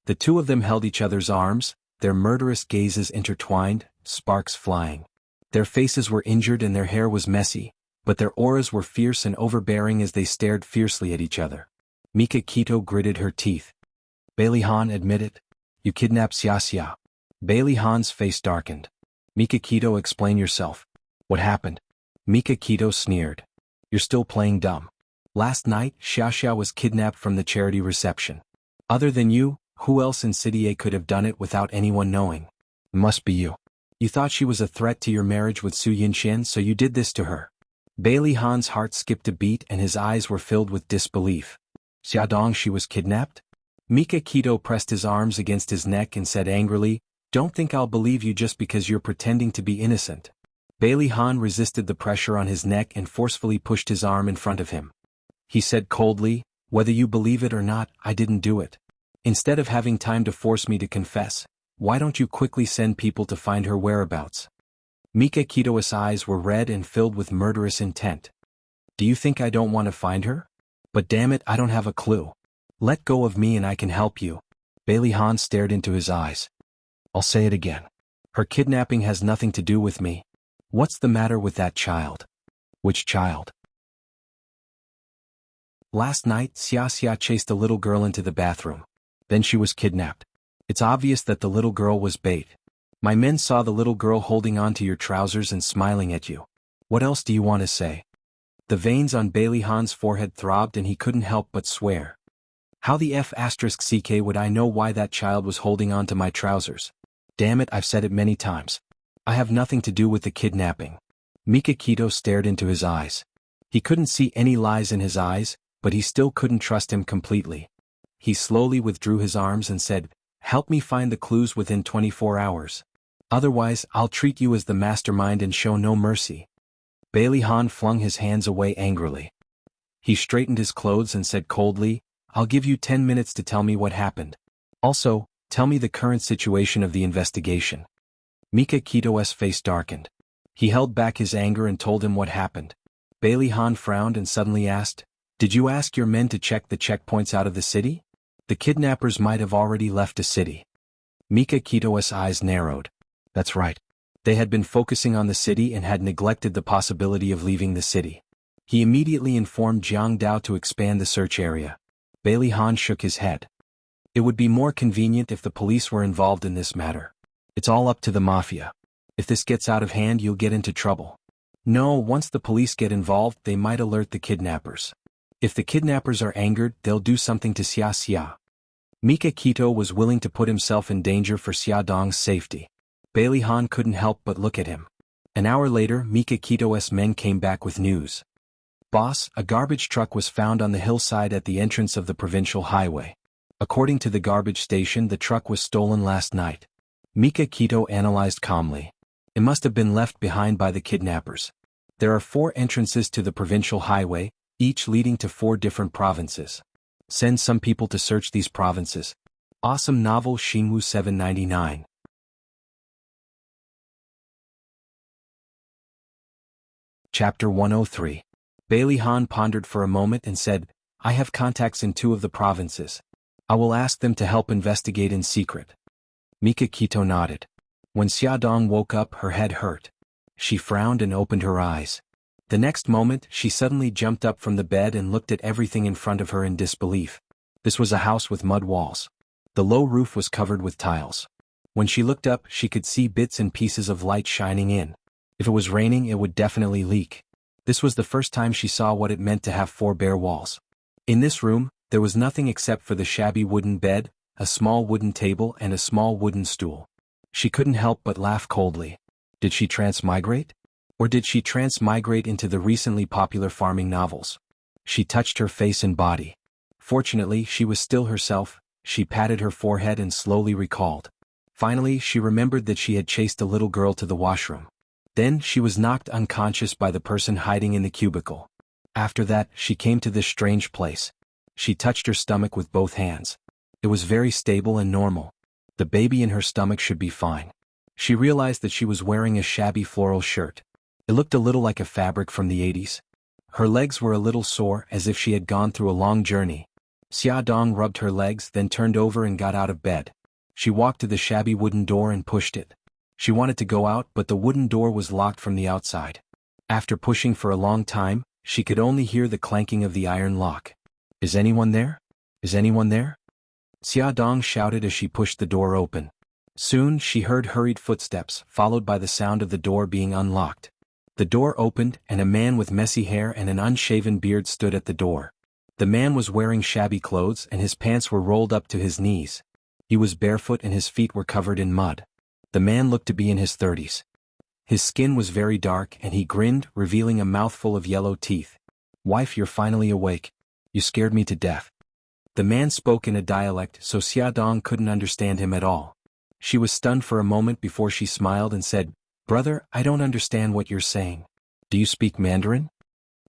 The two of them held each other's arms, their murderous gazes intertwined, sparks flying. Their faces were injured and their hair was messy, but their auras were fierce and overbearing as they stared fiercely at each other. Mika Kito gritted her teeth. "Bailey Han, admit it. You kidnapped Xia Xia." Bailey Han's face darkened. "Mika Kito, explain yourself. What happened?" Mika Kito sneered. "You're still playing dumb. Last night, Xia Xia was kidnapped from the charity reception. Other than you, who else in City A could have done it without anyone knowing? Must be you. You thought she was a threat to your marriage with Su Yinxian, so you did this to her." Bailey Han's heart skipped a beat and his eyes were filled with disbelief. "Xia Dong, she was kidnapped?" Mika Kito pressed his arms against his neck and said angrily, "Don't think I'll believe you just because you're pretending to be innocent." Bailey Han resisted the pressure on his neck and forcefully pushed his arm in front of him. He said coldly, "Whether you believe it or not, I didn't do it. Instead of having time to force me to confess, why don't you quickly send people to find her whereabouts?" Mika Kito's eyes were red and filled with murderous intent. "Do you think I don't want to find her? But damn it, I don't have a clue. Let go of me and I can help you." Bailey Han stared into his eyes. "I'll say it again. Her kidnapping has nothing to do with me. What's the matter with that child?" "Which child?" "Last night, Xia Xia chased a little girl into the bathroom. Then she was kidnapped. It's obvious that the little girl was bait. My men saw the little girl holding on to your trousers and smiling at you. What else do you want to say?" The veins on Bailey Han's forehead throbbed and he couldn't help but swear. "How the F***ck would I know why that child was holding on to my trousers? Damn it, I've said it many times. I have nothing to do with the kidnapping." Mika Kito stared into his eyes. He couldn't see any lies in his eyes, but he still couldn't trust him completely. He slowly withdrew his arms and said, "Help me find the clues within 24 hours. Otherwise, I'll treat you as the mastermind and show no mercy." Bailey Han flung his hands away angrily. He straightened his clothes and said coldly, "I'll give you 10 minutes to tell me what happened. Also, tell me the current situation of the investigation." Mika Kito's face darkened. He held back his anger and told him what happened. Bailey Han frowned and suddenly asked, "Did you ask your men to check the checkpoints out of the city? The kidnappers might have already left the city." Mika Kito's eyes narrowed. That's right. They had been focusing on the city and had neglected the possibility of leaving the city. He immediately informed Jiang Dao to expand the search area. Bailey Han shook his head. "It would be more convenient if the police were involved in this matter. It's all up to the mafia. If this gets out of hand, you'll get into trouble. No, once the police get involved, they might alert the kidnappers. If the kidnappers are angered, they'll do something to Xia Xia." Mika Kito was willing to put himself in danger for Xia Dong's safety. Bailey Han couldn't help but look at him. An hour later, Mika Kito's men came back with news. "Boss, a garbage truck was found on the hillside at the entrance of the provincial highway. According to the garbage station, the truck was stolen last night." Mika Kito analyzed calmly. "It must have been left behind by the kidnappers. There are 4 entrances to the provincial highway, each leading to 4 different provinces. Send some people to search these provinces." Awesome novel Shinwu 799. Chapter 103. Bailey Han pondered for a moment and said, "I have contacts in 2 of the provinces. I will ask them to help investigate in secret." Mika Kito nodded. When Xia Dong woke up, her head hurt. She frowned and opened her eyes. The next moment, she suddenly jumped up from the bed and looked at everything in front of her in disbelief. This was a house with mud walls. The low roof was covered with tiles. When she looked up, she could see bits and pieces of light shining in. If it was raining, it would definitely leak. This was the first time she saw what it meant to have 4 bare walls. In this room, there was nothing except for the shabby wooden bed, a small wooden table and a small wooden stool. She couldn't help but laugh coldly. Did she transmigrate? Or did she transmigrate into the recently popular farming novels? She touched her face and body. Fortunately, she was still herself. She patted her forehead and slowly recalled. Finally, she remembered that she had chased a little girl to the washroom. Then, she was knocked unconscious by the person hiding in the cubicle. After that, she came to this strange place. She touched her stomach with both hands. It was very stable and normal. The baby in her stomach should be fine. She realized that she was wearing a shabby floral shirt. It looked a little like a fabric from the 80s. Her legs were a little sore, as if she had gone through a long journey. Xia Dong rubbed her legs, then turned over and got out of bed. She walked to the shabby wooden door and pushed it. She wanted to go out, but the wooden door was locked from the outside. After pushing for a long time, she could only hear the clanking of the iron lock. "Is anyone there? Is anyone there?" Xia Dong shouted as she pushed the door open. Soon, she heard hurried footsteps, followed by the sound of the door being unlocked. The door opened, and a man with messy hair and an unshaven beard stood at the door. The man was wearing shabby clothes and his pants were rolled up to his knees. He was barefoot and his feet were covered in mud. The man looked to be in his 30s. His skin was very dark and he grinned, revealing a mouthful of yellow teeth. "Wife, you're finally awake. You scared me to death." The man spoke in a dialect, so Xia Dong couldn't understand him at all. She was stunned for a moment before she smiled and said, "Brother, I don't understand what you're saying. Do you speak Mandarin?"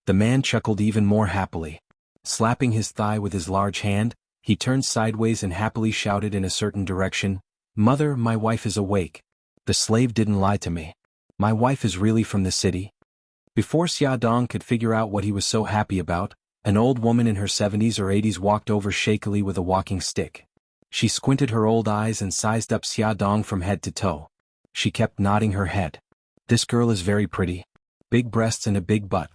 The man chuckled even more happily. Slapping his thigh with his large hand, he turned sideways and happily shouted in a certain direction, "Mother, my wife is awake. The slave didn't lie to me. My wife is really from the city." Before Xia Dong could figure out what he was so happy about, an old woman in her 70s or 80s walked over shakily with a walking stick. She squinted her old eyes and sized up Xia Dong from head to toe. She kept nodding her head. "This girl is very pretty. Big breasts and a big butt.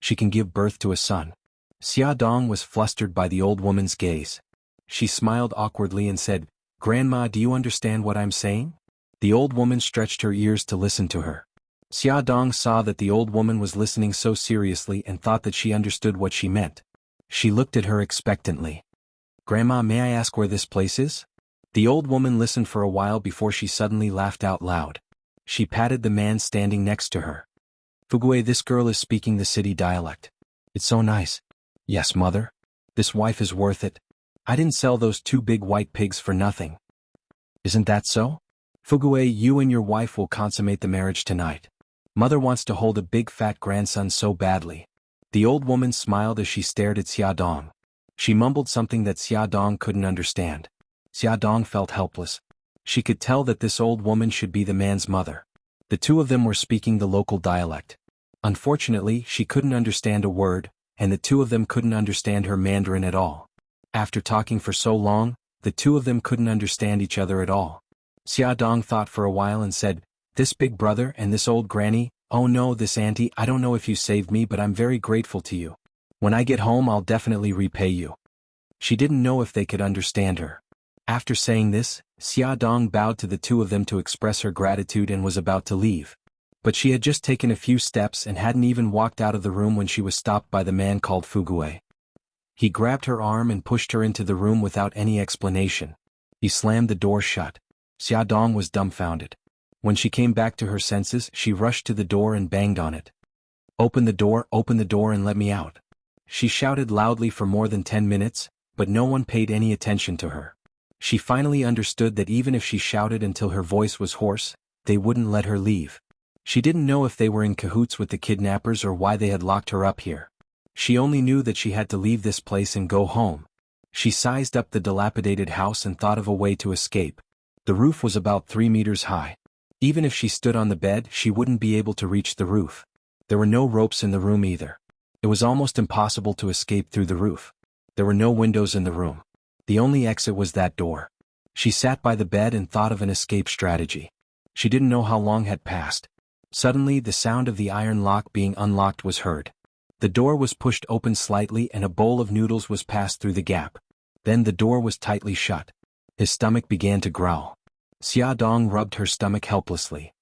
She can give birth to a son." Xia Dong was flustered by the old woman's gaze. She smiled awkwardly and said, "Grandma, do you understand what I'm saying?" The old woman stretched her ears to listen to her. Xia Dong saw that the old woman was listening so seriously and thought that she understood what she meant. She looked at her expectantly. "Grandma, may I ask where this place is?" The old woman listened for a while before she suddenly laughed out loud. She patted the man standing next to her. "Fugue, this girl is speaking the city dialect. It's so nice." "Yes, mother. This wife is worth it. I didn't sell those 2 big white pigs for nothing. Isn't that so? Fugue, you and your wife will consummate the marriage tonight. Mother wants to hold a big fat grandson so badly." The old woman smiled as she stared at Xia Dong. She mumbled something that Xia Dong couldn't understand. Xia Dong felt helpless. She could tell that this old woman should be the man's mother. The two of them were speaking the local dialect. Unfortunately, she couldn't understand a word, and the two of them couldn't understand her Mandarin at all. After talking for so long, the two of them couldn't understand each other at all. Xia Dong thought for a while and said, "This big brother and this old granny, oh no, this auntie, I don't know if you saved me, but I'm very grateful to you. When I get home I'll definitely repay you." She didn't know if they could understand her. After saying this, Xia Dong bowed to the two of them to express her gratitude and was about to leave. But she had just taken a few steps and hadn't even walked out of the room when she was stopped by the man called Fugue. He grabbed her arm and pushed her into the room without any explanation. He slammed the door shut. Xia Dong was dumbfounded. When she came back to her senses, she rushed to the door and banged on it. open the door and let me out." She shouted loudly for more than 10 minutes, but no one paid any attention to her. She finally understood that even if she shouted until her voice was hoarse, they wouldn't let her leave. She didn't know if they were in cahoots with the kidnappers or why they had locked her up here. She only knew that she had to leave this place and go home. She sized up the dilapidated house and thought of a way to escape. The roof was about 3 meters high. Even if she stood on the bed, she wouldn't be able to reach the roof. There were no ropes in the room either. It was almost impossible to escape through the roof. There were no windows in the room. The only exit was that door. She sat by the bed and thought of an escape strategy. She didn't know how long had passed. Suddenly, the sound of the iron lock being unlocked was heard. The door was pushed open slightly and a bowl of noodles was passed through the gap. Then the door was tightly shut. His stomach began to growl. Xia Dong rubbed her stomach helplessly.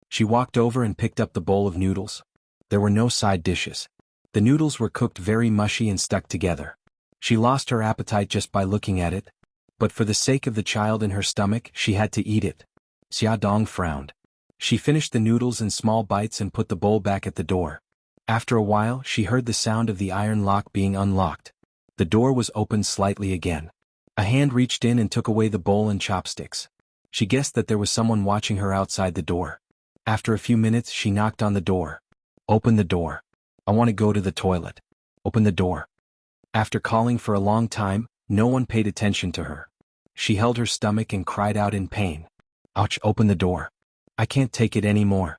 She walked over and picked up the bowl of noodles. There were no side dishes. The noodles were cooked very mushy and stuck together. She lost her appetite just by looking at it, but for the sake of the child in her stomach, she had to eat it. Xia Dong frowned. She finished the noodles in small bites and put the bowl back at the door. After a while, she heard the sound of the iron lock being unlocked. The door was opened slightly again. A hand reached in and took away the bowl and chopsticks. She guessed that there was someone watching her outside the door. After a few minutes, she knocked on the door. Open the door. I want to go to the toilet. Open the door. After calling for a long time, no one paid attention to her. She held her stomach and cried out in pain. Ouch, open the door. I can't take it anymore.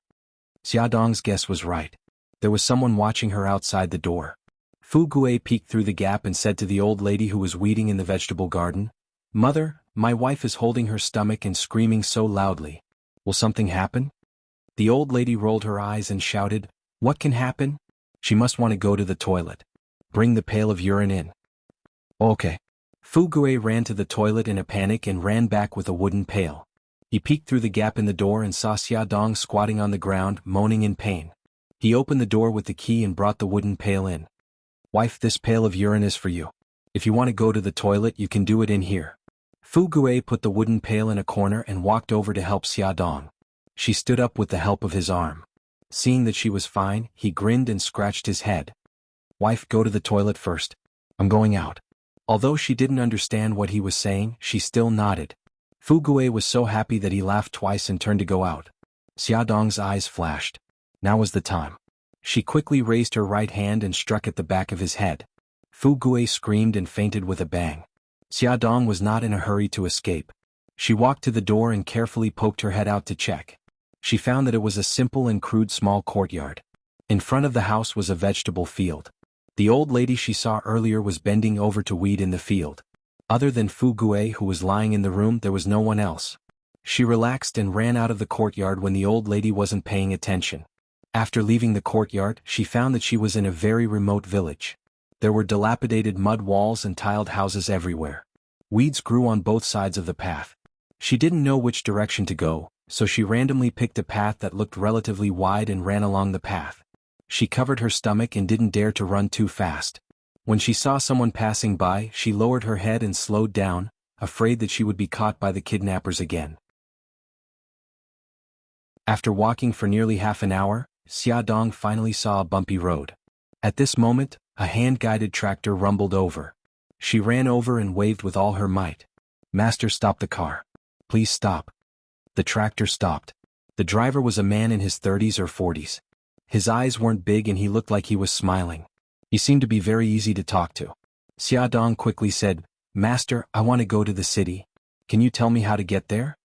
Xia Dong's guess was right. There was someone watching her outside the door. Fu Gui peeked through the gap and said to the old lady who was weeding in the vegetable garden, "Mother, my wife is holding her stomach and screaming so loudly. Will something happen?" The old lady rolled her eyes and shouted, "What can happen? She must want to go to the toilet. Bring the pail of urine in." Okay. Fu Gui ran to the toilet in a panic and ran back with a wooden pail. He peeked through the gap in the door and saw Xia Dong squatting on the ground, moaning in pain. He opened the door with the key and brought the wooden pail in. "Wife, this pail of urine is for you. If you want to go to the toilet, you can do it in here." Fu Gui put the wooden pail in a corner and walked over to help Xia Dong. She stood up with the help of his arm. Seeing that she was fine, he grinned and scratched his head. "Wife, go to the toilet first. I'm going out." Although she didn't understand what he was saying, she still nodded. Fu Gui was so happy that he laughed twice and turned to go out. Xia Dong's eyes flashed. Now was the time. She quickly raised her right hand and struck at the back of his head. Fu Gui screamed and fainted with a bang. Xia Dong was not in a hurry to escape. She walked to the door and carefully poked her head out to check. She found that it was a simple and crude small courtyard. In front of the house was a vegetable field. The old lady she saw earlier was bending over to weed in the field. Other than Fu Gui, who was lying in the room, there was no one else. She relaxed and ran out of the courtyard when the old lady wasn't paying attention. After leaving the courtyard, she found that she was in a very remote village. There were dilapidated mud walls and tiled houses everywhere. Weeds grew on both sides of the path. She didn't know which direction to go, so she randomly picked a path that looked relatively wide and ran along the path. She covered her stomach and didn't dare to run too fast. When she saw someone passing by, she lowered her head and slowed down, afraid that she would be caught by the kidnappers again. After walking for nearly half an hour, Xia Dong finally saw a bumpy road. At this moment, a hand-guided tractor rumbled over. She ran over and waved with all her might. "Master, stop the car. Please stop." The tractor stopped. The driver was a man in his 30s or 40s. His eyes weren't big and he looked like he was smiling. He seemed to be very easy to talk to. Xia Dong quickly said, "Master, I want to go to the city. Can you tell me how to get there?"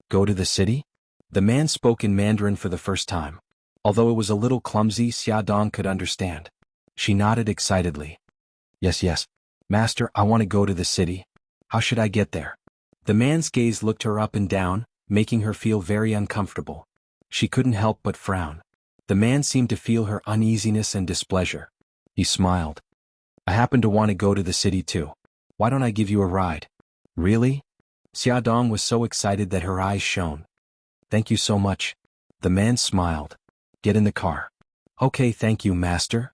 "Go to the city?" The man spoke in Mandarin for the first time. Although it was a little clumsy, Xia Dong could understand. She nodded excitedly. Yes. Master, I want to go to the city. How should I get there?" The man's gaze looked her up and down, making her feel very uncomfortable. She couldn't help but frown. The man seemed to feel her uneasiness and displeasure. He smiled. "I happen to want to go to the city too. Why don't I give you a ride?" "Really?" Xia Dong was so excited that her eyes shone. "Thank you so much." The man smiled. "Get in the car." "Okay, thank you, master."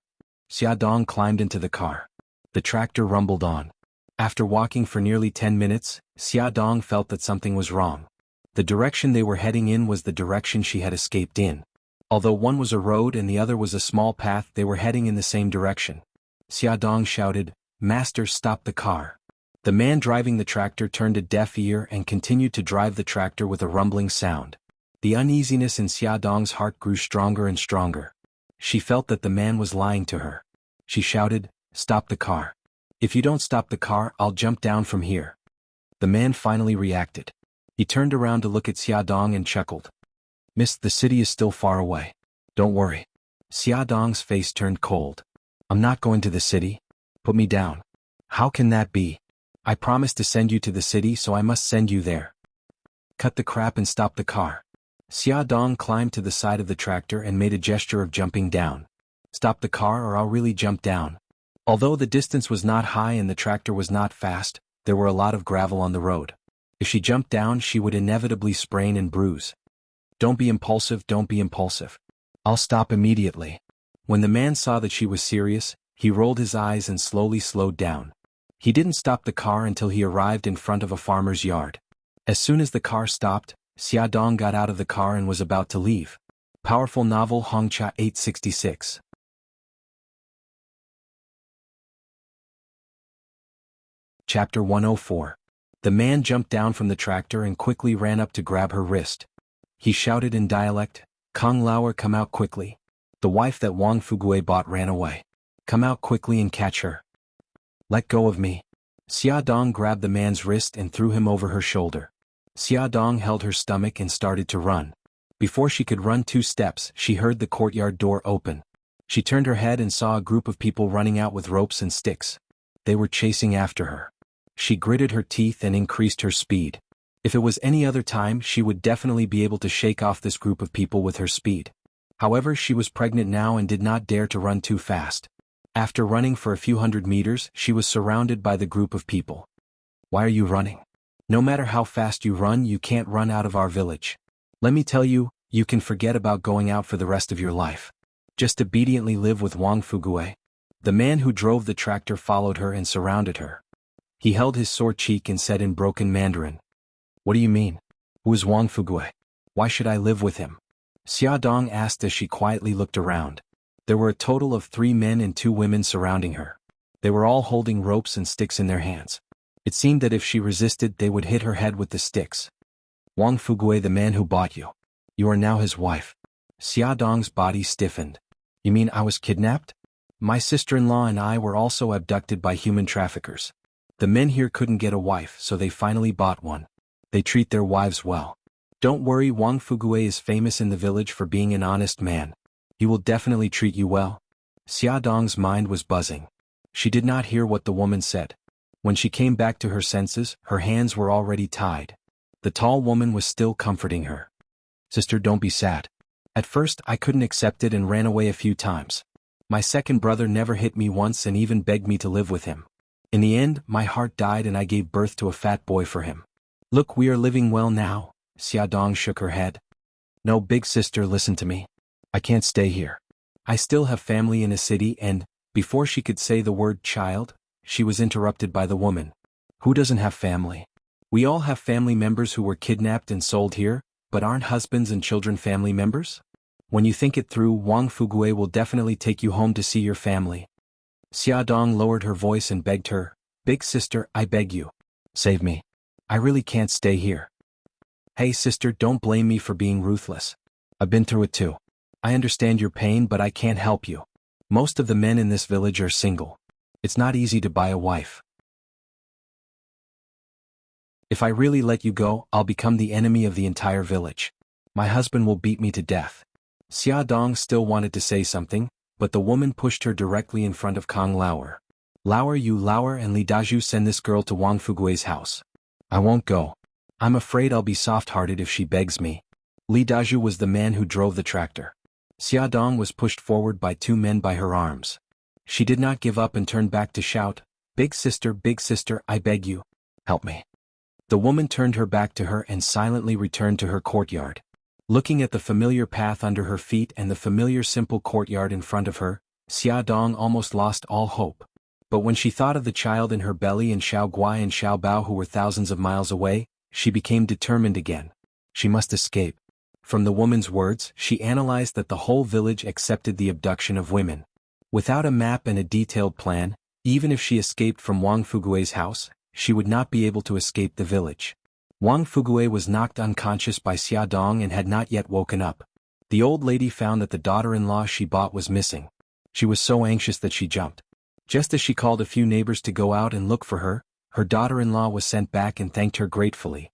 Xia Dong climbed into the car. The tractor rumbled on. After walking for nearly 10 minutes, Xia Dong felt that something was wrong. The direction they were heading in was the direction she had escaped in. Although one was a road and the other was a small path, they were heading in the same direction. Xia Dong shouted, "Master, stop the car." The man driving the tractor turned a deaf ear and continued to drive the tractor with a rumbling sound. The uneasiness in Xia Dong's heart grew stronger and stronger. She felt that the man was lying to her. She shouted, "Stop the car. If you don't stop the car, I'll jump down from here." The man finally reacted. He turned around to look at Xia Dong and chuckled. "Miss, the city is still far away. Don't worry." Xia Dong's face turned cold. "I'm not going to the city. Put me down." "How can that be? I promised to send you to the city, so I must send you there." "Cut the crap and stop the car." Xia Dong climbed to the side of the tractor and made a gesture of jumping down. "Stop the car or I'll really jump down." Although the distance was not high and the tractor was not fast, there were a lot of gravel on the road. If she jumped down, she would inevitably sprain and bruise. Don't be impulsive, don't be impulsive. I'll stop immediately. When the man saw that she was serious, he rolled his eyes and slowly slowed down. He didn't stop the car until he arrived in front of a farmer's yard. As soon as the car stopped, Xia Dong got out of the car and was about to leave. Powerful novel Hongcha 866. Chapter 104. The man jumped down from the tractor and quickly ran up to grab her wrist. He shouted in dialect, "Kong Lauer, come out quickly." The wife that Wang Fugue bought ran away. "Come out quickly and catch her." "Let go of me." Xia Dong grabbed the man's wrist and threw him over her shoulder. Xia Dong held her stomach and started to run. Before she could run 2 steps, she heard the courtyard door open. She turned her head and saw a group of people running out with ropes and sticks. They were chasing after her. She gritted her teeth and increased her speed. If it was any other time, she would definitely be able to shake off this group of people with her speed. However, she was pregnant now and did not dare to run too fast. After running for a few hundred meters, she was surrounded by the group of people. "Why are you running? No matter how fast you run, you can't run out of our village. Let me tell you, you can forget about going out for the rest of your life. Just obediently live with Wang Fugue." The man who drove the tractor followed her and surrounded her. He held his sore cheek and said in broken Mandarin, "What do you mean? Who is Wang Fugue? Why should I live with him?" Xia Dong asked as she quietly looked around. There were a total of 3 men and 2 women surrounding her. They were all holding ropes and sticks in their hands. It seemed that if she resisted, they would hit her head with the sticks. "Wang Fugue, the man who bought you. You are now his wife." Xia Dong's body stiffened. "You mean I was kidnapped? My sister-in-law and I were also abducted by human traffickers. The men here couldn't get a wife, so they finally bought one. They treat their wives well. Don't worry, Wang Fugue is famous in the village for being an honest man. He will definitely treat you well." Xia Dong's mind was buzzing. She did not hear what the woman said. When she came back to her senses, her hands were already tied. The tall woman was still comforting her. "Sister, don't be sad. At first I couldn't accept it and ran away a few times. My second brother never hit me once and even begged me to live with him. In the end, my heart died and I gave birth to a fat boy for him. Look, we are living well now." Xia Dong shook her head. "No, big sister, listen to me. I can't stay here. I still have family in a city and..." Before she could say the word child, she was interrupted by the woman. "Who doesn't have family? We all have family members who were kidnapped and sold here, but aren't husbands and children family members? When you think it through, Wang Fugue will definitely take you home to see your family." Xia Dong lowered her voice and begged her, "Big sister, I beg you. Save me. I really can't stay here." "Hey sister, don't blame me for being ruthless. I've been through it too. I understand your pain, but I can't help you. Most of the men in this village are single. It's not easy to buy a wife. If I really let you go, I'll become the enemy of the entire village. My husband will beat me to death." Xia Dong still wanted to say something, but the woman pushed her directly in front of Kong Lauer. "Lauer, you Lauer and Li Daju, send this girl to Wang Fugue's house." "I won't go. I'm afraid I'll be soft-hearted if she begs me." Li Daju was the man who drove the tractor. Xia Dong was pushed forward by 2 men by her arms. She did not give up and turned back to shout, big sister, I beg you. Help me." The woman turned her back to her and silently returned to her courtyard. Looking at the familiar path under her feet and the familiar simple courtyard in front of her, Xia Dong almost lost all hope. But when she thought of the child in her belly and Xiao Guai and Xiao Bao who were thousands of miles away, she became determined again. She must escape. From the woman's words, she analyzed that the whole village accepted the abduction of women. Without a map and a detailed plan, even if she escaped from Wang Fugue's house, she would not be able to escape the village. Wang Fugue was knocked unconscious by Xia Dong and had not yet woken up. The old lady found that the daughter-in-law she bought was missing. She was so anxious that she jumped. Just as she called a few neighbors to go out and look for her, her daughter-in-law was sent back and thanked her gratefully.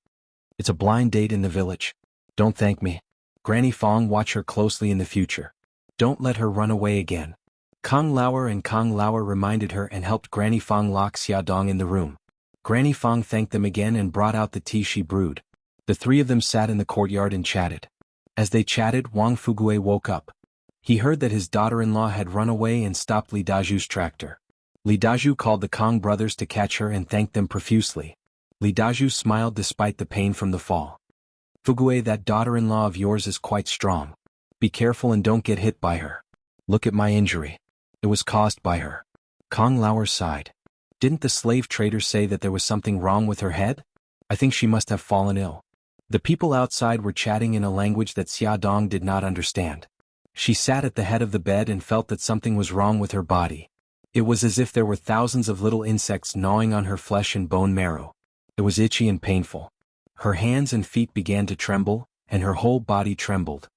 "It's a blind date in the village. Don't thank me. Granny Fong, watch her closely in the future. Don't let her run away again." Kong Lauer reminded her and helped Granny Fong lock Xia Dong in the room. Granny Fong thanked them again and brought out the tea she brewed. The 3 of them sat in the courtyard and chatted. As they chatted, Wang Fugue woke up. He heard that his daughter-in-law had run away and stopped Li Daju's tractor. Li Daju called the Kong brothers to catch her and thanked them profusely. Li Daju smiled despite the pain from the fall. Fugui, that daughter-in-law of yours is quite strong. Be careful and don't get hit by her. Look at my injury. It was caused by her. Kong Lauer sighed. Didn't the slave trader say that there was something wrong with her head? I think she must have fallen ill. The people outside were chatting in a language that Xia Dong did not understand. She sat at the head of the bed and felt that something was wrong with her body. It was as if there were thousands of little insects gnawing on her flesh and bone marrow. It was itchy and painful. Her hands and feet began to tremble, and her whole body trembled.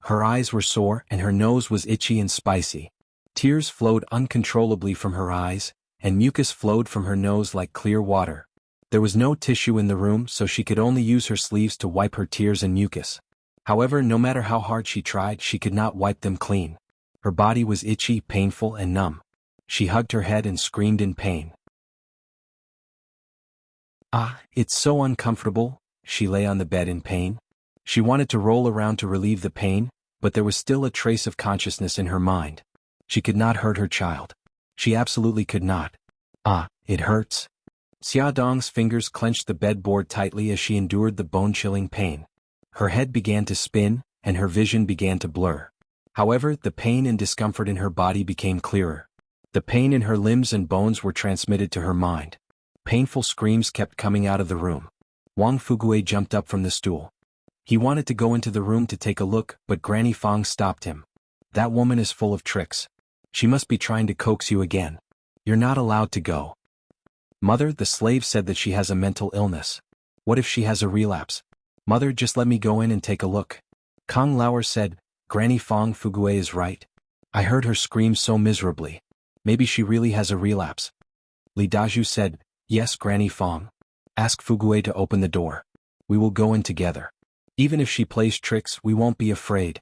Her eyes were sore and her nose was itchy and spicy. Tears flowed uncontrollably from her eyes, and mucus flowed from her nose like clear water. There was no tissue in the room, so she could only use her sleeves to wipe her tears and mucus. However, no matter how hard she tried, she could not wipe them clean. Her body was itchy, painful, and numb. She hugged her head and screamed in pain. Ah, it's so uncomfortable. She lay on the bed in pain. She wanted to roll around to relieve the pain, but there was still a trace of consciousness in her mind. She could not hurt her child. She absolutely could not. Ah, it hurts. Xia Dong's fingers clenched the bedboard tightly as she endured the bone-chilling pain. Her head began to spin, and her vision began to blur. However, the pain and discomfort in her body became clearer. The pain in her limbs and bones were transmitted to her mind. Painful screams kept coming out of the room. Wang Fugui jumped up from the stool. He wanted to go into the room to take a look, but Granny Fong stopped him. That woman is full of tricks. She must be trying to coax you again. You're not allowed to go. Mother, the slave said that she has a mental illness. What if she has a relapse? Mother, just let me go in and take a look. Kong Lauer said, Granny Fong Fugui is right. I heard her scream so miserably. Maybe she really has a relapse. Li Daju said, yes, Granny Fong. Ask Fugui to open the door. We will go in together. Even if she plays tricks, we won't be afraid.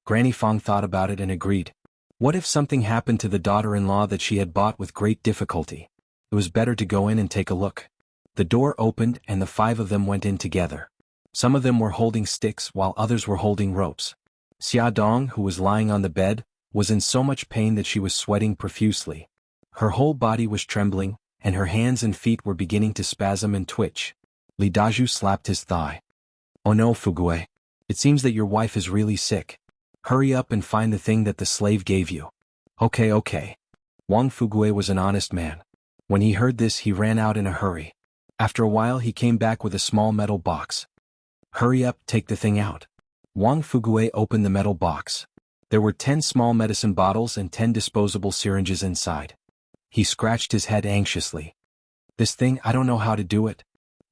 Granny Fong thought about it and agreed. What if something happened to the daughter-in-law that she had bought with great difficulty? It was better to go in and take a look. The door opened and the 5 of them went in together. Some of them were holding sticks while others were holding ropes. Xia Dong, who was lying on the bed, was in so much pain that she was sweating profusely. Her whole body was trembling, and her hands and feet were beginning to spasm and twitch. Li Daju slapped his thigh. Oh no, Fugui. It seems that your wife is really sick. Hurry up and find the thing that the slave gave you. Okay. Wang Fugui was an honest man. When he heard this, he ran out in a hurry. After a while, he came back with a small metal box. Hurry up, take the thing out. Wang Fugui opened the metal box. There were 10 small medicine bottles and 10 disposable syringes inside. He scratched his head anxiously. This thing, I don't know how to do it.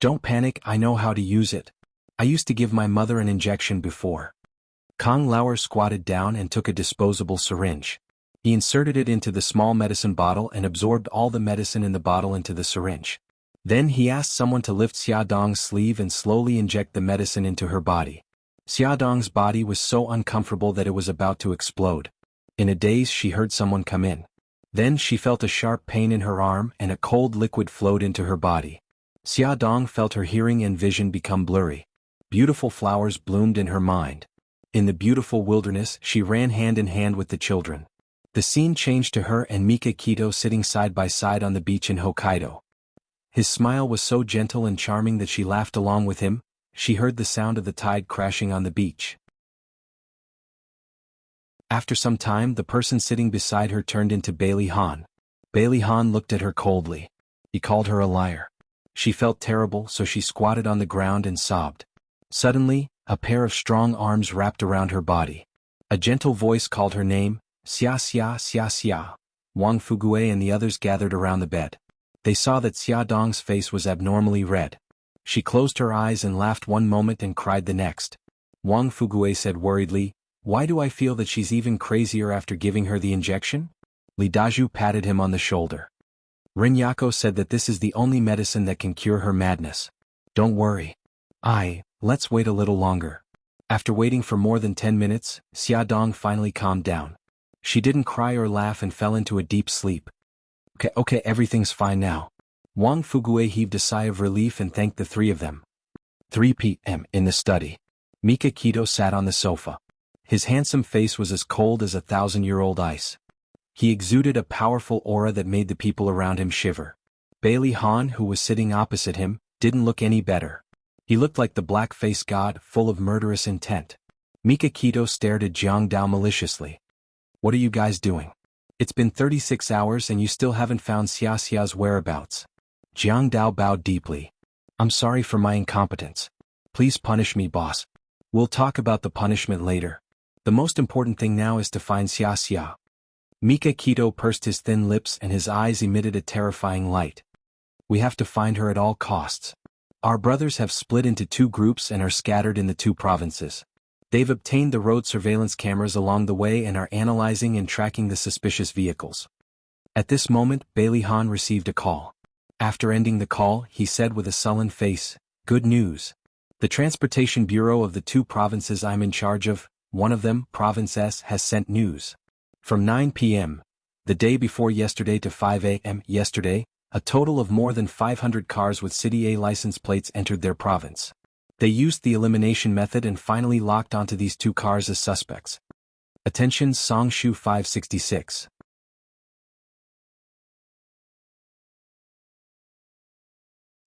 Don't panic, I know how to use it. I used to give my mother an injection before. Kong Lauer squatted down and took a disposable syringe. He inserted it into the small medicine bottle and absorbed all the medicine in the bottle into the syringe. Then he asked someone to lift Xia Dong's sleeve and slowly inject the medicine into her body. Xia Dong's body was so uncomfortable that it was about to explode. In a daze, she heard someone come in. Then she felt a sharp pain in her arm and a cold liquid flowed into her body. Xia Dong felt her hearing and vision become blurry. Beautiful flowers bloomed in her mind. In the beautiful wilderness, she ran hand in hand with the children. The scene changed to her and Mika Kito sitting side by side on the beach in Hokkaido. His smile was so gentle and charming that she laughed along with him. She heard the sound of the tide crashing on the beach. After some time, the person sitting beside her turned into Bailey Han. Bailey Han looked at her coldly. He called her a liar. She felt terrible, so she squatted on the ground and sobbed. Suddenly, a pair of strong arms wrapped around her body. A gentle voice called her name, Xia Xia Xia Xia. Wang Fugui and the others gathered around the bed. They saw that Xia Dong's face was abnormally red. She closed her eyes and laughed one moment and cried the next. Wang Fugui said worriedly, why do I feel that she's even crazier after giving her the injection? Li Daju patted him on the shoulder. Rinyako said that this is the only medicine that can cure her madness. Don't worry. Let's wait a little longer. After waiting for more than 10 minutes, Xia Dong finally calmed down. She didn't cry or laugh and fell into a deep sleep. Okay, everything's fine now. Wang Fugui heaved a sigh of relief and thanked the 3 of them. 3 p.m. in the study. Mika Kito sat on the sofa. His handsome face was as cold as 1,000-year-old ice. He exuded a powerful aura that made the people around him shiver. Bailey Han, who was sitting opposite him, didn't look any better. He looked like the black-faced god, full of murderous intent. Mika Kito stared at Jiang Dao maliciously. "What are you guys doing? It's been 36 hours and you still haven't found Xia Xia's whereabouts." Jiang Dao bowed deeply. "I'm sorry for my incompetence. Please punish me, boss. We'll talk about the punishment later. The most important thing now is to find Xia Xia." Mika Kito pursed his thin lips and his eyes emitted a terrifying light. "We have to find her at all costs. Our brothers have split into 2 groups and are scattered in the 2 provinces. They've obtained the road surveillance cameras along the way and are analyzing and tracking the suspicious vehicles." At this moment, Bailey Han received a call. After ending the call, he said with a sullen face, "Good news. The Transportation Bureau of the 2 provinces I'm in charge of, one of them, Province S, has sent news. From 9 p.m., the day before yesterday to 5 a.m. yesterday, a total of more than 500 cars with City A license plates entered their province. They used the elimination method and finally locked onto these 2 cars as suspects. Attention Songshu 566.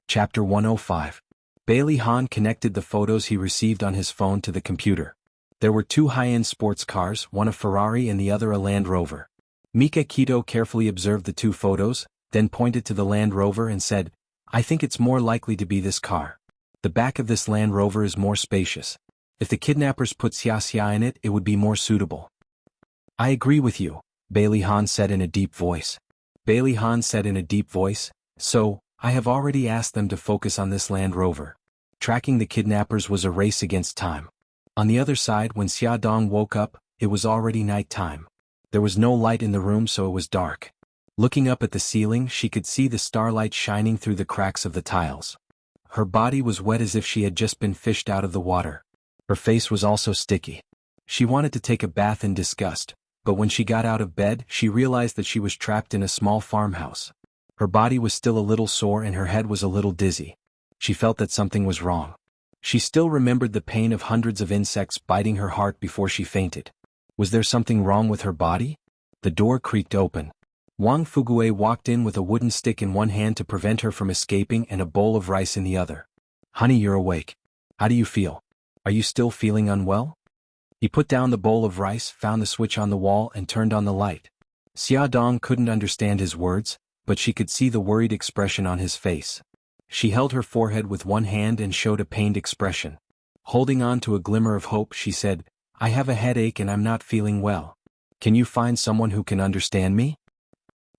Chapter 105. Bailey Han connected the photos he received on his phone to the computer. There were 2 high-end sports cars, one a Ferrari and the other a Land Rover. Mika Kito carefully observed the 2 photos, then pointed to the Land Rover and said, "I think it's more likely to be this car. The back of this Land Rover is more spacious. If the kidnappers put Xia Xia in it, it would be more suitable." "I agree with you," Bailey Han said in a deep voice. Bailey Han said in a deep voice, "So, I have already asked them to focus on this Land Rover." Tracking the kidnappers was a race against time. On the other side, when Xia Dong woke up, it was already night time. There was no light in the room, so it was dark. Looking up at the ceiling, she could see the starlight shining through the cracks of the tiles. Her body was wet as if she had just been fished out of the water. Her face was also sticky. She wanted to take a bath in disgust, but when she got out of bed, she realized that she was trapped in a small farmhouse. Her body was still a little sore and her head was a little dizzy. She felt that something was wrong. She still remembered the pain of hundreds of insects biting her heart before she fainted. Was there something wrong with her body? The door creaked open. Wang Fugue walked in with a wooden stick in one hand to prevent her from escaping and a bowl of rice in the other. "Honey, you're awake. How do you feel? Are you still feeling unwell?" He put down the bowl of rice, found the switch on the wall and turned on the light. Xia Dong couldn't understand his words, but she could see the worried expression on his face. She held her forehead with one hand and showed a pained expression. Holding on to a glimmer of hope, she said, "I have a headache and I'm not feeling well. Can you find someone who can understand me?"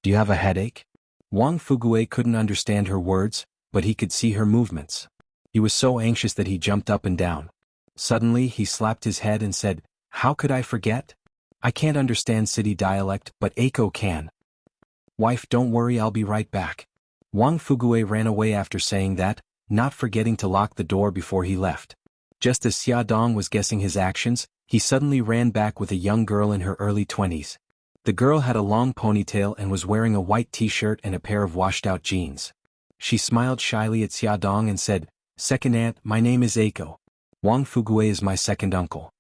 "Do you have a headache?" Wang Fugue couldn't understand her words, but he could see her movements. He was so anxious that he jumped up and down. Suddenly he slapped his head and said, "How could I forget? I can't understand city dialect, but Eiko can. Wife, don't worry, I'll be right back." Wang Fugue ran away after saying that, not forgetting to lock the door before he left. Just as Xia Dong was guessing his actions, he suddenly ran back with a young girl in her early 20s. The girl had a long ponytail and was wearing a white t-shirt and a pair of washed-out jeans. She smiled shyly at Xia Dong and said, "Second aunt, my name is Eiko. Wang Fugue is my second uncle."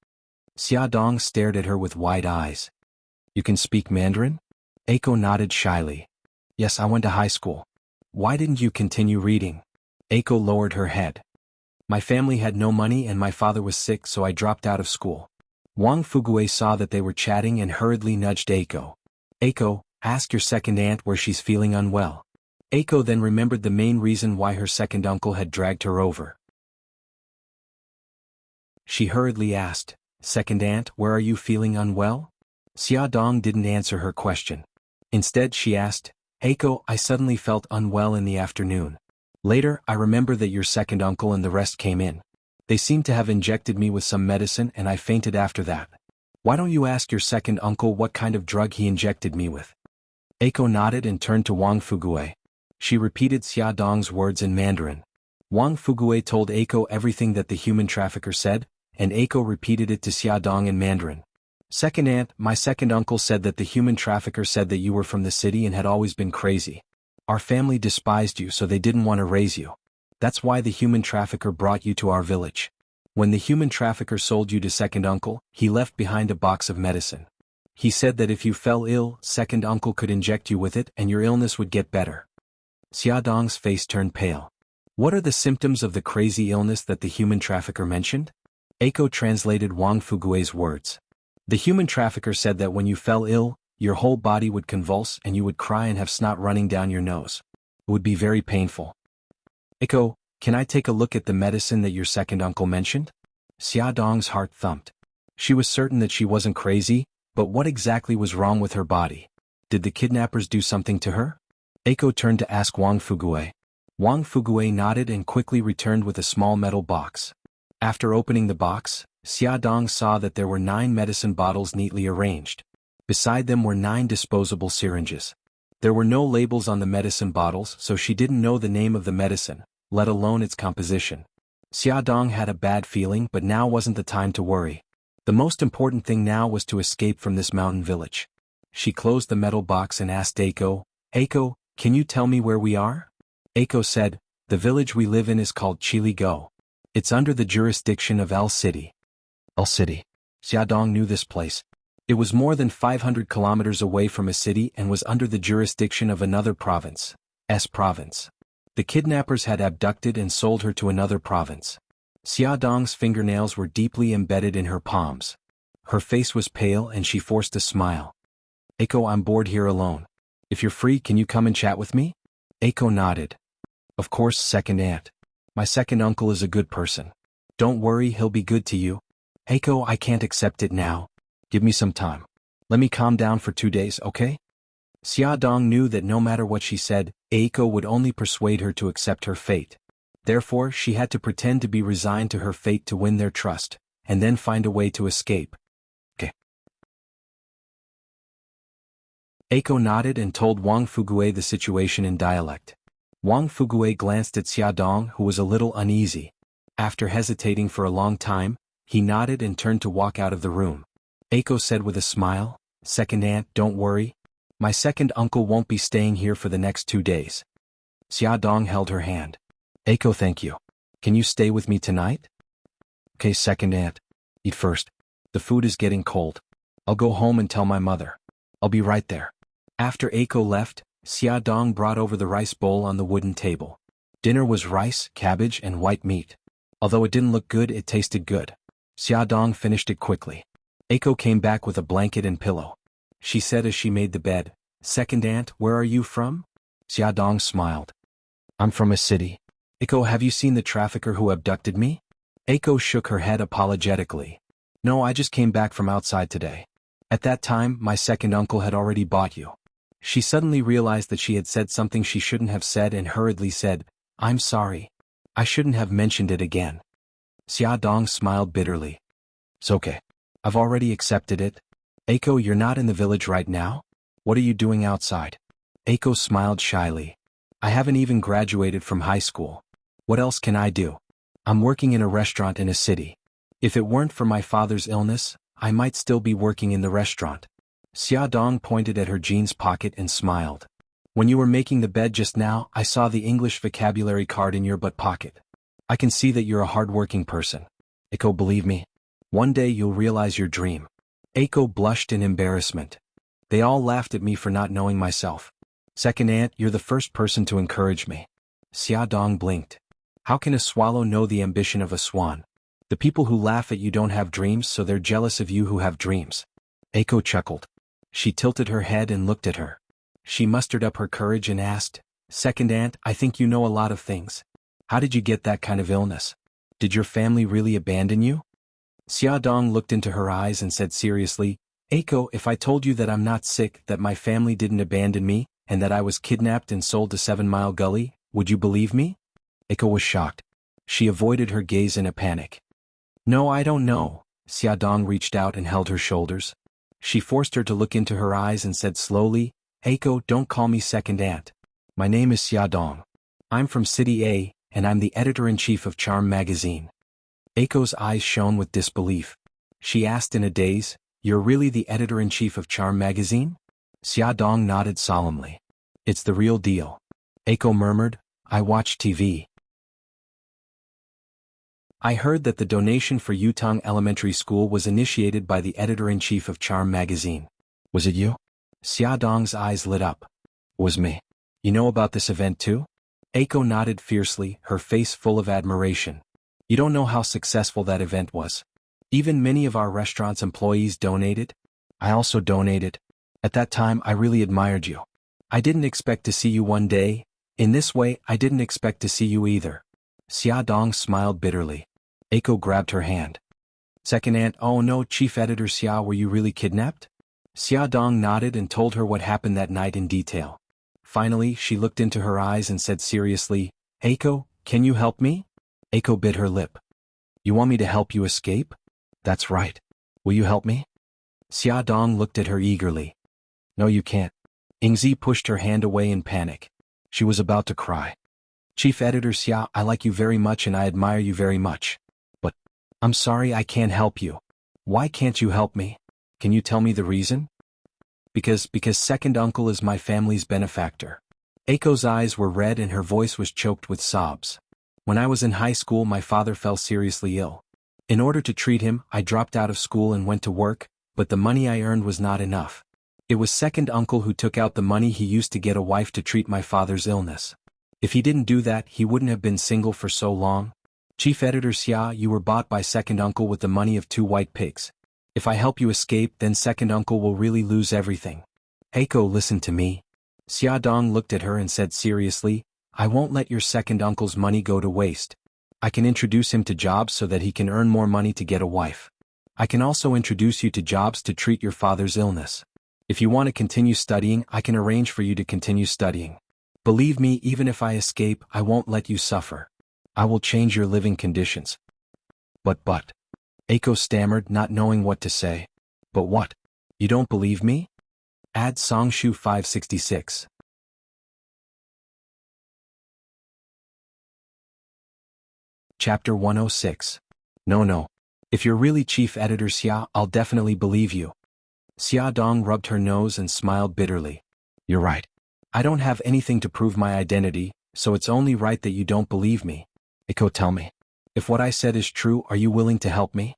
Xia Dong stared at her with wide eyes. "You can speak Mandarin?" Eiko nodded shyly. "Yes, I went to high school." "Why didn't you continue reading?" Eiko lowered her head. "My family had no money and my father was sick, so I dropped out of school." Wang Fugue saw that they were chatting and hurriedly nudged Eiko. "Eiko, ask your second aunt where she's feeling unwell." Eiko then remembered the main reason why her second uncle had dragged her over. She hurriedly asked, "Second aunt, where are you feeling unwell?" Xia Dong didn't answer her question. Instead she asked, "Eiko, I suddenly felt unwell in the afternoon. Later, I remember that your second uncle and the rest came in. They seemed to have injected me with some medicine and I fainted after that. Why don't you ask your second uncle what kind of drug he injected me with?" Eiko nodded and turned to Wang Fugue. She repeated Xia Dong's words in Mandarin. Wang Fugue told Eiko everything that the human trafficker said, and Eiko repeated it to Xia Dong in Mandarin. "Second aunt, my second uncle said that the human trafficker said that you were from the city and had always been crazy. Our family despised you, so they didn't want to raise you. That's why the human trafficker brought you to our village. When the human trafficker sold you to second uncle, he left behind a box of medicine. He said that if you fell ill, second uncle could inject you with it and your illness would get better. Xiaodong's face turned pale. What are the symptoms of the crazy illness that the human trafficker mentioned? Eiko translated Wang Fugui's words. The human trafficker said that when you fell ill, your whole body would convulse and you would cry and have snot running down your nose. It would be very painful. Eiko, can I take a look at the medicine that your second uncle mentioned? Xiaodong's heart thumped. She was certain that she wasn't crazy, but what exactly was wrong with her body? Did the kidnappers do something to her? Eiko turned to ask Wang Fugui. Wang Fugui nodded and quickly returned with a small metal box. After opening the box, Xiaodong saw that there were 9 medicine bottles neatly arranged. Beside them were 9 disposable syringes. There were no labels on the medicine bottles, so she didn't know the name of the medicine, let alone its composition. Xiaodong had a bad feeling, but now wasn't the time to worry. The most important thing now was to escape from this mountain village. She closed the metal box and asked Eiko, Eiko, can you tell me where we are? Eiko said, the village we live in is called Chiligo. It's under the jurisdiction of L City. L City. Xiaodong knew this place. It was more than 500 kilometers away from a city and was under the jurisdiction of another province, S province. The kidnappers had abducted and sold her to another province. Xiaodong's fingernails were deeply embedded in her palms. Her face was pale and she forced a smile. Eiko, I'm bored here alone. If you're free, can you come and chat with me? Eiko nodded. Of course, second aunt. My second uncle is a good person. Don't worry, he'll be good to you. Eiko, I can't accept it now. Give me some time. Let me calm down for 2 days, okay? Xiaodong knew that no matter what she said, Eiko would only persuade her to accept her fate. Therefore, she had to pretend to be resigned to her fate to win their trust, and then find a way to escape. Okay. Eiko nodded and told Wang Fugui the situation in dialect. Wang Fugui glanced at Xiaodong, who was a little uneasy. After hesitating for a long time, he nodded and turned to walk out of the room. Eiko said with a smile, Second aunt, don't worry. My second uncle won't be staying here for the next 2 days. Xiaodong held her hand. Eiko, thank you. Can you stay with me tonight? Okay, second aunt. Eat first. The food is getting cold. I'll go home and tell my mother. I'll be right there. After Eiko left, Xiaodong brought over the rice bowl on the wooden table. Dinner was rice, cabbage, and white meat. Although it didn't look good, it tasted good. Xiaodong finished it quickly. Eiko came back with a blanket and pillow. She said as she made the bed, Second aunt, where are you from? Xiaodong smiled. I'm from a city. Eiko, have you seen the trafficker who abducted me? Eiko shook her head apologetically. No, I just came back from outside today. At that time, my second uncle had already bought you. She suddenly realized that she had said something she shouldn't have said and hurriedly said, I'm sorry. I shouldn't have mentioned it again. Xiaodong smiled bitterly. It's okay. I've already accepted it. Eiko, you're not in the village right now? What are you doing outside? Eiko smiled shyly. I haven't even graduated from high school. What else can I do? I'm working in a restaurant in a city. If it weren't for my father's illness, I might still be working in the restaurant. Xiaodong pointed at her jeans pocket and smiled. When you were making the bed just now, I saw the English vocabulary card in your butt pocket. I can see that you're a hard-working person. Eiko, believe me. One day you'll realize your dream. Eiko blushed in embarrassment. They all laughed at me for not knowing myself. Second aunt, you're the first person to encourage me. Xiaodong blinked. How can a swallow know the ambition of a swan? The people who laugh at you don't have dreams, so they're jealous of you who have dreams. Eiko chuckled. She tilted her head and looked at her. She mustered up her courage and asked, Second aunt, I think you know a lot of things. How did you get that kind of illness? Did your family really abandon you? Xiaodong looked into her eyes and said seriously, Eiko, if I told you that I'm not sick, that my family didn't abandon me, and that I was kidnapped and sold to 7 Mile Gully, would you believe me? Eiko was shocked. She avoided her gaze in a panic. No, I don't know. Xiaodong reached out and held her shoulders. She forced her to look into her eyes and said slowly, Eiko, don't call me second aunt. My name is Xiaodong. I'm from City A, and I'm the editor-in-chief of Charm magazine. Eiko's eyes shone with disbelief. She asked in a daze, You're really the editor-in-chief of Charm magazine? Xiaodong nodded solemnly. It's the real deal. Eiko murmured, I watch TV. I heard that the donation for Yutong Elementary School was initiated by the editor-in-chief of Charm magazine. Was it you? Xia Dong's eyes lit up. Was me. You know about this event too? Eiko nodded fiercely, her face full of admiration. You don't know how successful that event was. Even many of our restaurant's employees donated. I also donated. At that time I really admired you. I didn't expect to see you one day. In this way I didn't expect to see you either. Xia Dong smiled bitterly. Eiko grabbed her hand. Second aunt, oh no, Chief Editor Xia, were you really kidnapped? Xia Dong nodded and told her what happened that night in detail. Finally, she looked into her eyes and said seriously, Eiko, can you help me? Eiko bit her lip. You want me to help you escape? That's right. Will you help me? Xia Dong looked at her eagerly. No, you can't. Yingzi pushed her hand away in panic. She was about to cry. Chief Editor Xia, I like you very much and I admire you very much. But, I'm sorry I can't help you. Why can't you help me? Can you tell me the reason? Because second uncle is my family's benefactor. Eiko's eyes were red and her voice was choked with sobs. When I was in high school my father fell seriously ill. In order to treat him, I dropped out of school and went to work, but the money I earned was not enough. It was second uncle who took out the money he used to get a wife to treat my father's illness. If he didn't do that, he wouldn't have been single for so long. Chief Editor Xia, you were bought by second uncle with the money of 2 white pigs. If I help you escape, then second uncle will really lose everything. Eiko, listen to me. Xia Dong looked at her and said seriously, I won't let your second uncle's money go to waste. I can introduce him to jobs so that he can earn more money to get a wife. I can also introduce you to jobs to treat your father's illness. If you want to continue studying, I can arrange for you to continue studying. Believe me, even if I escape, I won't let you suffer. I will change your living conditions. But. Eiko stammered, not knowing what to say. But what? You don't believe me? Add Songshu 566. Chapter 106. No. If you're really Chief Editor Xia, I'll definitely believe you. Xia Dong rubbed her nose and smiled bitterly. You're right. I don't have anything to prove my identity, so it's only right that you don't believe me. Eiko, tell me. If what I said is true, are you willing to help me?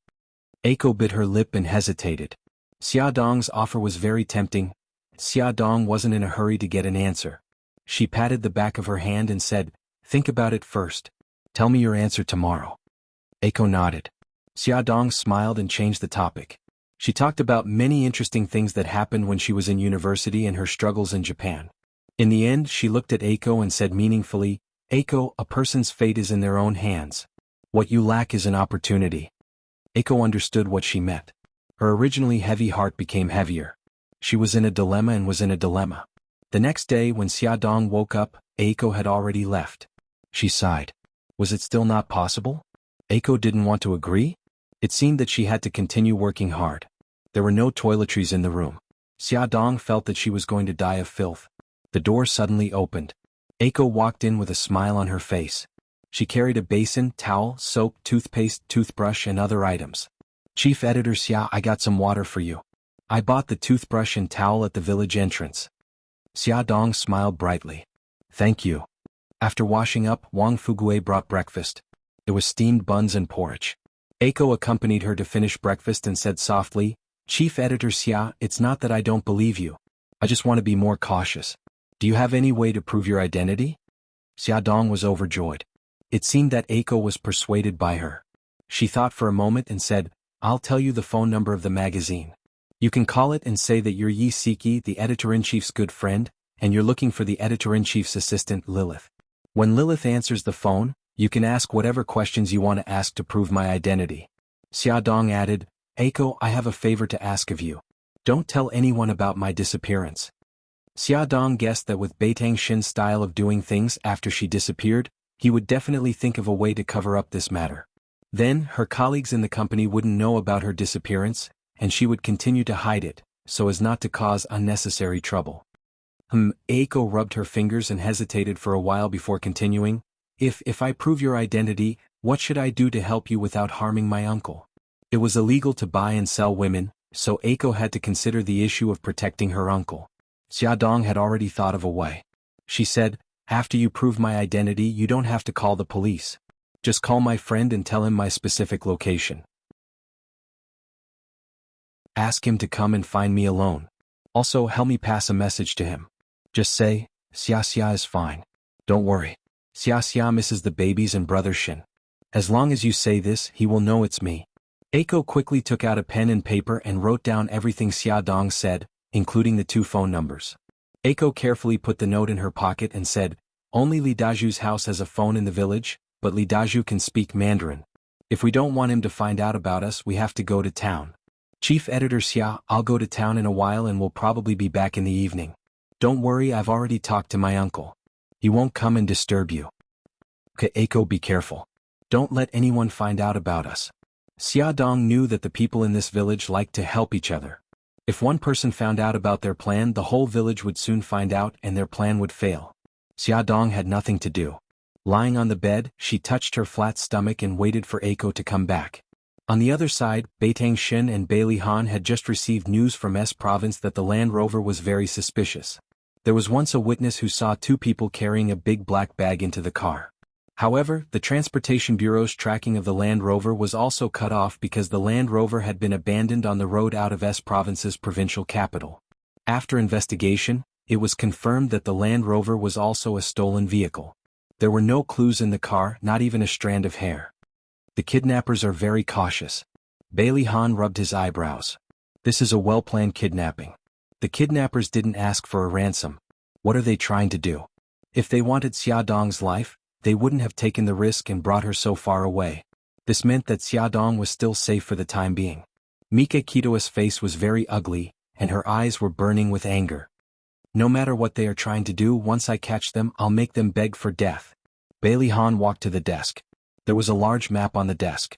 Eiko bit her lip and hesitated. Xia Dong's offer was very tempting. Xia Dong wasn't in a hurry to get an answer. She patted the back of her hand and said, think about it first. Tell me your answer tomorrow. Eiko nodded. Xia Dong smiled and changed the topic. She talked about many interesting things that happened when she was in university and her struggles in Japan. In the end, she looked at Eiko and said meaningfully, Eiko, a person's fate is in their own hands. What you lack is an opportunity. Eiko understood what she meant. Her originally heavy heart became heavier. She was in a dilemma and was in a dilemma. The next day when Xia Dong woke up, Eiko had already left. She sighed. Was it still not possible? Eiko didn't want to agree? It seemed that she had to continue working hard. There were no toiletries in the room. Xia Dong felt that she was going to die of filth. The door suddenly opened. Eiko walked in with a smile on her face. She carried a basin, towel, soap, toothpaste, toothbrush and other items. Chief Editor Xia, I got some water for you. I bought the toothbrush and towel at the village entrance. Xia Dong smiled brightly. Thank you. After washing up, Wang Fugue brought breakfast. It was steamed buns and porridge. Eiko accompanied her to finish breakfast and said softly, Chief Editor Xia, it's not that I don't believe you. I just want to be more cautious. Do you have any way to prove your identity? Xia Dong was overjoyed. It seemed that Eiko was persuaded by her. She thought for a moment and said, I'll tell you the phone number of the magazine. You can call it and say that you're Yi Siki, the editor-in-chief's good friend, and you're looking for the editor-in-chief's assistant, Lilith. When Lilith answers the phone, you can ask whatever questions you want to ask to prove my identity. Xia Dong added, Eiko, I have a favor to ask of you. Don't tell anyone about my disappearance. Xia Dong guessed that with Beitang Shin's style of doing things after she disappeared, he would definitely think of a way to cover up this matter. Then, her colleagues in the company wouldn't know about her disappearance, and she would continue to hide it, so as not to cause unnecessary trouble. Eiko rubbed her fingers and hesitated for a while before continuing, If I prove your identity, what should I do to help you without harming my uncle? It was illegal to buy and sell women, so Eiko had to consider the issue of protecting her uncle. Xia Dong had already thought of a way. She said, after you prove my identity, you don't have to call the police. Just call my friend and tell him my specific location. Ask him to come and find me alone. Also, help me pass a message to him. Just say, Xia Xia is fine. Don't worry. Xia Xia misses the babies and brother Shin. As long as you say this, he will know it's me. Eiko quickly took out a pen and paper and wrote down everything Xia Dong said, including the 2 phone numbers. Eiko carefully put the note in her pocket and said, only Li Daju's house has a phone in the village, but Li Daju can speak Mandarin. If we don't want him to find out about us, we have to go to town. Chief Editor Xia, I'll go to town in a while and will probably be back in the evening. Don't worry, I've already talked to my uncle. He won't come and disturb you. Okay, Eiko, be careful. Don't let anyone find out about us. Xia Dong knew that the people in this village liked to help each other. If one person found out about their plan, the whole village would soon find out and their plan would fail. Xia Dong had nothing to do. Lying on the bed, she touched her flat stomach and waited for Eiko to come back. On the other side, Beitang Xin and Bailey Han had just received news from S province that the Land Rover was very suspicious. There was once a witness who saw 2 people carrying a big black bag into the car. However, the Transportation Bureau's tracking of the Land Rover was also cut off because the Land Rover had been abandoned on the road out of S province's provincial capital. After investigation, it was confirmed that the Land Rover was also a stolen vehicle. There were no clues in the car, not even a strand of hair. The kidnappers are very cautious. Bailey Han rubbed his eyebrows. This is a well-planned kidnapping. The kidnappers didn't ask for a ransom. What are they trying to do? If they wanted Xia Dong's life, they wouldn't have taken the risk and brought her so far away. This meant that Xia Dong was still safe for the time being. Mika Kitoa's face was very ugly, and her eyes were burning with anger. No matter what they are trying to do, once I catch them, I'll make them beg for death. Bailey Han walked to the desk. There was a large map on the desk.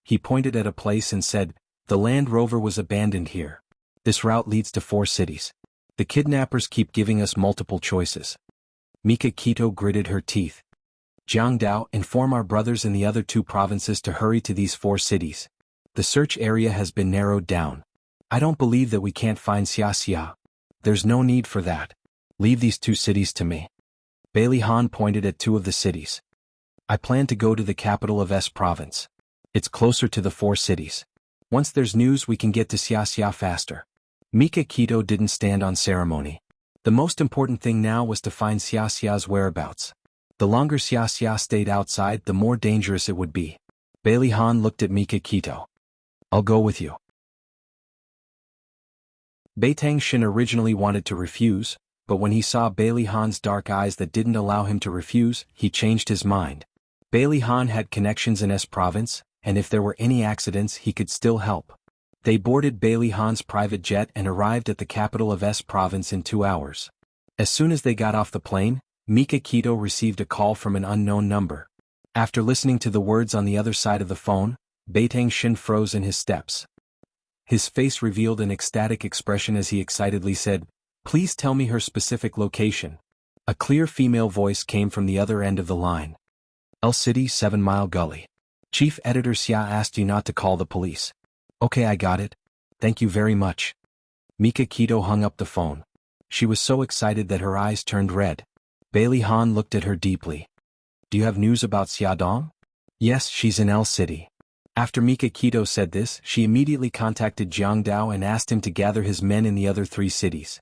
He pointed at a place and said, the Land Rover was abandoned here. This route leads to 4 cities. The kidnappers keep giving us multiple choices. Mika Kito gritted her teeth. Jiangdao, inform our brothers in the other 2 provinces to hurry to these 4 cities. The search area has been narrowed down. I don't believe that we can't find Xia Xia. There's no need for that. Leave these 2 cities to me. Bailey Han pointed at 2 of the cities. I plan to go to the capital of S province. It's closer to the 4 cities. Once there's news, we can get to Xia Xia faster. Mika Kito didn't stand on ceremony. The most important thing now was to find Xia Xia's whereabouts. The longer Xia Xia stayed outside, the more dangerous it would be. Bailey Han looked at Mika Kito. I'll go with you. Beitang Xin originally wanted to refuse, but when he saw Bailey Han's dark eyes that didn't allow him to refuse, he changed his mind. Bailey Han had connections in S province, and if there were any accidents, he could still help. They boarded Bailey Han's private jet and arrived at the capital of S province in 2 hours. As soon as they got off the plane, Mika Kito received a call from an unknown number. After listening to the words on the other side of the phone, Beitang Xin froze in his steps. His face revealed an ecstatic expression as he excitedly said, please tell me her specific location. A clear female voice came from the other end of the line. L City, 7 Mile Gully. Chief Editor Xia asked you not to call the police. Okay, I got it. Thank you very much. Mika Kito hung up the phone. She was so excited that her eyes turned red. Bailey Han looked at her deeply. Do you have news about Xia Dong? Yes, she's in L City. After Mika Kito said this, she immediately contacted Jiangdao and asked him to gather his men in the other 3 cities.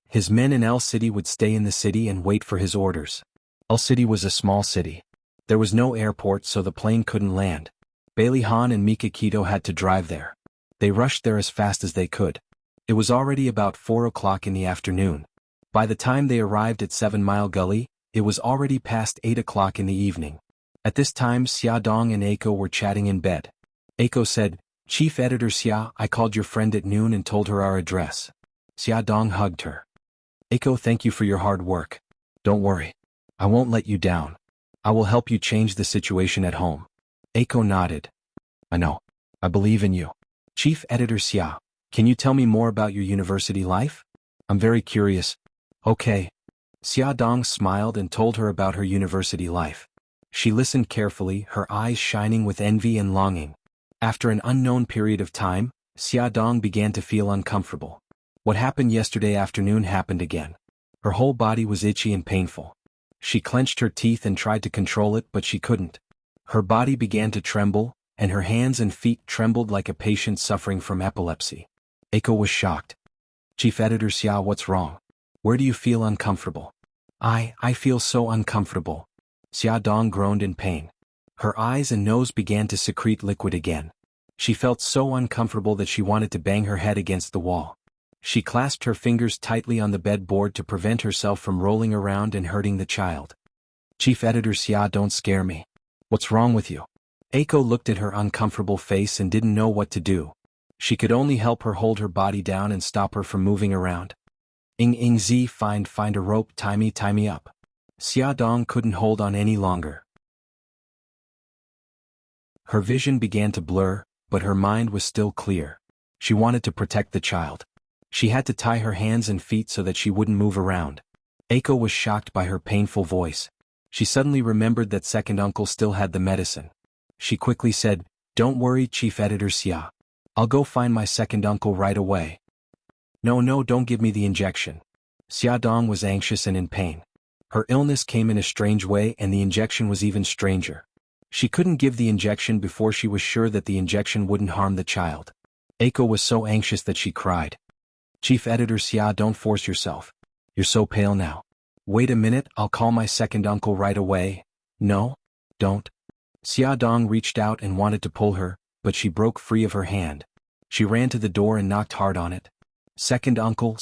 His men in L City would stay in the city and wait for his orders. L City was a small city. There was no airport, so the plane couldn't land. Bailey Han and Mika Kito had to drive there. They rushed there as fast as they could. It was already about 4 o'clock in the afternoon. By the time they arrived at 7 Mile Gully, it was already past 8 o'clock in the evening. At this time, Xia Dong and Eiko were chatting in bed. Eiko said, Chief Editor Xia, I called your friend at noon and told her our address. Xia Dong hugged her. Eiko, thank you for your hard work. Don't worry. I won't let you down. I will help you change the situation at home. Eiko nodded. I know. I believe in you. Chief Editor Xia, can you tell me more about your university life? I'm very curious. Okay. Xia Dong smiled and told her about her university life. She listened carefully, her eyes shining with envy and longing. After an unknown period of time, Xia Dong began to feel uncomfortable. What happened yesterday afternoon happened again. Her whole body was itchy and painful. She clenched her teeth and tried to control it, but she couldn't. Her body began to tremble, and her hands and feet trembled like a patient suffering from epilepsy. Eiko was shocked. Chief Editor Xia, what's wrong? Where do you feel uncomfortable? I feel so uncomfortable. Xia Dong groaned in pain. Her eyes and nose began to secrete liquid again. She felt so uncomfortable that she wanted to bang her head against the wall. She clasped her fingers tightly on the bedboard to prevent herself from rolling around and hurting the child. Chief Editor Xia, don't scare me. What's wrong with you? Eiko looked at her uncomfortable face and didn't know what to do. She could only help her hold her body down and stop her from moving around. Ing Z, find a rope, tie me up. Xia Dong couldn't hold on any longer. Her vision began to blur, but her mind was still clear. She wanted to protect the child. She had to tie her hands and feet so that she wouldn't move around. Eiko was shocked by her painful voice. She suddenly remembered that second uncle still had the medicine. She quickly said, "Don't worry, Chief Editor Xia. I'll go find my second uncle right away." No, don't give me the injection. Xia Dong was anxious and in pain. Her illness came in a strange way and the injection was even stranger. She couldn't give the injection before she was sure that the injection wouldn't harm the child. Eiko was so anxious that she cried. Chief Editor Xia, don't force yourself. You're so pale now. Wait a minute, I'll call my second uncle right away. No? Don't. Xia Dong reached out and wanted to pull her, but she broke free of her hand. She ran to the door and knocked hard on it. Second uncle,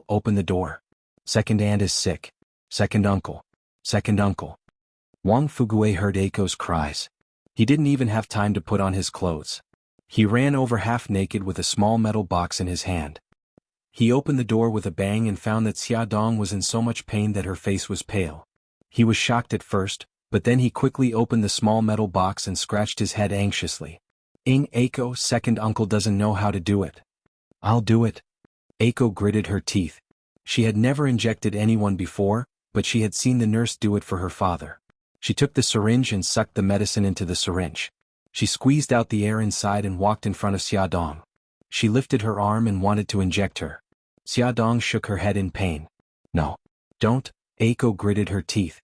open the door. Second aunt is sick. Second uncle. Wang Fugue heard Eiko's cries. He didn't even have time to put on his clothes. He ran over half naked with a small metal box in his hand. He opened the door with a bang and found that Xia Dong was in so much pain that her face was pale. He was shocked at first, but then he quickly opened the small metal box and scratched his head anxiously. Eiko, second uncle doesn't know how to do it. I'll do it. Eiko gritted her teeth. She had never injected anyone before, but she had seen the nurse do it for her father. She took the syringe and sucked the medicine into the syringe. She squeezed out the air inside and walked in front of Xia Dong. She lifted her arm and wanted to inject her. Xia Dong shook her head in pain. No. Don't. Eiko gritted her teeth.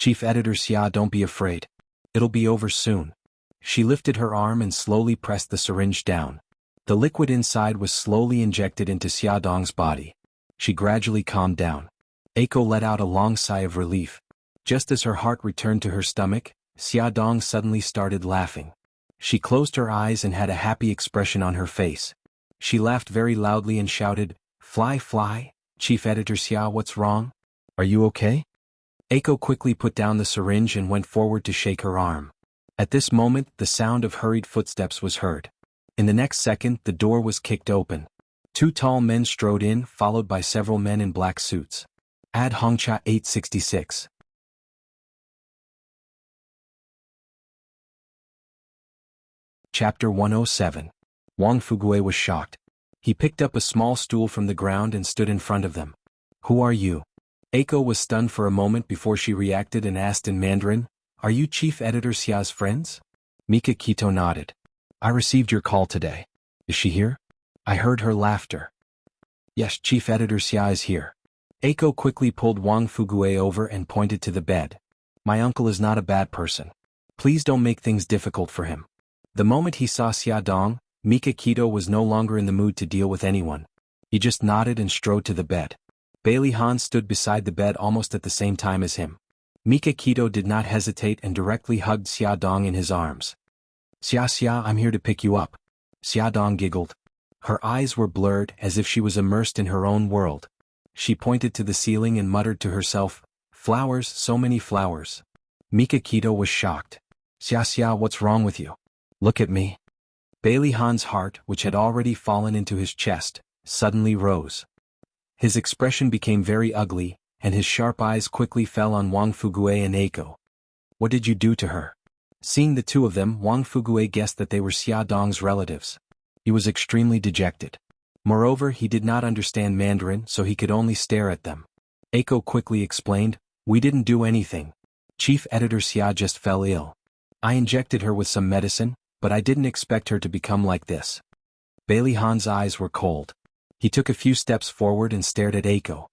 Chief Editor Xia, don't be afraid. It'll be over soon. She lifted her arm and slowly pressed the syringe down. The liquid inside was slowly injected into Xia Dong's body. She gradually calmed down. Eiko let out a long sigh of relief. Just as her heart returned to her stomach, Xia Dong suddenly started laughing. She closed her eyes and had a happy expression on her face. She laughed very loudly and shouted, Fly. Chief Editor Xia, what's wrong? Are you okay? Eiko quickly put down the syringe and went forward to shake her arm. At this moment, the sound of hurried footsteps was heard. In the next second, the door was kicked open. Two tall men strode in, followed by several men in black suits. Ad Hongcha 866. Chapter 107. Wang Fugue was shocked. He picked up a small stool from the ground and stood in front of them. Who are you? Eiko was stunned for a moment before she reacted and asked in Mandarin, Are you Chief Editor Xia's friends? Mika Kito nodded. I received your call today. Is she here? I heard her laughter. Yes, Chief Editor Xia is here. Eiko quickly pulled Wang Fugue over and pointed to the bed. My uncle is not a bad person. Please don't make things difficult for him. The moment he saw Xia Dong, Mika Kito was no longer in the mood to deal with anyone. He just nodded and strode to the bed. Bailey Han stood beside the bed almost at the same time as him. Mika Kito did not hesitate and directly hugged Xia Dong in his arms. Xia, I'm here to pick you up. Xia Dong giggled. Her eyes were blurred as if she was immersed in her own world. She pointed to the ceiling and muttered to herself, Flowers, so many flowers. Mika Kito was shocked. Xia, what's wrong with you? Look at me. Bailey Han's heart, which had already fallen into his chest, suddenly rose. His expression became very ugly, and his sharp eyes quickly fell on Wang Fugue and Eiko. What did you do to her? Seeing the two of them, Wang Fugue guessed that they were Xia Dong's relatives. He was extremely dejected. Moreover, he did not understand Mandarin, so he could only stare at them. Eiko quickly explained, We didn't do anything. Chief Editor Xia just fell ill. I injected her with some medicine, but I didn't expect her to become like this. Bailey Han's eyes were cold. He took a few steps forward and stared at Eiko.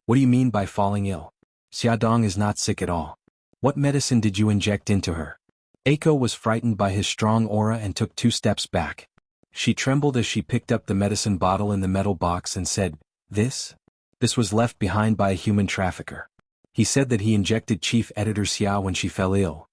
What do you mean by falling ill? Xia Dong is not sick at all. What medicine did you inject into her? Eiko was frightened by his strong aura and took 2 steps back. She trembled as she picked up the medicine bottle in the metal box and said, "This? This was left behind by a human trafficker. He said that he injected Chief Editor Xia when she fell ill."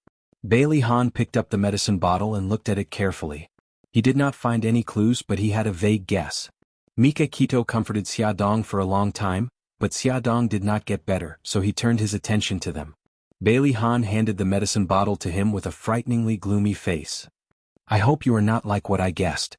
Bailey Han picked up the medicine bottle and looked at it carefully. He did not find any clues, but he had a vague guess. Mika Kito comforted Xia Dong for a long time, but Xia Dong did not get better, so he turned his attention to them. Bailey Han handed the medicine bottle to him with a frighteningly gloomy face. "I hope you are not like what I guessed."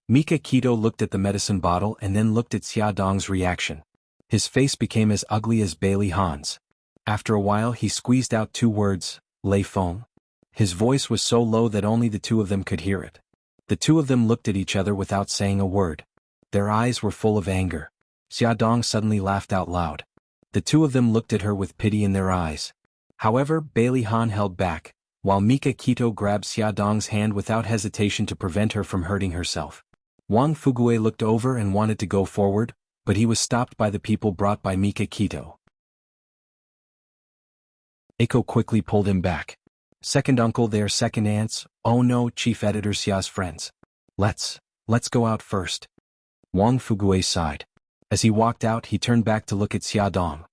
Mika Kito looked at the medicine bottle and then looked at Xia Dong's reaction. His face became as ugly as Bailey Han's. After a while he squeezed out 2 words, "Lei Feng." His voice was so low that only the 2 of them could hear it. The 2 of them looked at each other without saying a word. Their eyes were full of anger. Xia Dong suddenly laughed out loud. The 2 of them looked at her with pity in their eyes. However, Bailey Han held back, while Mika Kito grabbed Xia Dong's hand without hesitation to prevent her from hurting herself. Wang Fugue looked over and wanted to go forward, but he was stopped by the people brought by Mika Kito. Eiko quickly pulled him back. "Second uncle, they are second aunts. Oh no, Chief Editor Xia's friends. Let's go out first." Wang Fugue sighed. As he walked out, he turned back to look at Xia Dong.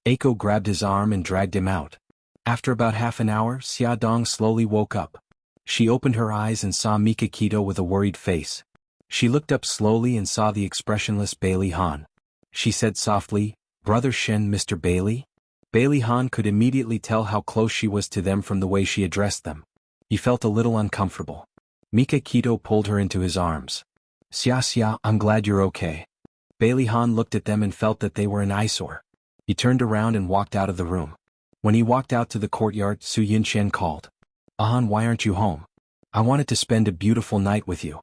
Eiko grabbed his arm and dragged him out. After about half an hour, Xia Dong slowly woke up. She opened her eyes and saw Mika Kito with a worried face. She looked up slowly and saw the expressionless Bailey Han. She said softly, "Brother Shen, Mr. Bailey?" Bailey Han could immediately tell how close she was to them from the way she addressed them. He felt a little uncomfortable. Mika Kito pulled her into his arms. Xia, I'm glad you're okay." Bailey Han looked at them and felt that they were an eyesore. He turned around and walked out of the room. When he walked out to the courtyard, Su Yunqian called, "Han, why aren't you home? I wanted to spend a beautiful night with you."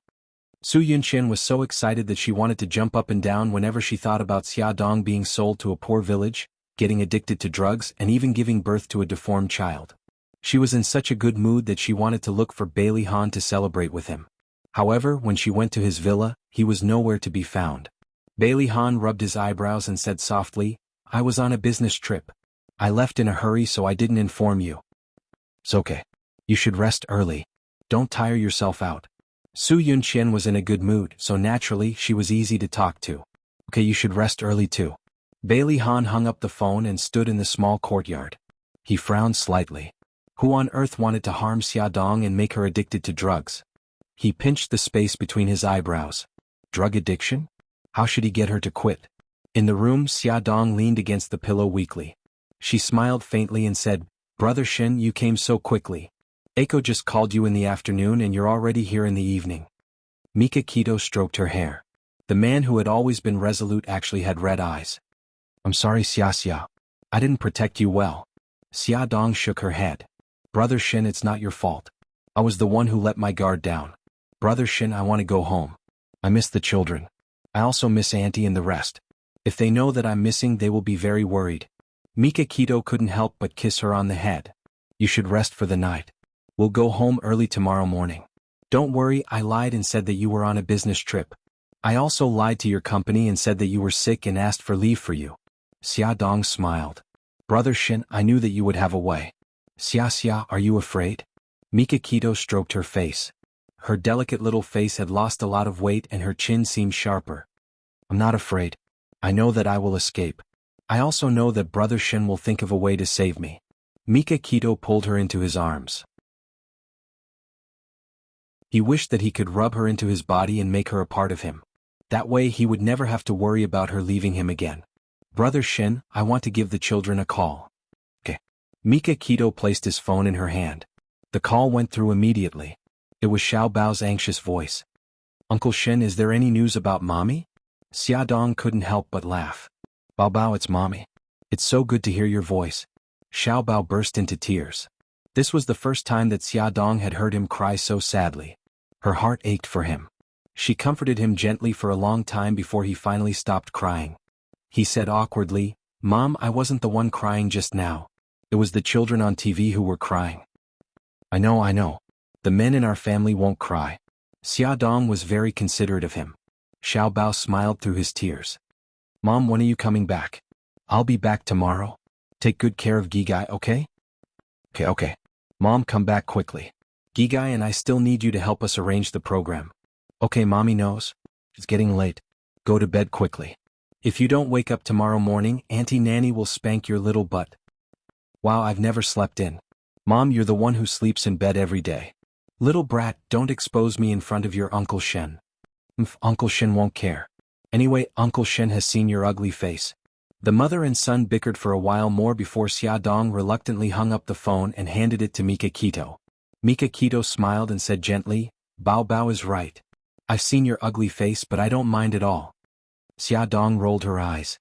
Su Yunqian was so excited that she wanted to jump up and down whenever she thought about Xia Dong being sold to a poor village, getting addicted to drugs, and even giving birth to a deformed child. She was in such a good mood that she wanted to look for Bailey Han to celebrate with him. However, when she went to his villa, he was nowhere to be found. Bailey Han rubbed his eyebrows and said softly, "I was on a business trip. I left in a hurry, so I didn't inform you." "It's okay. You should rest early. Don't tire yourself out." Su Yunqian was in a good mood, so naturally she was easy to talk to. "Okay, you should rest early too." Bailey Han hung up the phone and stood in the small courtyard. He frowned slightly. Who on earth wanted to harm Xia Dong and make her addicted to drugs? He pinched the space between his eyebrows. Drug addiction? How should he get her to quit? In the room, Xia Dong leaned against the pillow weakly. She smiled faintly and said, "Brother Shen, you came so quickly. Eiko just called you in the afternoon and you're already here in the evening." Mika Kito stroked her hair. The man who had always been resolute actually had red eyes. "I'm sorry, Xia. I didn't protect you well." Xia Dong shook her head. "Brother Shen, it's not your fault. I was the one who let my guard down. Brother Shen, I want to go home. I miss the children. I also miss Auntie and the rest. If they know that I'm missing, they will be very worried." Mika Kito couldn't help but kiss her on the head. "You should rest for the night. We'll go home early tomorrow morning. Don't worry, I lied and said that you were on a business trip. I also lied to your company and said that you were sick and asked for leave for you." Xia Dong smiled. "Brother Shen, I knew that you would have a way." Xia, are you afraid?" Mika Kito stroked her face. Her delicate little face had lost a lot of weight and her chin seemed sharper. "I'm not afraid. I know that I will escape. I also know that Brother Shen will think of a way to save me." Mika Kito pulled her into his arms. He wished that he could rub her into his body and make her a part of him. That way he would never have to worry about her leaving him again. "Brother Shen, I want to give the children a call." "Okay." Mika Kito placed his phone in her hand. The call went through immediately. It was Xiao Bao's anxious voice. "Uncle Shen, is there any news about Mommy?" Xia Dong couldn't help but laugh. Bao, it's Mommy. It's so good to hear your voice." Xiao Bao burst into tears. This was the first time that Xia Dong had heard him cry so sadly. Her heart ached for him. She comforted him gently for a long time before he finally stopped crying. He said awkwardly, "Mom, I wasn't the one crying just now. It was the children on TV who were crying." I know. The men in our family won't cry." Xia Dong was very considerate of him. Xiao Bao smiled through his tears. "Mom, when are you coming back?" "I'll be back tomorrow. Take good care of Gigai, okay?" Okay. Mom, come back quickly. Gigai and I still need you to help us arrange the program. Okay, mommy knows. It's getting late. Go to bed quickly. If you don't wake up tomorrow morning, Auntie Nanny will spank your little butt. Wow, I've never slept in. Mom, you're the one who sleeps in bed every day. Little brat, don't expose me in front of your Uncle Shen. Uncle Shen won't care. Anyway, Uncle Shen has seen your ugly face. The mother and son bickered for a while more before Xia Dong reluctantly hung up the phone and handed it to Mika Kito. Mika Kito smiled and said gently, Bao Bao is right. I've seen your ugly face but I don't mind at all. Xia Dong rolled her eyes.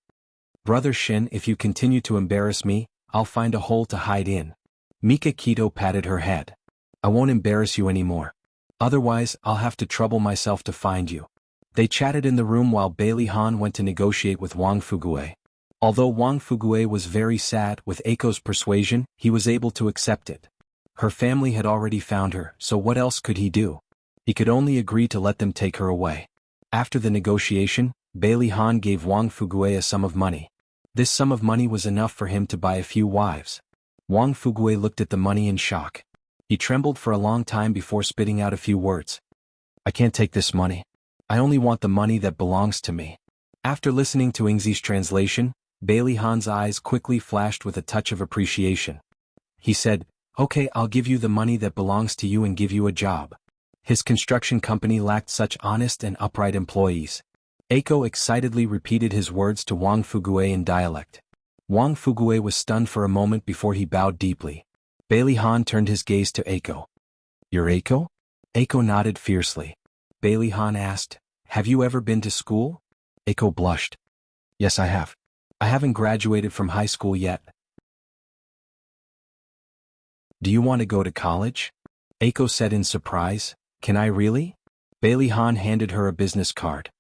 Brother Shin, if you continue to embarrass me, I'll find a hole to hide in. Mika Kito patted her head. I won't embarrass you anymore. Otherwise, I'll have to trouble myself to find you. They chatted in the room while Bailey Han went to negotiate with Wang Fugue. Although Wang Fugue was very sad, with Eiko's persuasion, he was able to accept it. Her family had already found her, so what else could he do? He could only agree to let them take her away. After the negotiation, Bailey Han gave Wang Fugue a sum of money. This sum of money was enough for him to buy a few wives. Wang Fugue looked at the money in shock. He trembled for a long time before spitting out a few words. I can't take this money. I only want the money that belongs to me. After listening to Ingzi's translation, Bailey Han's eyes quickly flashed with a touch of appreciation. He said, Okay, I'll give you the money that belongs to you and give you a job. His construction company lacked such honest and upright employees. Eiko excitedly repeated his words to Wang Fugue in dialect. Wang Fugue was stunned for a moment before he bowed deeply. Bailey Han turned his gaze to Eiko. You're Eiko? Eiko nodded fiercely. Bailey Han asked, Have you ever been to school? Eiko blushed. Yes, I have. I haven't graduated from high school yet. Do you want to go to college? Eiko said in surprise. Can I really? Bailey Han handed her a business card.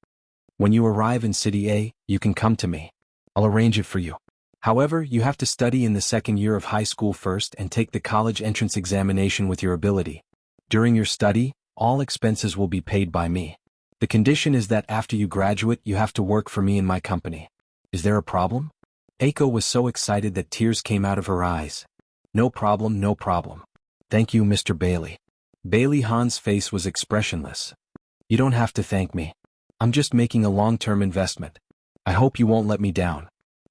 When you arrive in City A, you can come to me. I'll arrange it for you. However, you have to study in the second year of high school first and take the college entrance examination with your ability. During your study, all expenses will be paid by me. The condition is that after you graduate, you have to work for me in my company. Is there a problem? Eiko was so excited that tears came out of her eyes. No problem, no problem. Thank you, Mr. Bailey. Bailey Han's face was expressionless. You don't have to thank me. I'm just making a long-term investment. I hope you won't let me down.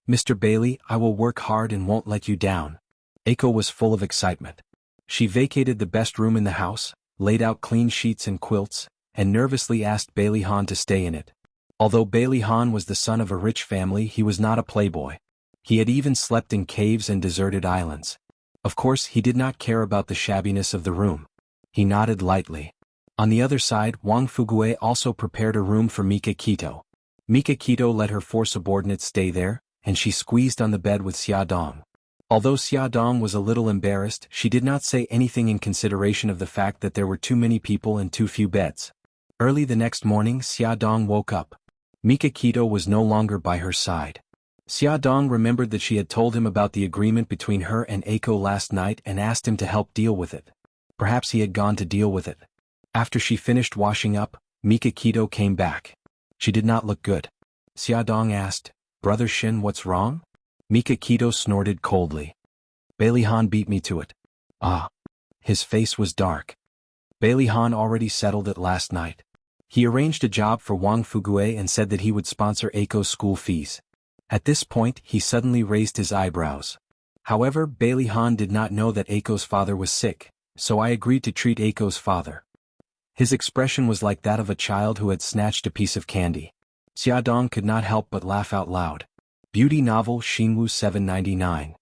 Mr. Bailey, I will work hard and won't let you down. Eiko was full of excitement. She vacated the best room in the house, laid out clean sheets and quilts, and nervously asked Bailey Han to stay in it. Although Bailey Han was the son of a rich family, he was not a playboy. He had even slept in caves and deserted islands. Of course, he did not care about the shabbiness of the room. He nodded lightly. On the other side, Wang Fugue also prepared a room for Mika Kito. Mika Kito let her 4 subordinates stay there, and she squeezed on the bed with Xia Dong. Although Xia Dong was a little embarrassed, she did not say anything in consideration of the fact that there were too many people and too few beds. Early the next morning, Xia Dong woke up. Mika Kito was no longer by her side. Xia Dong remembered that she had told him about the agreement between her and Eiko last night and asked him to help deal with it. Perhaps he had gone to deal with it. After she finished washing up, Mika Kito came back. She did not look good. Xia Dong asked, Brother Shin, what's wrong? Mika Kito snorted coldly. Bailey Han beat me to it. Ah. His face was dark. Bailey Han already settled it last night. He arranged a job for Wang Fugue and said that he would sponsor Eiko's school fees. At this point, he suddenly raised his eyebrows. However, Bailey Han did not know that Eiko's father was sick, so I agreed to treat Eiko's father. His expression was like that of a child who had snatched a piece of candy. Xia Dong could not help but laugh out loud. Beauty novel Xinwu 799.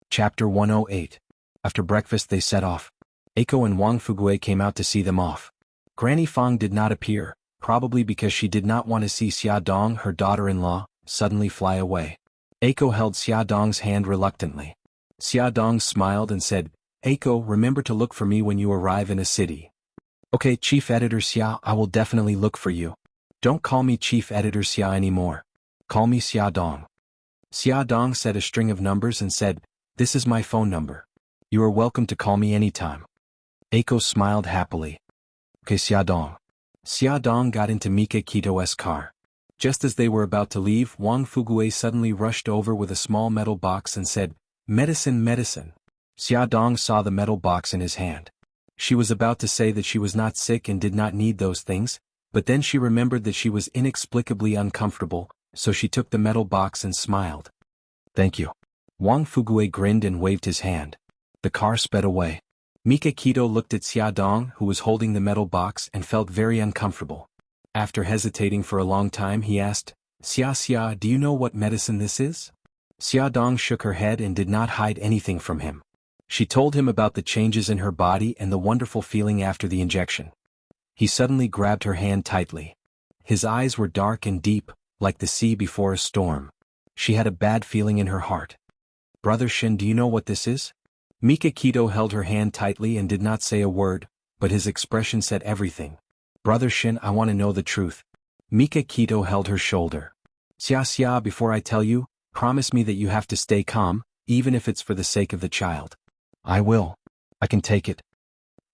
Chapter 108. After breakfast they set off. Eiko and Wang Fugue came out to see them off. Granny Fang did not appear, probably because she did not want to see Xia Dong, her daughter-in-law, suddenly fly away. Eiko held Xia Dong's hand reluctantly. Xia Dong smiled and said, Eiko, remember to look for me when you arrive in a city. Okay, Chief Editor Xia, I will definitely look for you. Don't call me Chief Editor Xia anymore. Call me Xia Dong. Xia Dong said a string of numbers and said, This is my phone number. You are welcome to call me anytime. Eiko smiled happily. Okay, Xia Dong. Xia Dong got into Mika Kito's car. Just as they were about to leave, Wang Fugue suddenly rushed over with a small metal box and said, Medicine, medicine. Xia Dong saw the metal box in his hand. She was about to say that she was not sick and did not need those things, but then she remembered that she was inexplicably uncomfortable, so she took the metal box and smiled. Thank you. Wang Fugue grinned and waved his hand. The car sped away. Mika Kito looked at Xia Dong, who was holding the metal box, and felt very uncomfortable. After hesitating for a long time, he asked, Xia, do you know what medicine this is? Xia Dong shook her head and did not hide anything from him. She told him about the changes in her body and the wonderful feeling after the injection. He suddenly grabbed her hand tightly. His eyes were dark and deep, like the sea before a storm. She had a bad feeling in her heart. Brother Shin, do you know what this is? Mika Kito held her hand tightly and did not say a word, but his expression said everything. Brother Shin, I want to know the truth. Mika Kito held her shoulder. Xia, before I tell you, promise me that you have to stay calm, even if it's for the sake of the child. I will. I can take it.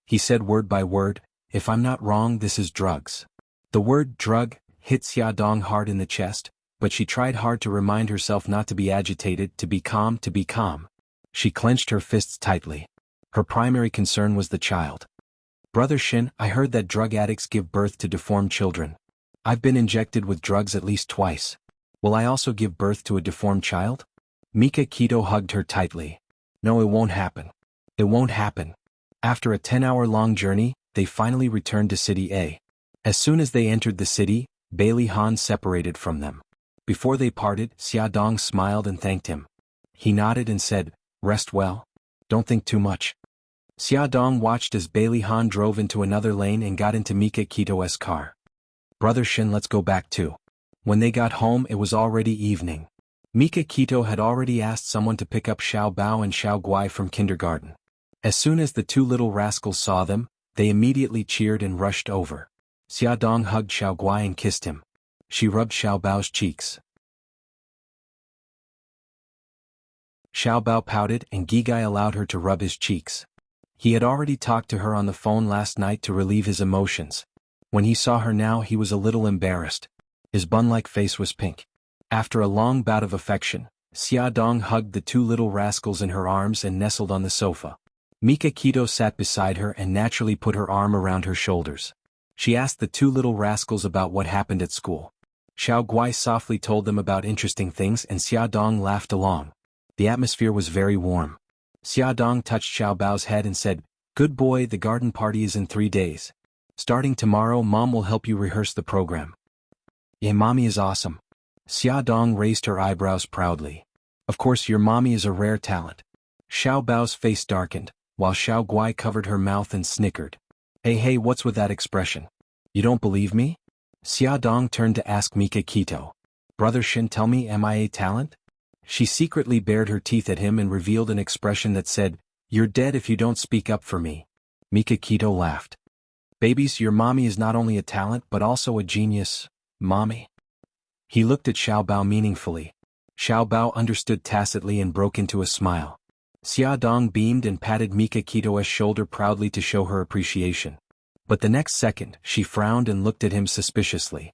He said word by word, if I'm not wrong, this is drugs. The word drug hit Xia Dong hard in the chest, but she tried hard to remind herself not to be agitated, to be calm. She clenched her fists tightly. Her primary concern was the child. Brother Shin, I heard that drug addicts give birth to deformed children. I've been injected with drugs at least twice. Will I also give birth to a deformed child? Mika Kito hugged her tightly. No, it won't happen. It won't happen. After a 10-hour-long journey, they finally returned to City A. As soon as they entered the city, Bailey Han separated from them. Before they parted, Xia Dong smiled and thanked him. He nodded and said, Rest well. Don't think too much. Xia Dong watched as Bailey Han drove into another lane and got into Mika Kito's car. Brother Shin, let's go back too. When they got home, it was already evening. Mika Kito had already asked someone to pick up Xiao Bao and Xiao Guai from kindergarten. As soon as the two little rascals saw them, they immediately cheered and rushed over. Xia Dong hugged Xiao Guai and kissed him. She rubbed Xiao Bao's cheeks. Xiao Bao pouted and Gigai allowed her to rub his cheeks. He had already talked to her on the phone last night to relieve his emotions. When he saw her now, he was a little embarrassed. His bun-like face was pink. After a long bout of affection, Xia Dong hugged the two little rascals in her arms and nestled on the sofa. Mika Kito sat beside her and naturally put her arm around her shoulders. She asked the two little rascals about what happened at school. Xiao Guai softly told them about interesting things and Xia Dong laughed along. The atmosphere was very warm. Xia Dong touched Xiao Bao's head and said, Good boy, the garden party is in 3 days. Starting tomorrow, Mom will help you rehearse the program. Yeah, Mommy is awesome. Xia Dong raised her eyebrows proudly. Of course, your mommy is a rare talent. Xiao Bao's face darkened, while Xiao Guai covered her mouth and snickered. Hey, what's with that expression? You don't believe me? Xia Dong turned to ask Mika Kito. Brother Shin, tell me, am I a talent? She secretly bared her teeth at him and revealed an expression that said, You're dead if you don't speak up for me. Mika Kito laughed. Babies, your mommy is not only a talent but also a genius, mommy. He looked at Xiao Bao meaningfully. Xiao Bao understood tacitly and broke into a smile. Xia Dong beamed and patted Mika Kito's shoulder proudly to show her appreciation. But the next second, she frowned and looked at him suspiciously.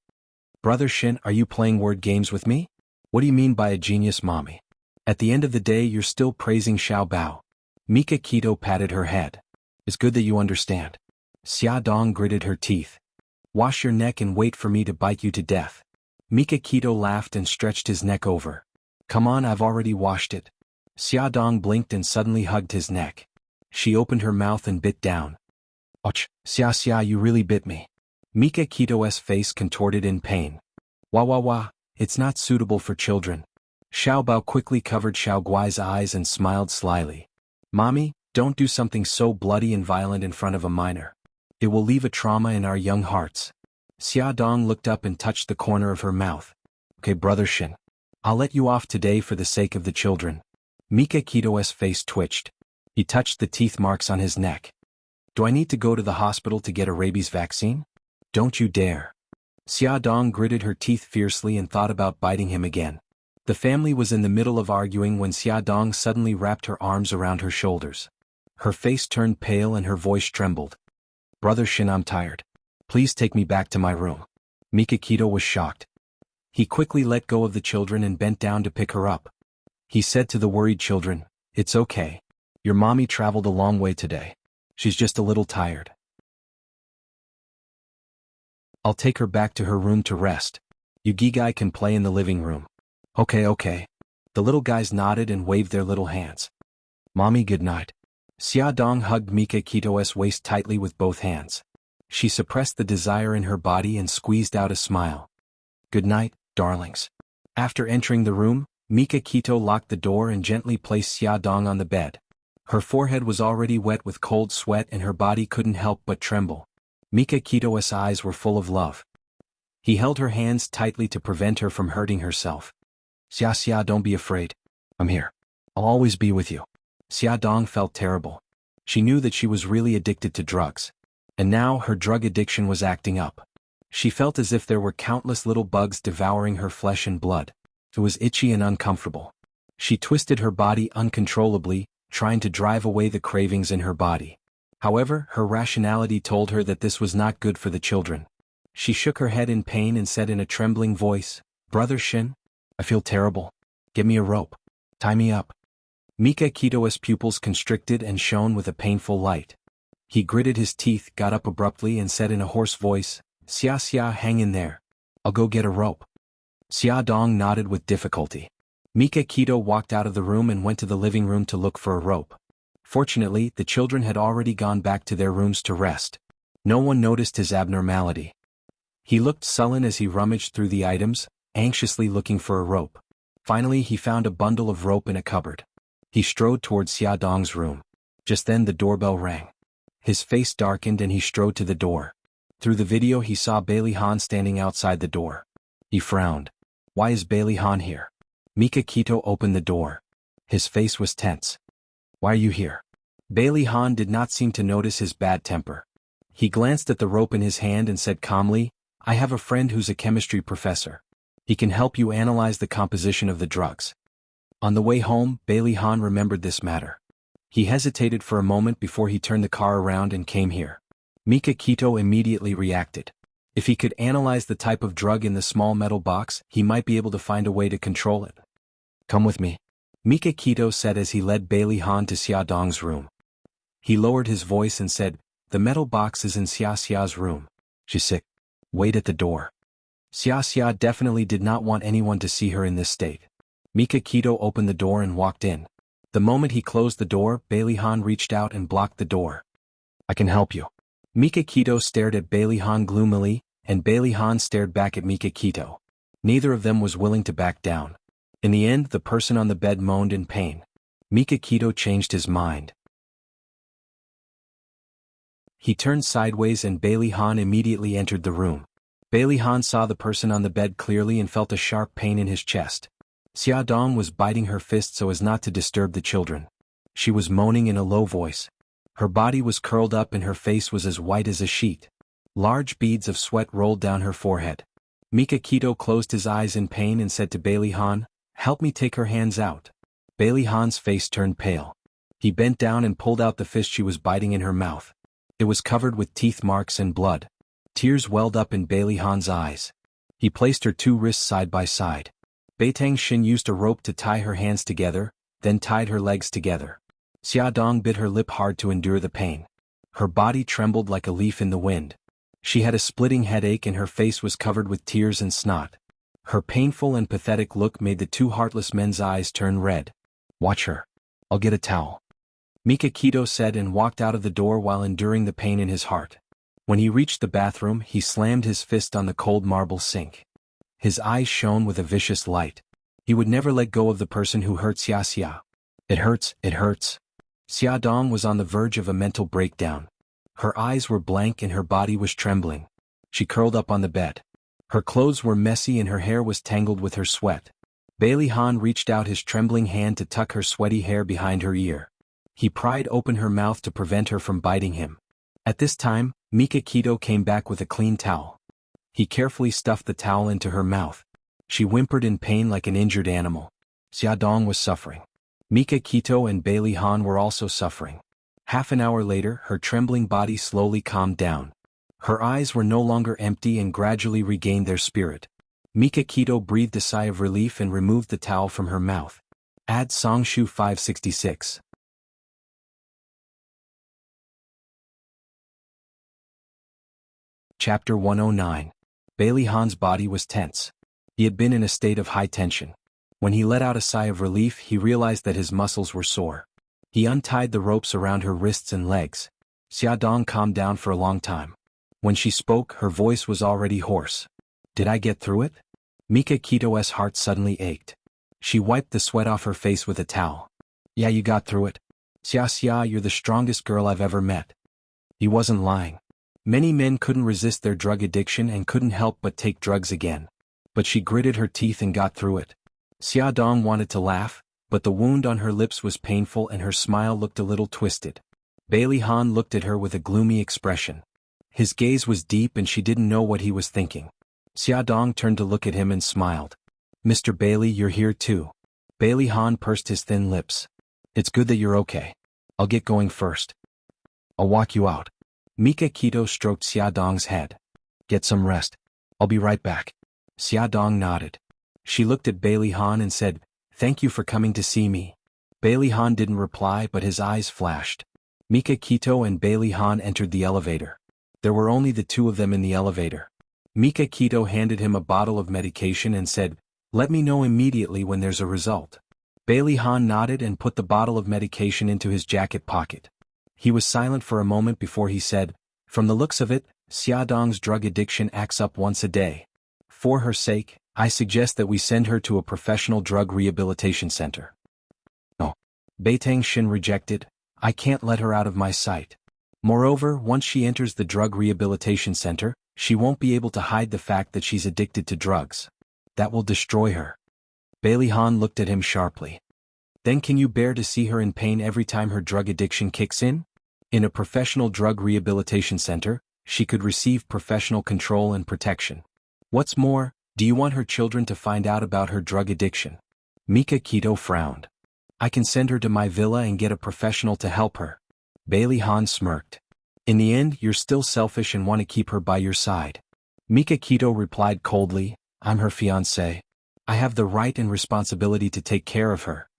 Brother Shin, are you playing word games with me? What do you mean by a genius, mommy? At the end of the day, you're still praising Xiao Bao. Mika Kito patted her head. It's good that you understand. Xia Dong gritted her teeth. Wash your neck and wait for me to bite you to death. Mika Kito laughed and stretched his neck over. Come on, I've already washed it. Xia Dong blinked and suddenly hugged his neck. She opened her mouth and bit down. Ouch, Xia, you really bit me. Mika Kito's face contorted in pain. Wah, it's not suitable for children. Xiao Bao quickly covered Xiao Guai's eyes and smiled slyly. Mommy, don't do something so bloody and violent in front of a minor. It will leave a trauma in our young hearts. Xia Dong looked up and touched the corner of her mouth. Okay, Brother Shin. I'll let you off today for the sake of the children. Mika Kito's face twitched. He touched the teeth marks on his neck. Do I need to go to the hospital to get a rabies vaccine? Don't you dare. Xia Dong gritted her teeth fiercely and thought about biting him again. The family was in the middle of arguing when Xia Dong suddenly wrapped her arms around her shoulders. Her face turned pale and her voice trembled. Brother Shin, I'm tired. Please take me back to my room. Mika Kito was shocked. He quickly let go of the children and bent down to pick her up. He said to the worried children, It's okay. Your mommy traveled a long way today. She's just a little tired. I'll take her back to her room to rest. You Gigai can play in the living room. Okay. The little guys nodded and waved their little hands. Mommy, good night. Xia Dong hugged Mika Kito's waist tightly with both hands. She suppressed the desire in her body and squeezed out a smile. Good night, darlings. After entering the room, Mika Kito locked the door and gently placed Xia Dong on the bed. Her forehead was already wet with cold sweat and her body couldn't help but tremble. Mika Kito's eyes were full of love. He held her hands tightly to prevent her from hurting herself. Xia, don't be afraid. I'm here. I'll always be with you. Xia Dong felt terrible. She knew that she was really addicted to drugs. And now her drug addiction was acting up. She felt as if there were countless little bugs devouring her flesh and blood. It was itchy and uncomfortable. She twisted her body uncontrollably, trying to drive away the cravings in her body. However, her rationality told her that this was not good for the children. She shook her head in pain and said in a trembling voice, Brother Shin, I feel terrible. Get me a rope. Tie me up. Mika Kito's pupils constricted and shone with a painful light. He gritted his teeth, got up abruptly and said in a hoarse voice, Xia, hang in there. I'll go get a rope. Xia Dong nodded with difficulty. Mika Kito walked out of the room and went to the living room to look for a rope. Fortunately, the children had already gone back to their rooms to rest. No one noticed his abnormality. He looked sullen as he rummaged through the items, anxiously looking for a rope. Finally, he found a bundle of rope in a cupboard. He strode towards Xia Dong's room. Just then the doorbell rang. His face darkened and he strode to the door. Through the video he saw Bailey Han standing outside the door. He frowned. Why is Bailey Han here? Mika Kito opened the door. His face was tense. Why are you here? Bailey Han did not seem to notice his bad temper. He glanced at the rope in his hand and said calmly, I have a friend who's a chemistry professor. He can help you analyze the composition of the drugs. On the way home, Bailey Han remembered this matter. He hesitated for a moment before he turned the car around and came here. Mika Kito immediately reacted. If he could analyze the type of drug in the small metal box, he might be able to find a way to control it. Come with me. Mika Kito said as he led Bailey Han to Xia Dong's room. He lowered his voice and said, The metal box is in Xia's room. She's sick. Wait at the door. Xia definitely did not want anyone to see her in this state. Mika Kito opened the door and walked in. The moment he closed the door, Bailey Han reached out and blocked the door. I can help you. Mika Kito stared at Bailey Han gloomily, and Bailey Han stared back at Mika Kito. Neither of them was willing to back down. In the end, the person on the bed moaned in pain. Mika Kito changed his mind. He turned sideways and Bailey Han immediately entered the room. Bailey Han saw the person on the bed clearly and felt a sharp pain in his chest. Xia Dong was biting her fist so as not to disturb the children. She was moaning in a low voice. Her body was curled up and her face was as white as a sheet. Large beads of sweat rolled down her forehead. Mika Kito closed his eyes in pain and said to Bailey Han, Help me take her hands out. Bailey Han's face turned pale. He bent down and pulled out the fist she was biting in her mouth. It was covered with teeth marks and blood. Tears welled up in Bailey Han's eyes. He placed her two wrists side by side. Beitang Xin used a rope to tie her hands together, then tied her legs together. Xia Dong bit her lip hard to endure the pain. Her body trembled like a leaf in the wind. She had a splitting headache and her face was covered with tears and snot. Her painful and pathetic look made the two heartless men's eyes turn red. Watch her. I'll get a towel. Mika Kito said and walked out of the door while enduring the pain in his heart. When he reached the bathroom, he slammed his fist on the cold marble sink. His eyes shone with a vicious light. He would never let go of the person who hurt Xia. It hurts, it hurts. Xia Dong was on the verge of a mental breakdown. Her eyes were blank and her body was trembling. She curled up on the bed. Her clothes were messy and her hair was tangled with her sweat. Bailey Han reached out his trembling hand to tuck her sweaty hair behind her ear. He pried open her mouth to prevent her from biting him. At this time, Mika Kito came back with a clean towel. He carefully stuffed the towel into her mouth. She whimpered in pain like an injured animal. Xia Dong was suffering. Mika Kito and Bailey Han were also suffering. Half an hour later, her trembling body slowly calmed down. Her eyes were no longer empty and gradually regained their spirit. Mika Kito breathed a sigh of relief and removed the towel from her mouth. Add Songshu 566. Chapter 109. Bailey Han's body was tense. He had been in a state of high tension. When he let out a sigh of relief, he realized that his muscles were sore. He untied the ropes around her wrists and legs. Xiaodong calmed down for a long time. When she spoke, her voice was already hoarse. Did I get through it? Mika Kito's heart suddenly ached. She wiped the sweat off her face with a towel. Yeah, you got through it. Xia, you're the strongest girl I've ever met. He wasn't lying. Many men couldn't resist their drug addiction and couldn't help but take drugs again. But she gritted her teeth and got through it. Xiaodong wanted to laugh, but the wound on her lips was painful and her smile looked a little twisted. Bailey Han looked at her with a gloomy expression. His gaze was deep and she didn't know what he was thinking. Xiaodong turned to look at him and smiled. Mr. Bailey, you're here too. Bailey Han pursed his thin lips. It's good that you're okay. I'll get going first. I'll walk you out. Mika Kito stroked Xiaodong's head. Get some rest. I'll be right back. Xiaodong nodded. She looked at Bailey Han and said, Thank you for coming to see me. Bailey Han didn't reply, but his eyes flashed. Mika Kito and Bailey Han entered the elevator. There were only the two of them in the elevator. Mika Kito handed him a bottle of medication and said, Let me know immediately when there's a result. Bailey Han nodded and put the bottle of medication into his jacket pocket. He was silent for a moment before he said, From the looks of it, Xiaodong's drug addiction acts up once a day. For her sake, I suggest that we send her to a professional drug rehabilitation center. No. Beitang Xin rejected. I can't let her out of my sight. Moreover, once she enters the drug rehabilitation center, she won't be able to hide the fact that she's addicted to drugs. That will destroy her. Bailey Han looked at him sharply. Then can you bear to see her in pain every time her drug addiction kicks in? In a professional drug rehabilitation center, she could receive professional control and protection. What's more, do you want her children to find out about her drug addiction? Mika Kito frowned. I can send her to my villa and get a professional to help her. Bailey Han smirked. In the end, you're still selfish and want to keep her by your side. Mika Kito replied coldly, I'm her fiancé. I have the right and responsibility to take care of her.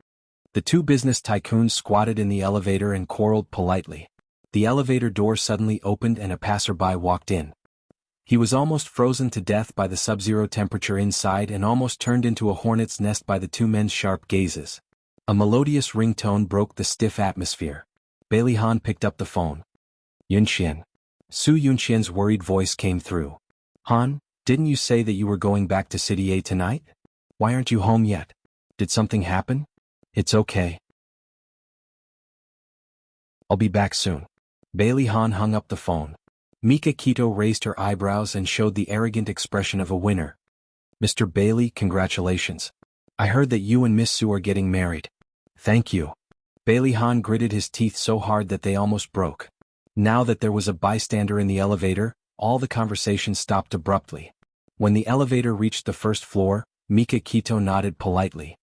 The two business tycoons squatted in the elevator and quarreled politely. The elevator door suddenly opened and a passerby walked in. He was almost frozen to death by the sub-zero temperature inside and almost turned into a hornet's nest by the two men's sharp gazes. A melodious ringtone broke the stiff atmosphere. Bailey Han picked up the phone. Yunxian. Su Yunxian's worried voice came through. Han, didn't you say that you were going back to City A tonight? Why aren't you home yet? Did something happen? It's okay. I'll be back soon. Bailey Han hung up the phone. Mika Kito raised her eyebrows and showed the arrogant expression of a winner. Mr. Bailey, congratulations. I heard that you and Miss Su are getting married. Thank you. Bailey Han gritted his teeth so hard that they almost broke. Now that there was a bystander in the elevator, all the conversation stopped abruptly. When the elevator reached the first floor, Mika Kito nodded politely.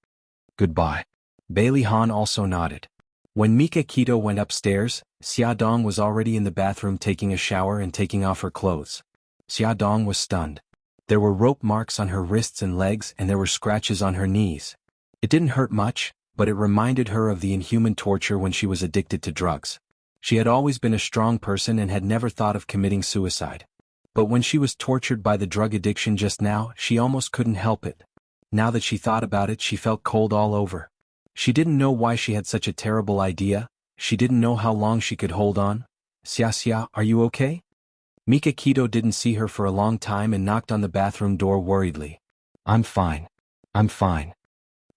Goodbye. Bailey Han also nodded. When Mika Kito went upstairs, Xiaodong was already in the bathroom taking a shower and taking off her clothes. Xiaodong was stunned. There were rope marks on her wrists and legs and there were scratches on her knees. It didn't hurt much, but it reminded her of the inhuman torture when she was addicted to drugs. She had always been a strong person and had never thought of committing suicide. But when she was tortured by the drug addiction just now, she almost couldn't help it. Now that she thought about it, she felt cold all over. She didn't know why she had such a terrible idea. She didn't know how long she could hold on. Xia, are you okay? Mika Kito didn't see her for a long time and knocked on the bathroom door worriedly. I'm fine. I'm fine.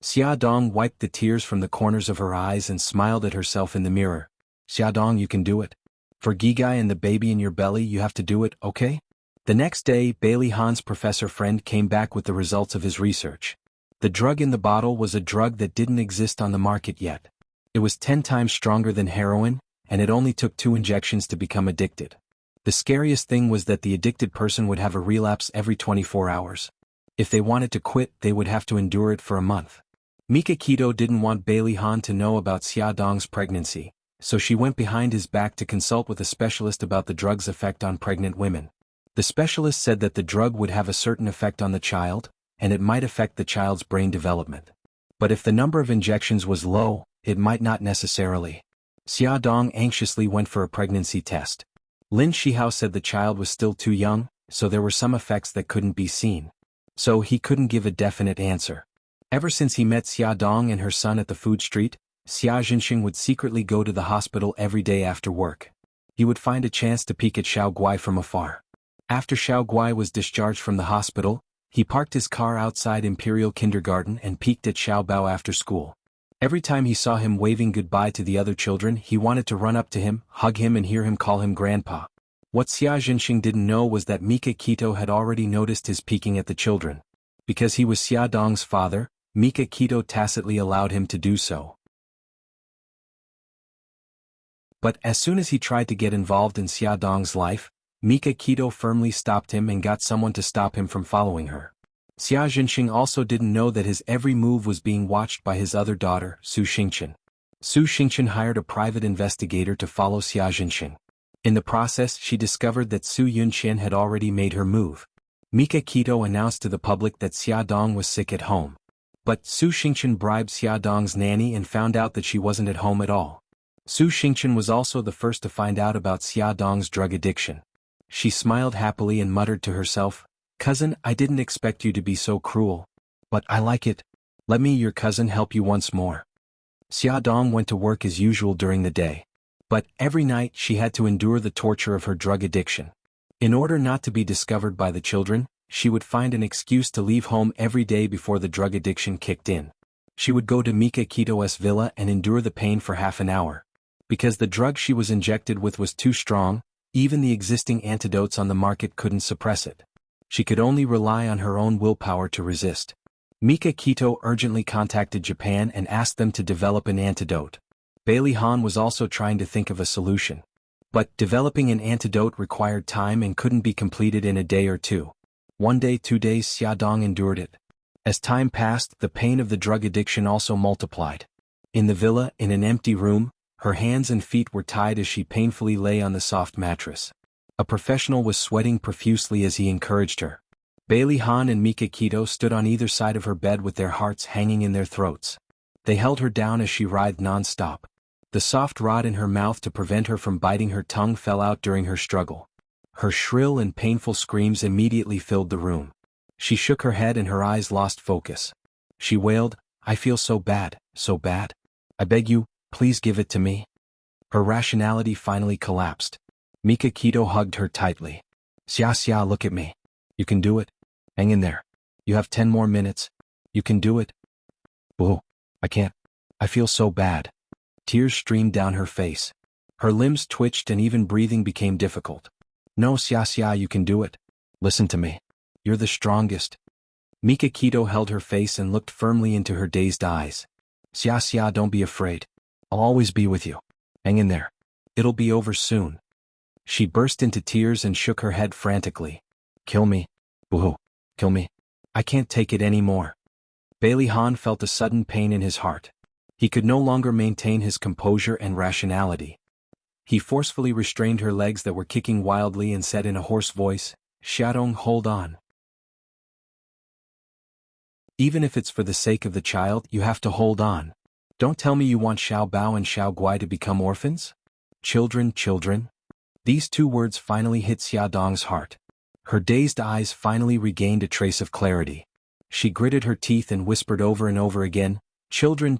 Xiaodong wiped the tears from the corners of her eyes and smiled at herself in the mirror. Xiaodong, you can do it. For Gigai and the baby in your belly, you have to do it, okay? The next day, Bailey Han's professor friend came back with the results of his research. The drug in the bottle was a drug that didn't exist on the market yet. It was 10 times stronger than heroin, and it only took 2 injections to become addicted. The scariest thing was that the addicted person would have a relapse every 24 hours. If they wanted to quit, they would have to endure it for a month. Mika Kito didn't want Bailey Han to know about Xiaodong's pregnancy, so she went behind his back to consult with a specialist about the drug's effect on pregnant women. The specialist said that the drug would have a certain effect on the child, and it might affect the child's brain development. But if the number of injections was low, it might not necessarily. Xiaodong anxiously went for a pregnancy test. Lin Shihao said the child was still too young, so there were some effects that couldn't be seen. So he couldn't give a definite answer. Ever since he met Xia Dong and her son at the food street, Xia Jinxing would secretly go to the hospital every day after work. He would find a chance to peek at Xiao Guai from afar. After Xiao Guai was discharged from the hospital, he parked his car outside Imperial Kindergarten and peeked at Xiao Bao after school. Every time he saw him waving goodbye to the other children, he wanted to run up to him, hug him and hear him call him grandpa. What Xia Jinxing didn't know was that Mika Kito had already noticed his peeking at the children. Because he was Xia Dong's father, Mika Kito tacitly allowed him to do so. But as soon as he tried to get involved in Xia Dong's life, Mika Kito firmly stopped him and got someone to stop him from following her. Xia Jinxing also didn't know that his every move was being watched by his other daughter, Su Xingchen. Su Xingchen hired a private investigator to follow Xia Jinxing. In the process, she discovered that Su Yunqian had already made her move. Mika Kito announced to the public that Xia Dong was sick at home. But Su Xingchen bribed Xia Dong's nanny and found out that she wasn't at home at all. Su Xingchen was also the first to find out about Xia Dong's drug addiction. She smiled happily and muttered to herself, "Cousin, I didn't expect you to be so cruel. But I like it. Let me, your cousin, help you once more." Xia Dong went to work as usual during the day. But every night she had to endure the torture of her drug addiction. In order not to be discovered by the children, she would find an excuse to leave home every day before the drug addiction kicked in. She would go to Mika Kito's villa and endure the pain for half an hour. Because the drug she was injected with was too strong, even the existing antidotes on the market couldn't suppress it. She could only rely on her own willpower to resist. Mika Kito urgently contacted Japan and asked them to develop an antidote. Bailey Han was also trying to think of a solution. But developing an antidote required time and couldn't be completed in a day or two. 1 day, 2 days, Xia Dong endured it. As time passed, the pain of the drug addiction also multiplied. In the villa, in an empty room, her hands and feet were tied as she painfully lay on the soft mattress. A professional was sweating profusely as he encouraged her. Bailey Han and Mika Kito stood on either side of her bed with their hearts hanging in their throats. They held her down as she writhed non-stop. The soft rod in her mouth to prevent her from biting her tongue fell out during her struggle. Her shrill and painful screams immediately filled the room. She shook her head and her eyes lost focus. She wailed, "I feel so bad, so bad. I beg you, please give it to me." Her rationality finally collapsed. Mika Kito hugged her tightly. Xia, look at me. You can do it. Hang in there. You have 10 more minutes. You can do it. Boo. I can't. I feel so bad." Tears streamed down her face. Her limbs twitched and even breathing became difficult. "No, Xia, you can do it. Listen to me. You're the strongest." Mika Kito held her face and looked firmly into her dazed eyes. Xia, don't be afraid. I'll always be with you. Hang in there. It'll be over soon." She burst into tears and shook her head frantically. "Kill me. Boo. Kill me. I can't take it anymore." Bailey Han felt a sudden pain in his heart. He could no longer maintain his composure and rationality. He forcefully restrained her legs that were kicking wildly and said in a hoarse voice, "Xiaodong, hold on. Even if it's for the sake of the child, you have to hold on. Don't tell me you want Xiao Bao and Xiao Guai to become orphans? Children. These 2 words finally hit Xia Dong's heart. Her dazed eyes finally regained a trace of clarity. She gritted her teeth and whispered over and over again, Children.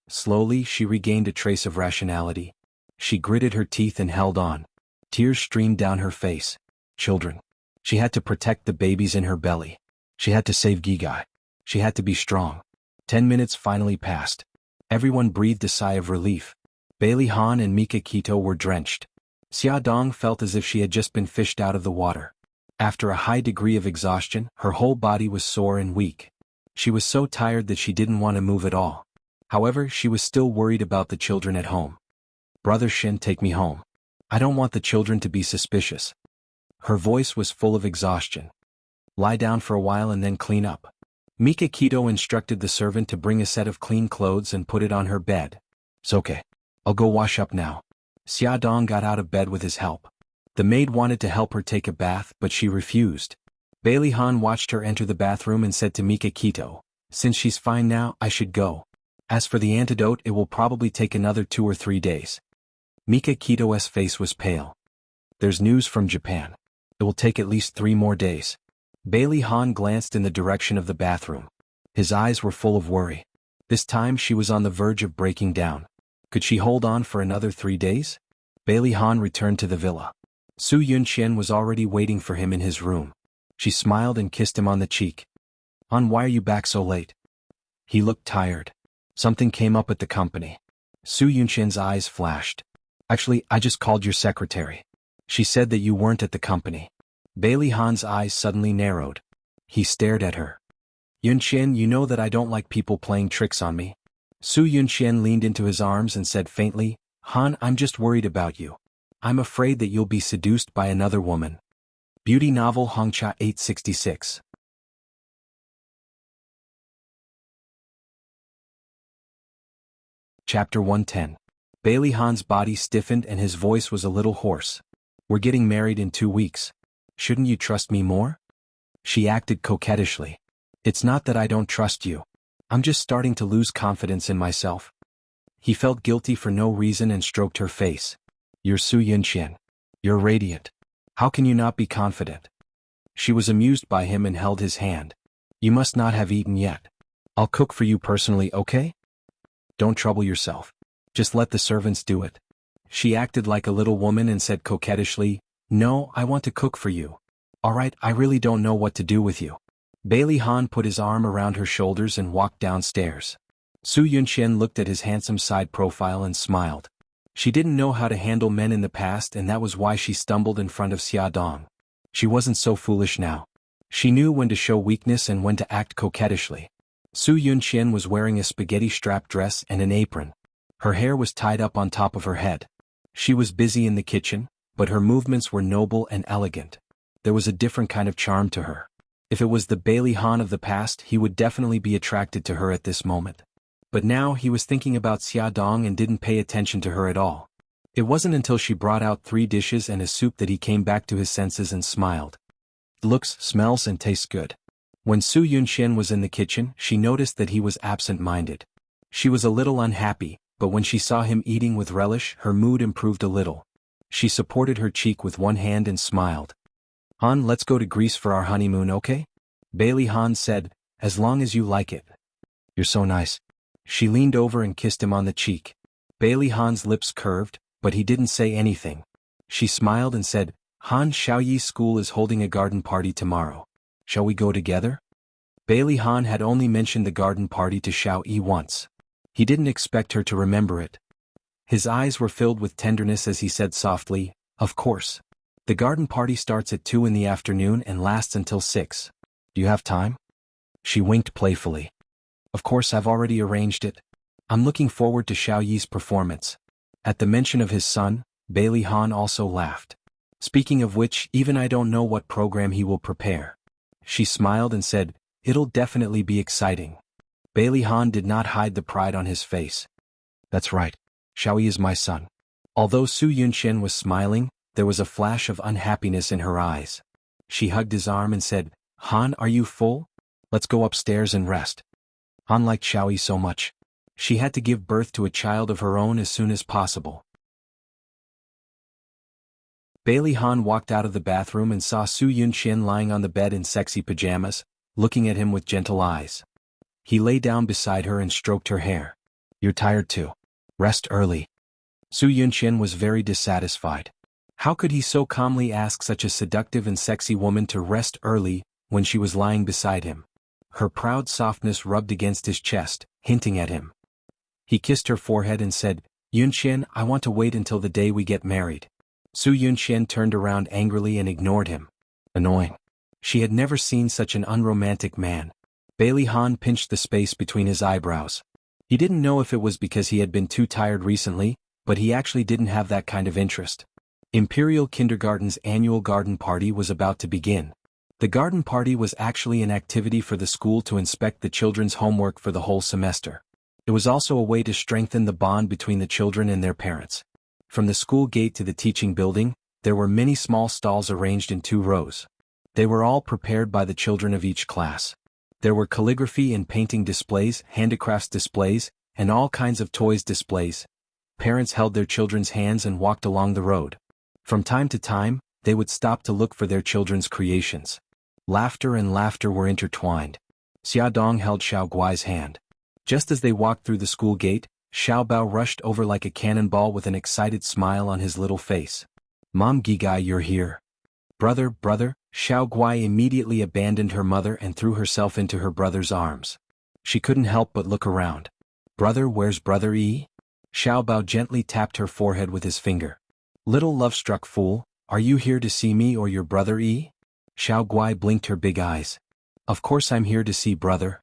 Slowly, she regained a trace of rationality. She gritted her teeth and held on. Tears streamed down her face. Children. She had to protect the babies in her belly. She had to save Gigai. She had to be strong. 10 minutes finally passed. Everyone breathed a sigh of relief. Bailey Han and Mika Kito were drenched. Xia Dong felt as if she had just been fished out of the water. After a high degree of exhaustion, her whole body was sore and weak. She was so tired that she didn't want to move at all. However, she was still worried about the children at home. "Brother Shin, take me home. I don't want the children to be suspicious." Her voice was full of exhaustion. "Lie down for a while and then clean up." Mika Kito instructed the servant to bring a set of clean clothes and put it on her bed. "It's okay. I'll go wash up now." Xia Dong got out of bed with his help. The maid wanted to help her take a bath, but she refused. Bailey Han watched her enter the bathroom and said to Mika Kito, "Since she's fine now, I should go. As for the antidote, it will probably take another 2 or 3 days." Mika Kito's face was pale. There's news from Japan. It will take at least 3 more days. Bailey Han glanced in the direction of the bathroom. His eyes were full of worry. This time she was on the verge of breaking down. Could she hold on for another 3 days? Bailey Han returned to the villa. Su Yunqian was already waiting for him in his room. She smiled and kissed him on the cheek. "Han, why are you back so late?" He looked tired. "Something came up at the company." Su Yunqian's eyes flashed. "Actually, I just called your secretary. She said that you weren't at the company." Bailey Han's eyes suddenly narrowed. He stared at her. "Yunqian, you know that I don't like people playing tricks on me." Su Yunqian leaned into his arms and said faintly, "Han, I'm just worried about you. I'm afraid that you'll be seduced by another woman." Beauty novel Hongcha 866. Chapter 110. Bailey Han's body stiffened and his voice was a little hoarse. "We're getting married in 2 weeks. Shouldn't you trust me more?" She acted coquettishly. "It's not that I don't trust you. I'm just starting to lose confidence in myself." He felt guilty for no reason and stroked her face. "You're Su Yunqian. You're radiant. How can you not be confident?" She was amused by him and held his hand. "You must not have eaten yet. I'll cook for you personally, okay? Don't trouble yourself. Just let the servants do it." She acted like a little woman and said coquettishly, "No, I want to cook for you. All right, I really don't know what to do with you." Bailey Han put his arm around her shoulders and walked downstairs. Su Yunqian looked at his handsome side profile and smiled. She didn't know how to handle men in the past, and that was why she stumbled in front of Xia Dong. She wasn't so foolish now. She knew when to show weakness and when to act coquettishly. Su Yunqian was wearing a spaghetti strap dress and an apron. Her hair was tied up on top of her head. She was busy in the kitchen, but her movements were noble and elegant. There was a different kind of charm to her. If it was the Bailey Han of the past, he would definitely be attracted to her at this moment. But now he was thinking about Xia Dong and didn't pay attention to her at all. It wasn't until she brought out 3 dishes and a soup that he came back to his senses and smiled. "Looks, smells, and tastes good." When Su Yunqian was in the kitchen, she noticed that he was absent-minded. She was a little unhappy, but when she saw him eating with relish, her mood improved a little. She supported her cheek with one hand and smiled. "Han, let's go to Greece for our honeymoon, okay?" Bailey Han said, "As long as you like it." "You're so nice." She leaned over and kissed him on the cheek. Bailey Han's lips curved, but he didn't say anything. She smiled and said, "Han, Xiaoyi's school is holding a garden party tomorrow. Shall we go together?" Bailey Han had only mentioned the garden party to Xiaoyi once. He didn't expect her to remember it. His eyes were filled with tenderness as he said softly, "Of course. The garden party starts at 2 in the afternoon and lasts until 6. Do you have time?" She winked playfully. "Of course, I've already arranged it. I'm looking forward to Xiaoyi's performance." At the mention of his son, Bailey Han also laughed. "Speaking of which, even I don't know what program he will prepare." She smiled and said, "It'll definitely be exciting." Bailey Han did not hide the pride on his face. "That's right. Xiaoyi is my son." Although Su Yunqian was smiling, there was a flash of unhappiness in her eyes. She hugged his arm and said, "Han, are you full? Let's go upstairs and rest." Han liked Xiaoyi so much. She had to give birth to a child of her own as soon as possible. Bailey Han walked out of the bathroom and saw Su Yunqian lying on the bed in sexy pajamas, looking at him with gentle eyes. He lay down beside her and stroked her hair. "You're tired too. Rest early." Su Yunqian was very dissatisfied. How could he so calmly ask such a seductive and sexy woman to rest early when she was lying beside him? Her proud softness rubbed against his chest, hinting at him. He kissed her forehead and said, "Yunqian, I want to wait until the day we get married." Su Yunqian turned around angrily and ignored him. Annoying. She had never seen such an unromantic man. Bailey Han pinched the space between his eyebrows. He didn't know if it was because he had been too tired recently, but he actually didn't have that kind of interest. Imperial Kindergarten's annual garden party was about to begin. The garden party was actually an activity for the school to inspect the children's homework for the whole semester. It was also a way to strengthen the bond between the children and their parents. From the school gate to the teaching building, there were many small stalls arranged in 2 rows. They were all prepared by the children of each class. There were calligraphy and painting displays, handicrafts displays, and all kinds of toys displays. Parents held their children's hands and walked along the road. From time to time, they would stop to look for their children's creations. Laughter and laughter were intertwined. Xiaodong held Xiao Guai's hand. Just as they walked through the school gate, Xiao Bao rushed over like a cannonball with an excited smile on his little face. "Mom Gigai, you're here." "Brother, brother," Xiao Guai immediately abandoned her mother and threw herself into her brother's arms. She couldn't help but look around. "Brother, where's Brother Yi?" Xiao Bao gently tapped her forehead with his finger. "Little love-struck fool, are you here to see me or your brother Yi?" Xiao Guai blinked her big eyes. "Of course I'm here to see brother."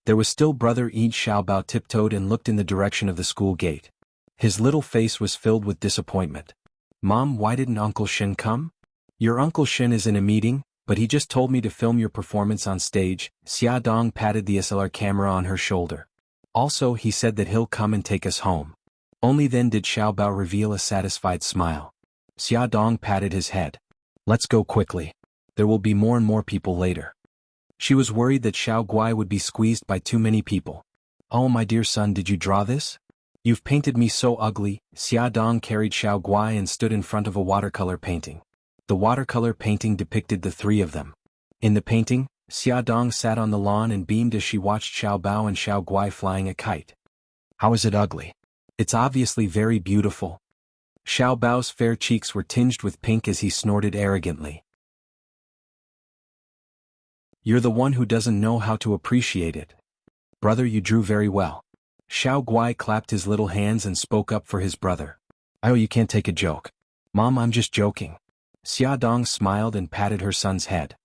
There was still Brother Yi. Xiao Bao tiptoed and looked in the direction of the school gate. His little face was filled with disappointment. "Mom, why didn't Uncle Shen come?" "Your Uncle Shen is in a meeting, but he just told me to film your performance on stage." Xiaodong patted the SLR camera on her shoulder. "Also, he said that he'll come and take us home." Only then did Xiao Bao reveal a satisfied smile. Xiaodong patted his head. "Let's go quickly. There will be more and more people later." She was worried that Xiao Guai would be squeezed by too many people. "Oh, my dear son, did you draw this? You've painted me so ugly." Xiaodong carried Xiao Guai and stood in front of a watercolor painting. The watercolor painting depicted the three of them. In the painting, Xiaodong sat on the lawn and beamed as she watched Xiao Bao and Xiao Guai flying a kite. "How is it ugly?" "It's obviously very beautiful." Xiao Bao's fair cheeks were tinged with pink as he snorted arrogantly. "You're the one who doesn't know how to appreciate it. Brother, you drew very well." Xiao Guai clapped his little hands and spoke up for his brother. "Oh, you can't take a joke." "Mom, I'm just joking." Xiaodong smiled and patted her son's head.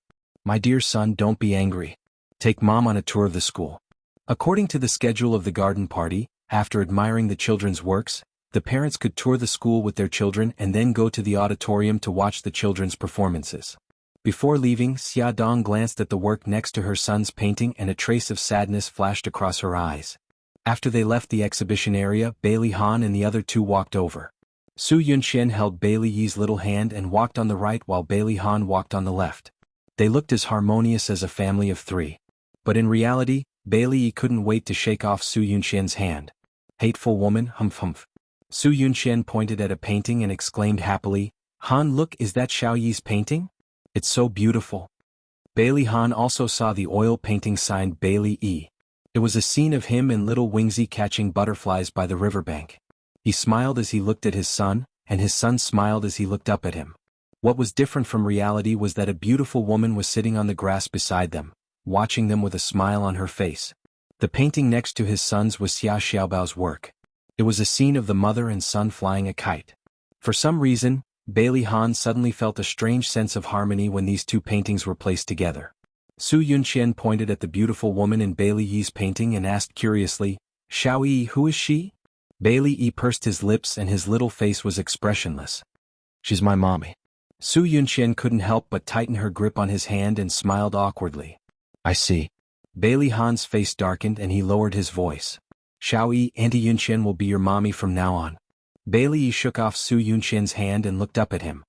"My dear son, don't be angry. Take Mom on a tour of the school." According to the schedule of the garden party, after admiring the children's works, the parents could tour the school with their children and then go to the auditorium to watch the children's performances. Before leaving, Xiaodong glanced at the work next to her son's painting and a trace of sadness flashed across her eyes. After they left the exhibition area, Bailey Han and the other two walked over. Su Yunxian held Bailey Yi's little hand and walked on the right while Bailey Han walked on the left. They looked as harmonious as a family of three. But in reality, Bailey Yi couldn't wait to shake off Su Yunxian's hand. "Hateful woman, humph humph." Su Yunxian pointed at a painting and exclaimed happily, "Han, look, is that Xiao Yi's painting? It's so beautiful." Bailey Han also saw the oil painting signed Bailey Yi. It was a scene of him and little Wingzy catching butterflies by the riverbank. He smiled as he looked at his son, and his son smiled as he looked up at him. What was different from reality was that a beautiful woman was sitting on the grass beside them, watching them with a smile on her face. The painting next to his son's was Xia Xiaobao's work. It was a scene of the mother and son flying a kite. For some reason, Bailey Han suddenly felt a strange sense of harmony when these two paintings were placed together. Su Yunxian pointed at the beautiful woman in Bailey Yi's painting and asked curiously, "Xiao Yi, who is she?" Bailey Yi pursed his lips and his little face was expressionless. "She's my mommy." Su Yunxian couldn't help but tighten her grip on his hand and smiled awkwardly. "I see." Bailey Han's face darkened and he lowered his voice. "Xiao Yi, Auntie Yunxian will be your mommy from now on." Bailey Yi shook off Su Yunxian's hand and looked up at him.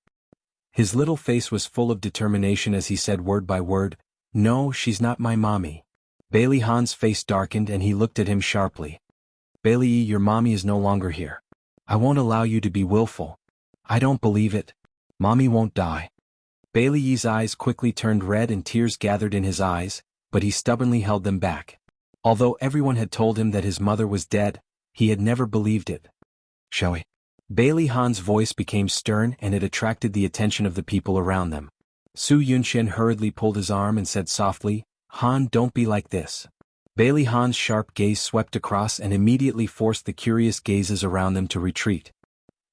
His little face was full of determination as he said word by word, "No, she's not my mommy." Bailey Han's face darkened and he looked at him sharply. "Bailey Yi, your mommy is no longer here. I won't allow you to be willful." "I don't believe it. Mommy won't die." Bailey Yi's eyes quickly turned red and tears gathered in his eyes, but he stubbornly held them back. Although everyone had told him that his mother was dead, he had never believed it. "Shall we?" Bailey Han's voice became stern and it attracted the attention of the people around them. Su Yunxian hurriedly pulled his arm and said softly, "Han, don't be like this." Bailey Han's sharp gaze swept across and immediately forced the curious gazes around them to retreat.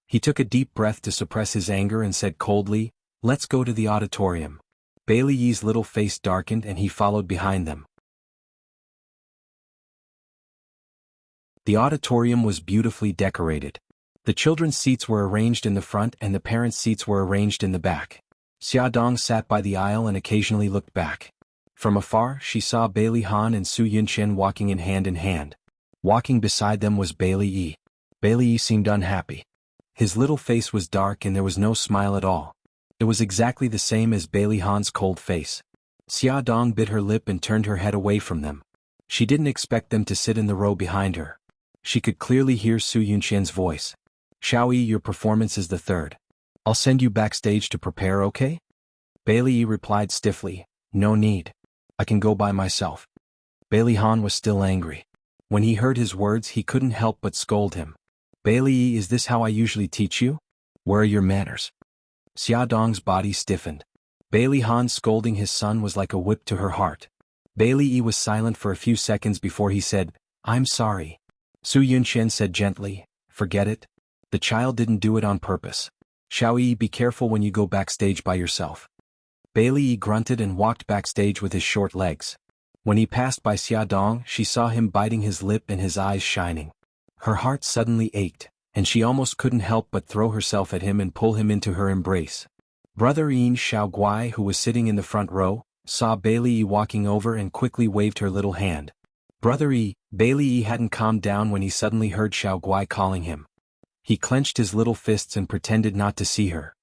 He took a deep breath to suppress his anger and said coldly, "Let's go to the auditorium." Bailey Yi's little face darkened and he followed behind them. The auditorium was beautifully decorated. The children's seats were arranged in the front and the parents' seats were arranged in the back. Xiaodong sat by the aisle and occasionally looked back. From afar, she saw Bailey Han and Su Yunxian walking in hand. Walking beside them was Bailey Yi. Bailey Yi seemed unhappy. His little face was dark and there was no smile at all. It was exactly the same as Bailey Han's cold face. Xiaodong bit her lip and turned her head away from them. She didn't expect them to sit in the row behind her. She could clearly hear Su Yunxian's voice. "Xiao Yi, your performance is the third." I'll send you backstage to prepare, okay? Bailey Yi replied stiffly, no need. I can go by myself. Bailey Han was still angry. When he heard his words he couldn't help but scold him. Bailey Yi, is this how I usually teach you? Where are your manners? Xia Dong's body stiffened. Bailey Han scolding his son was like a whip to her heart. Bailey Yi was silent for a few seconds before he said, I'm sorry. Su Yunxian said gently, forget it. The child didn't do it on purpose. Xiao Yi, be careful when you go backstage by yourself. Bailey Yi grunted and walked backstage with his short legs. When he passed by Xia Dong, she saw him biting his lip and his eyes shining. Her heart suddenly ached, and she almost couldn't help but throw herself at him and pull him into her embrace. Brother Yin Xiaoguai, who was sitting in the front row, saw Bailey Yi walking over and quickly waved her little hand. Brother Yi, Bailey Yi hadn't calmed down when he suddenly heard Xiaoguai calling him. He clenched his little fists and pretended not to see her.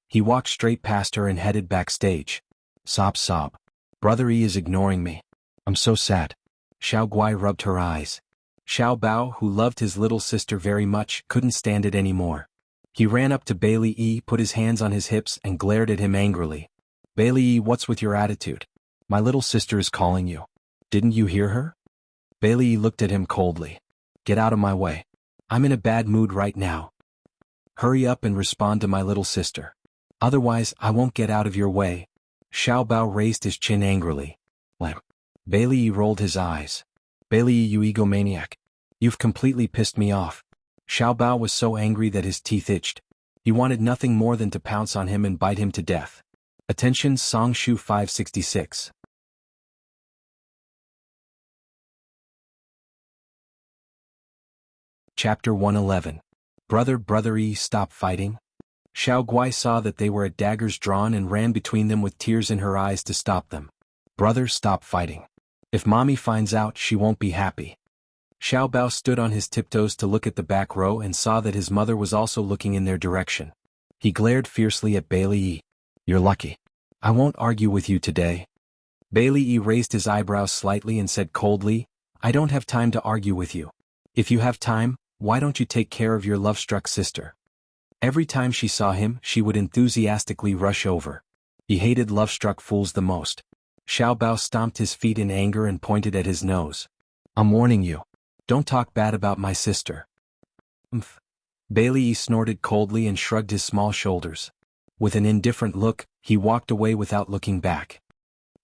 He walked straight past her and headed backstage. Sob sob. Brother Yi is ignoring me. I'm so sad. Xiaoguai rubbed her eyes. Xiao Bao, who loved his little sister very much, couldn't stand it anymore. He ran up to Bailey Yi, put his hands on his hips and glared at him angrily. Bailey Yi, what's with your attitude? My little sister is calling you. Didn't you hear her? Bailey Yi looked at him coldly. Get out of my way. I'm in a bad mood right now. Hurry up and respond to my little sister. Otherwise, I won't get out of your way. Xiao Bao raised his chin angrily. Lamp. Bailey Yi rolled his eyes. Bailey Yi, you egomaniac. You've completely pissed me off. Xiao Bao was so angry that his teeth itched. He wanted nothing more than to pounce on him and bite him to death. Attention, Song Shu 566. Chapter 111. Brother Yi, stop fighting. Xiao Guai saw that they were at daggers drawn and ran between them with tears in her eyes to stop them. Brother, stop fighting. If mommy finds out, she won't be happy. Xiao Bao stood on his tiptoes to look at the back row and saw that his mother was also looking in their direction. He glared fiercely at Bailey Yi. You're lucky. I won't argue with you today. Bailey Yi raised his eyebrows slightly and said coldly, I don't have time to argue with you. If you have time, why don't you take care of your love-struck sister? Every time she saw him, she would enthusiastically rush over. He hated love-struck fools the most. Xiao Bao stomped his feet in anger and pointed at his nose. I'm warning you. Don't talk bad about my sister. Umph. Bailey Yi snorted coldly and shrugged his small shoulders. With an indifferent look, he walked away without looking back.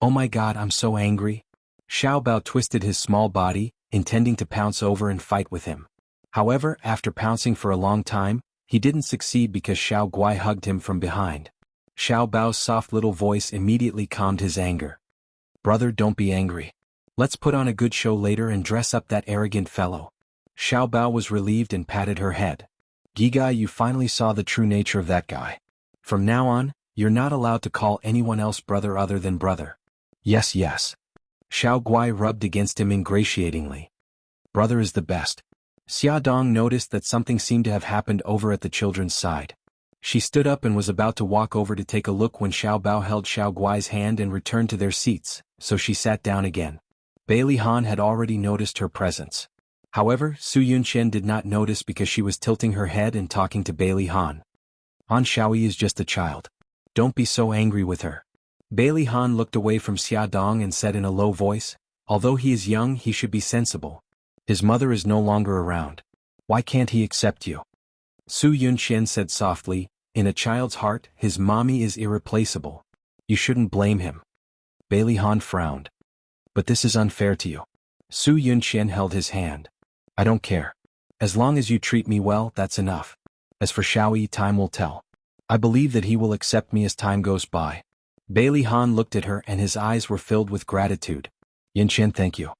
Oh my God, I'm so angry. Xiao Bao twisted his small body, intending to pounce over and fight with him. However, after pouncing for a long time, he didn't succeed because Xiao Guai hugged him from behind. Xiao Bao's soft little voice immediately calmed his anger. Brother, don't be angry. Let's put on a good show later and dress up that arrogant fellow. Xiao Bao was relieved and patted her head. Giga, you finally saw the true nature of that guy. From now on, you're not allowed to call anyone else brother other than brother. Yes, yes. Xiao Guai rubbed against him ingratiatingly. Brother is the best. Xia Dong noticed that something seemed to have happened over at the children's side. She stood up and was about to walk over to take a look when Xiao Bao held Xiao Guai's hand and returned to their seats, so she sat down again. Bailey Han had already noticed her presence. However, Su Yunqian did not notice because she was tilting her head and talking to Bailey Han. Han Xiaoyi is just a child. Don't be so angry with her. Bailey Han looked away from Xia Dong and said in a low voice, although he is young, he should be sensible. His mother is no longer around. Why can't he accept you? Su Yunqian said softly, in a child's heart, his mommy is irreplaceable. You shouldn't blame him. Bailey Han frowned. But this is unfair to you. Su Yunqian held his hand. I don't care. As long as you treat me well, that's enough. As for Xiaoyi, time will tell. I believe that he will accept me as time goes by. Bailey Han looked at her and his eyes were filled with gratitude. Yunqian, thank you.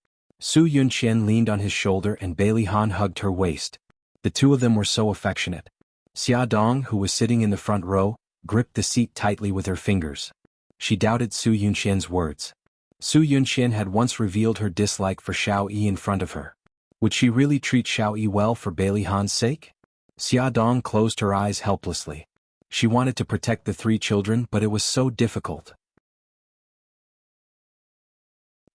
Su Yunqian leaned on his shoulder and Bailey Han hugged her waist. The two of them were so affectionate. Xia Dong, who was sitting in the front row, gripped the seat tightly with her fingers. She doubted Su Yunqian's words. Su Yunqian had once revealed her dislike for Xiao Yi in front of her. Would she really treat Xiao Yi well for Bailey Han's sake? Xia Dong closed her eyes helplessly. She wanted to protect the three children, but it was so difficult.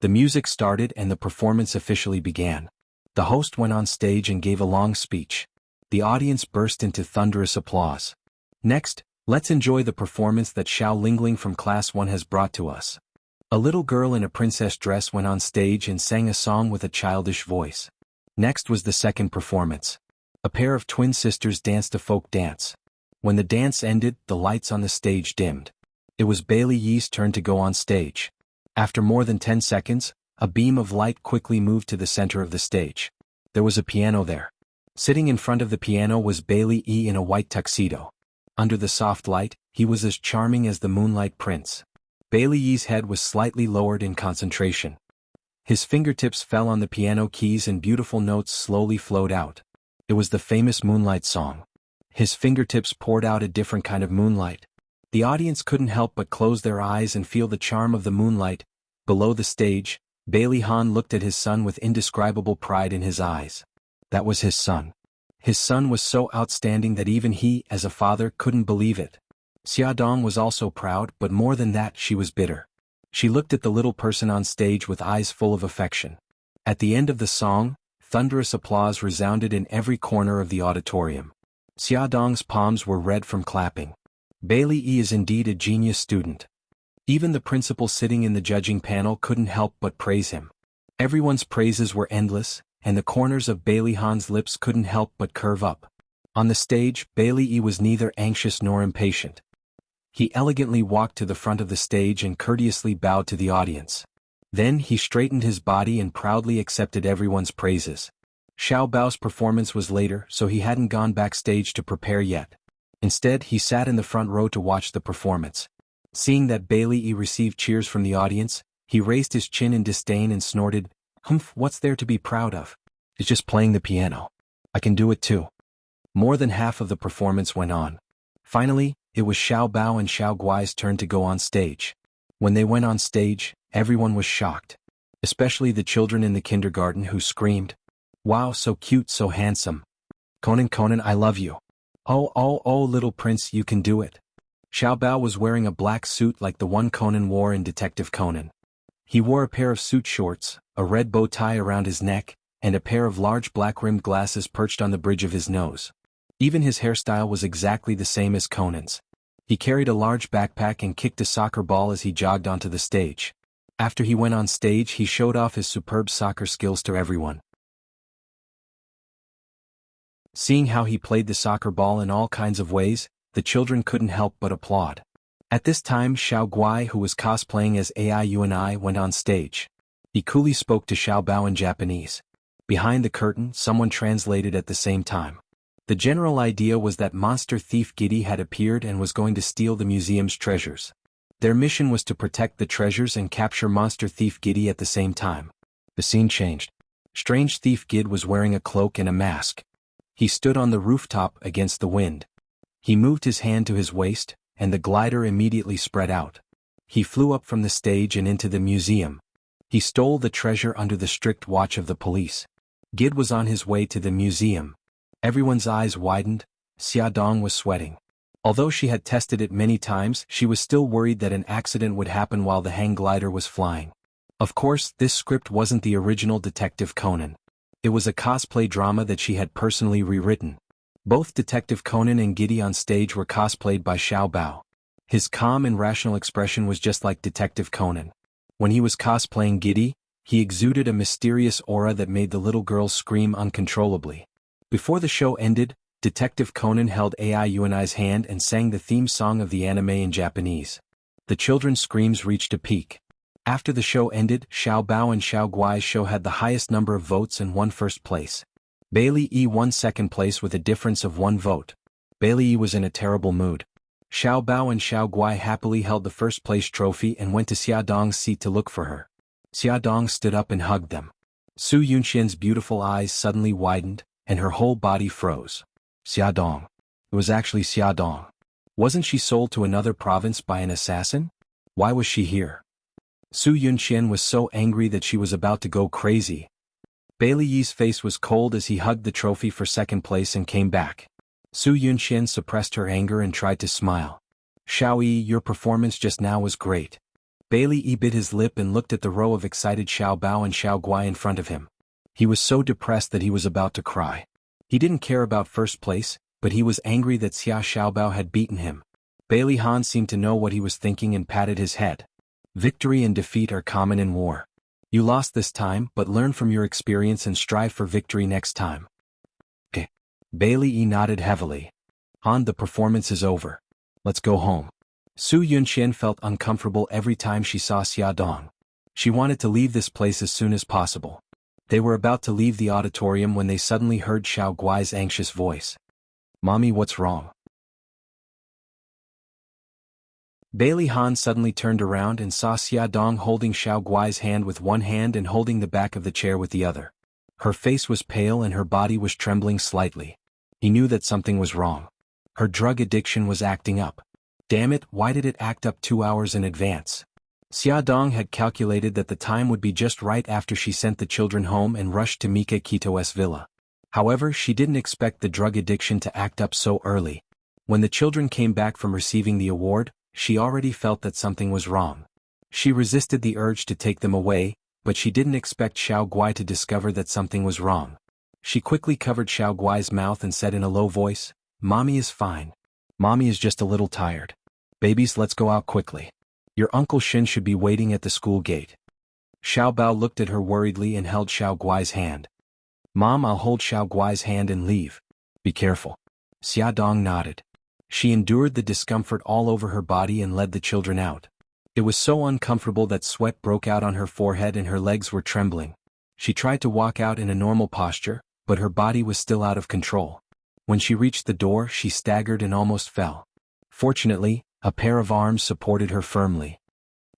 The music started and the performance officially began. The host went on stage and gave a long speech. The audience burst into thunderous applause. Next, Let's enjoy the performance that Xiao Lingling from Class 1 has brought to us. A little girl in a princess dress went on stage and sang a song with a childish voice. Next was the second performance. A pair of twin sisters danced a folk dance. When the dance ended, the lights on the stage dimmed. It was Bailey Yi's turn to go on stage. After more than 10 seconds, a beam of light quickly moved to the center of the stage. There was a piano there. Sitting in front of the piano was Bailey Yi in a white tuxedo. Under the soft light, he was as charming as the Moonlight Prince. Bailey Yi's head was slightly lowered in concentration. His fingertips fell on the piano keys and beautiful notes slowly flowed out. It was the famous Moonlight song. His fingertips poured out a different kind of moonlight. The audience couldn't help but close their eyes and feel the charm of the moonlight. Below the stage, Bailey Han looked at his son with indescribable pride in his eyes. That was his son. His son was so outstanding that even he, as a father, couldn't believe it. Xiaodong was also proud, but more than that, she was bitter. She looked at the little person on stage with eyes full of affection. At the end of the song, thunderous applause resounded in every corner of the auditorium. Xiaodong's palms were red from clapping. Bailey Yi is indeed a genius student. Even the principal sitting in the judging panel couldn't help but praise him. Everyone's praises were endless, and the corners of Bailey Han's lips couldn't help but curve up. On the stage, Bailey Yi was neither anxious nor impatient. He elegantly walked to the front of the stage and courteously bowed to the audience. Then he straightened his body and proudly accepted everyone's praises. Xiao Bao's performance was later, so he hadn't gone backstage to prepare yet. Instead, he sat in the front row to watch the performance. Seeing that Bailey Yi received cheers from the audience, he raised his chin in disdain and snorted, "Humph, what's there to be proud of? It's just playing the piano. I can do it too." More than half of the performance went on. Finally, it was Xiao Bao and Xiao Guai's turn to go on stage. When they went on stage, everyone was shocked. Especially the children in the kindergarten who screamed, "Wow, so cute, so handsome. Conan, I love you. Oh, little prince, you can do it." Xiao Bao was wearing a black suit like the one Conan wore in Detective Conan. He wore a pair of suit shorts, a red bow tie around his neck, and a pair of large black-rimmed glasses perched on the bridge of his nose. Even his hairstyle was exactly the same as Conan's. He carried a large backpack and kicked a soccer ball as he jogged onto the stage. After he went on stage, he showed off his superb soccer skills to everyone. Seeing how he played the soccer ball in all kinds of ways, the children couldn't help but applaud. At this time, Xiao Guai, who was cosplaying as AI Yuanai, went on stage. He coolly spoke to Xiao Bao in Japanese. Behind the curtain, someone translated at the same time. The general idea was that monster thief Giddy had appeared and was going to steal the museum's treasures. Their mission was to protect the treasures and capture monster thief Giddy at the same time. The scene changed. Strange thief Gid was wearing a cloak and a mask. He stood on the rooftop against the wind. He moved his hand to his waist, and the glider immediately spread out. He flew up from the stage and into the museum. He stole the treasure under the strict watch of the police. Gid was on his way to the museum. Everyone's eyes widened. Xiaodong was sweating. Although she had tested it many times, she was still worried that an accident would happen while the hang glider was flying. Of course, this script wasn't the original Detective Conan. It was a cosplay drama that she had personally rewritten. Both Detective Conan and Giddy on stage were cosplayed by Xiao Bao. His calm and rational expression was just like Detective Conan. When he was cosplaying Giddy, he exuded a mysterious aura that made the little girls scream uncontrollably. Before the show ended, Detective Conan held AI Yuanai's hand and sang the theme song of the anime in Japanese. The children's screams reached a peak. After the show ended, Xiao Bao and Xiao Guai's show had the highest number of votes and won first place. Bailey Yi won second place with a difference of 1 vote. Bailey Yi was in a terrible mood. Xiao Bao and Xiao Guai happily held the first place trophy and went to Xiaodong's seat to look for her. Xiaodong stood up and hugged them. Su Yunxian's beautiful eyes suddenly widened, and her whole body froze. Xiaodong. It was actually Xiaodong. Wasn't she sold to another province by an assassin? Why was she here? Su Yunxian was so angry that she was about to go crazy. Bailey Yi's face was cold as he hugged the trophy for second place and came back. Su Yunxian suppressed her anger and tried to smile. "Xiao Yi, your performance just now was great." Bailey Yi bit his lip and looked at the row of excited Xiao Bao and Xiao Guai in front of him. He was so depressed that he was about to cry. He didn't care about first place, but he was angry that Xiao Xiaobao had beaten him. Bailey Han seemed to know what he was thinking and patted his head. Victory and defeat are common in war. You lost this time, but learn from your experience and strive for victory next time. Okay. Bailey nodded heavily. Han, the performance is over. Let's go home. Su Yunqian felt uncomfortable every time she saw Xia Dong. She wanted to leave this place as soon as possible. They were about to leave the auditorium when they suddenly heard Xiao Guai's anxious voice. Mommy, what's wrong? Bailey Han suddenly turned around and saw Xia Dong holding Xiao Guai's hand with one hand and holding the back of the chair with the other. Her face was pale and her body was trembling slightly. He knew that something was wrong. Her drug addiction was acting up. Damn it, why did it act up 2 hours in advance? Xia Dong had calculated that the time would be just right after she sent the children home and rushed to Mika Kito's villa. However, she didn't expect the drug addiction to act up so early. When the children came back from receiving the award, she already felt that something was wrong. She resisted the urge to take them away, but she didn't expect Xiao Guai to discover that something was wrong. She quickly covered Xiao Guai's mouth and said in a low voice, "Mommy is fine. Mommy is just a little tired. Babies, let's go out quickly. Your Uncle Shin should be waiting at the school gate." Xiao Bao looked at her worriedly and held Xiao Guai's hand. "Mom, I'll hold Xiao Guai's hand and leave. Be careful." Xia Dong nodded. She endured the discomfort all over her body and led the children out. It was so uncomfortable that sweat broke out on her forehead and her legs were trembling. She tried to walk out in a normal posture, but her body was still out of control. When she reached the door, she staggered and almost fell. Fortunately, a pair of arms supported her firmly.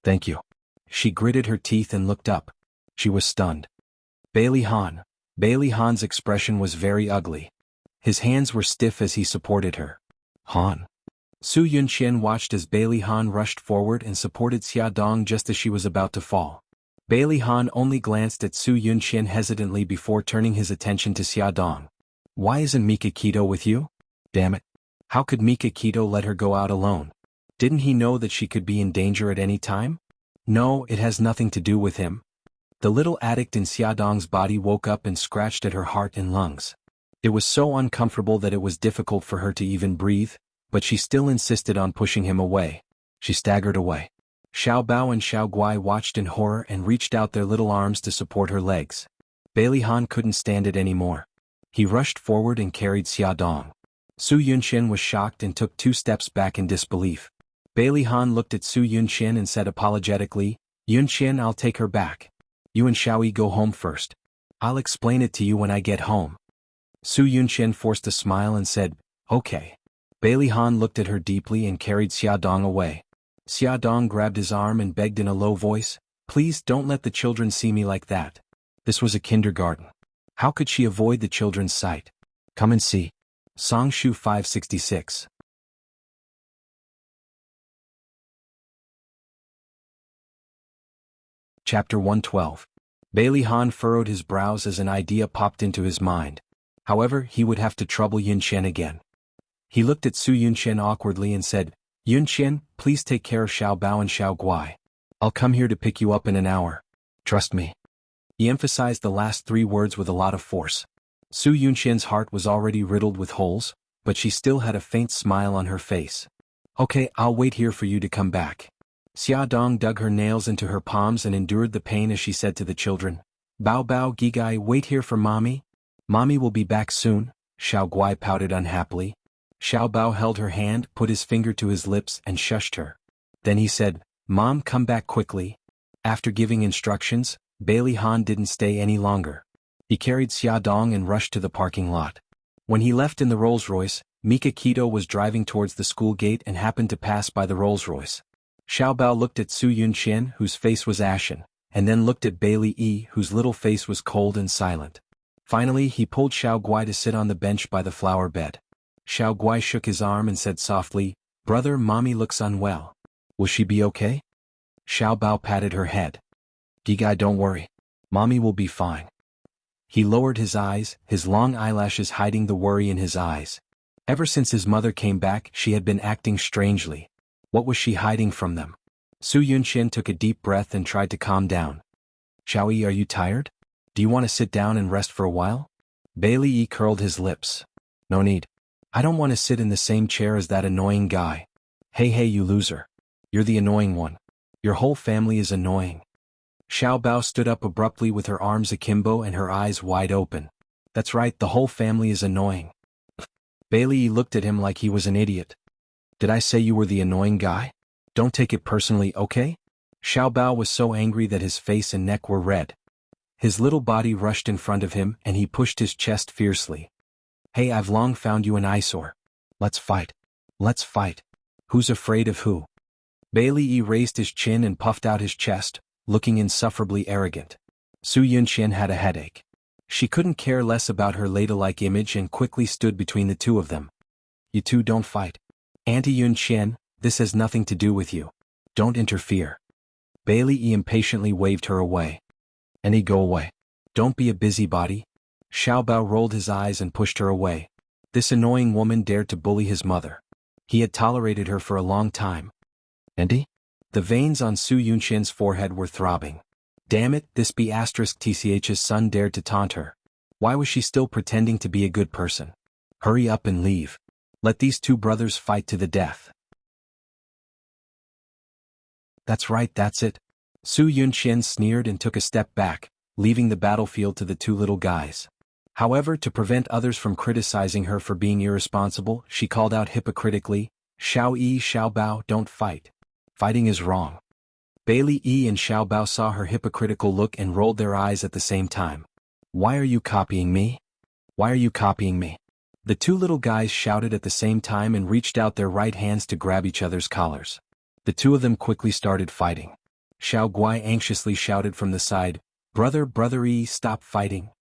"Thank you." She gritted her teeth and looked up. She was stunned. Bailey Han. Bailey Han's expression was very ugly. His hands were stiff as he supported her. "Han." Su Yunqian watched as Bailey Han rushed forward and supported Xia Dong just as she was about to fall. Bailey Han only glanced at Su Yunqian hesitantly before turning his attention to Xia Dong. "Why isn't Mika Kito with you? Damn it. How could Mika Kito let her go out alone? Didn't he know that she could be in danger at any time? No, it has nothing to do with him." The little addict in Xia Dong's body woke up and scratched at her heart and lungs. It was so uncomfortable that it was difficult for her to even breathe, but she still insisted on pushing him away. She staggered away. Xiao Bao and Xiao Guai watched in horror and reached out their little arms to support her legs. Bailey Han couldn't stand it anymore. He rushed forward and carried Xia Dong. Su Yunqian was shocked and took 2 steps back in disbelief. Bailey Han looked at Su Yunqian and said apologetically, "Yunqian, I'll take her back. You and Xiaoyi go home first. I'll explain it to you when I get home." Su Yunqian forced a smile and said, "Okay." Bailey Han looked at her deeply and carried Xia Dong away. Xia Dong grabbed his arm and begged in a low voice, "Please don't let the children see me like that." This was a kindergarten. How could she avoid the children's sight? Come and see. Songshu 566. Chapter 112. Bailey Han furrowed his brows as an idea popped into his mind. However, he would have to trouble Yunqian again. He looked at Su Yunqian awkwardly and said, "Yunqian, please take care of Xiao Bao and Xiao Guai. I'll come here to pick you up in an hour. Trust me." He emphasized the last 3 words with a lot of force. Su Yunqian's heart was already riddled with holes, but she still had a faint smile on her face. "Okay, I'll wait here for you to come back." Xia Dong dug her nails into her palms and endured the pain as she said to the children, "Bao Bao Gigai, wait here for Mommy. Mommy will be back soon." Xiao Guai pouted unhappily. Xiao Bao held her hand, put his finger to his lips and shushed her. Then he said, "Mom, come back quickly." After giving instructions, Bailey Han didn't stay any longer. He carried Xia Dong and rushed to the parking lot. When he left in the Rolls-Royce, Mika Kito was driving towards the school gate and happened to pass by the Rolls-Royce. Xiao Bao looked at Su Yunqian, whose face was ashen, and then looked at Bailey whose little face was cold and silent. Finally, he pulled Xiao Guai to sit on the bench by the flower bed. Xiao Guai shook his arm and said softly, "Brother, Mommy looks unwell. Will she be okay?" Xiao Bao patted her head. "Gigai, don't worry. Mommy will be fine." He lowered his eyes, his long eyelashes hiding the worry in his eyes. Ever since his mother came back, she had been acting strangely. What was she hiding from them? Su Yunqian took a deep breath and tried to calm down. "Xiaoyi, are you tired? Do you want to sit down and rest for a while?" Bailey curled his lips. "No need. I don't want to sit in the same chair as that annoying guy." Hey you loser. You're the annoying one. Your whole family is annoying. Xiao Bao stood up abruptly with her arms akimbo and her eyes wide open. That's right, the whole family is annoying. Bailey looked at him like he was an idiot. Did I say you were the annoying guy? Don't take it personally, okay? Xiao Bao was so angry that his face and neck were red. His little body rushed in front of him and he pushed his chest fiercely. Hey, I've long found you an eyesore. Let's fight. Let's fight. Who's afraid of who? Bailey raised his chin and puffed out his chest, looking insufferably arrogant. Su Yunqian had a headache. She couldn't care less about her ladylike image and quickly stood between the two of them. You two don't fight. Auntie Yunqian, this has nothing to do with you. Don't interfere. Bailey impatiently waved her away. Annie, go away. Don't be a busybody. Xiao Bao rolled his eyes and pushed her away. This annoying woman dared to bully his mother. He had tolerated her for a long time. Auntie? The veins on Su Yunqian's forehead were throbbing. Damn it, this B*TCH's son dared to taunt her. Why was she still pretending to be a good person? Hurry up and leave. Let these two brothers fight to the death. That's right, that's it. Su Yunqian sneered and took a step back, leaving the battlefield to the two little guys. However, to prevent others from criticizing her for being irresponsible, she called out hypocritically, Xiao Bao, don't fight. Fighting is wrong. Bailey and Xiao Bao saw her hypocritical look and rolled their eyes at the same time. Why are you copying me? Why are you copying me? The two little guys shouted at the same time and reached out their right hands to grab each other's collars. The two of them quickly started fighting. Xiao Guai anxiously shouted from the side, Brother, stop fighting.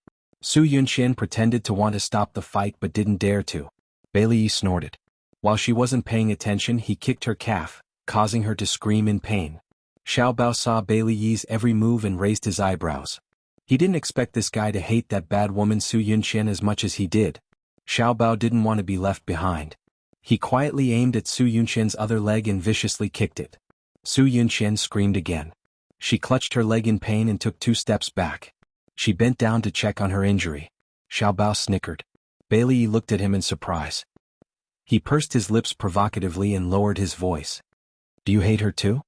Su Yunqian pretended to want to stop the fight but didn't dare to. Bailey snorted. While she wasn't paying attention, he kicked her calf, causing her to scream in pain. Xiao Bao saw Bailey's every move and raised his eyebrows. He didn't expect this guy to hate that bad woman Su Yunqian as much as he did. Xiao Bao didn't want to be left behind. He quietly aimed at Su Yunqian's other leg and viciously kicked it. Su Yunqian screamed again. She clutched her leg in pain and took 2 steps back. She bent down to check on her injury. Xiao Bao snickered. Bailey looked at him in surprise. He pursed his lips provocatively and lowered his voice. Do you hate her too?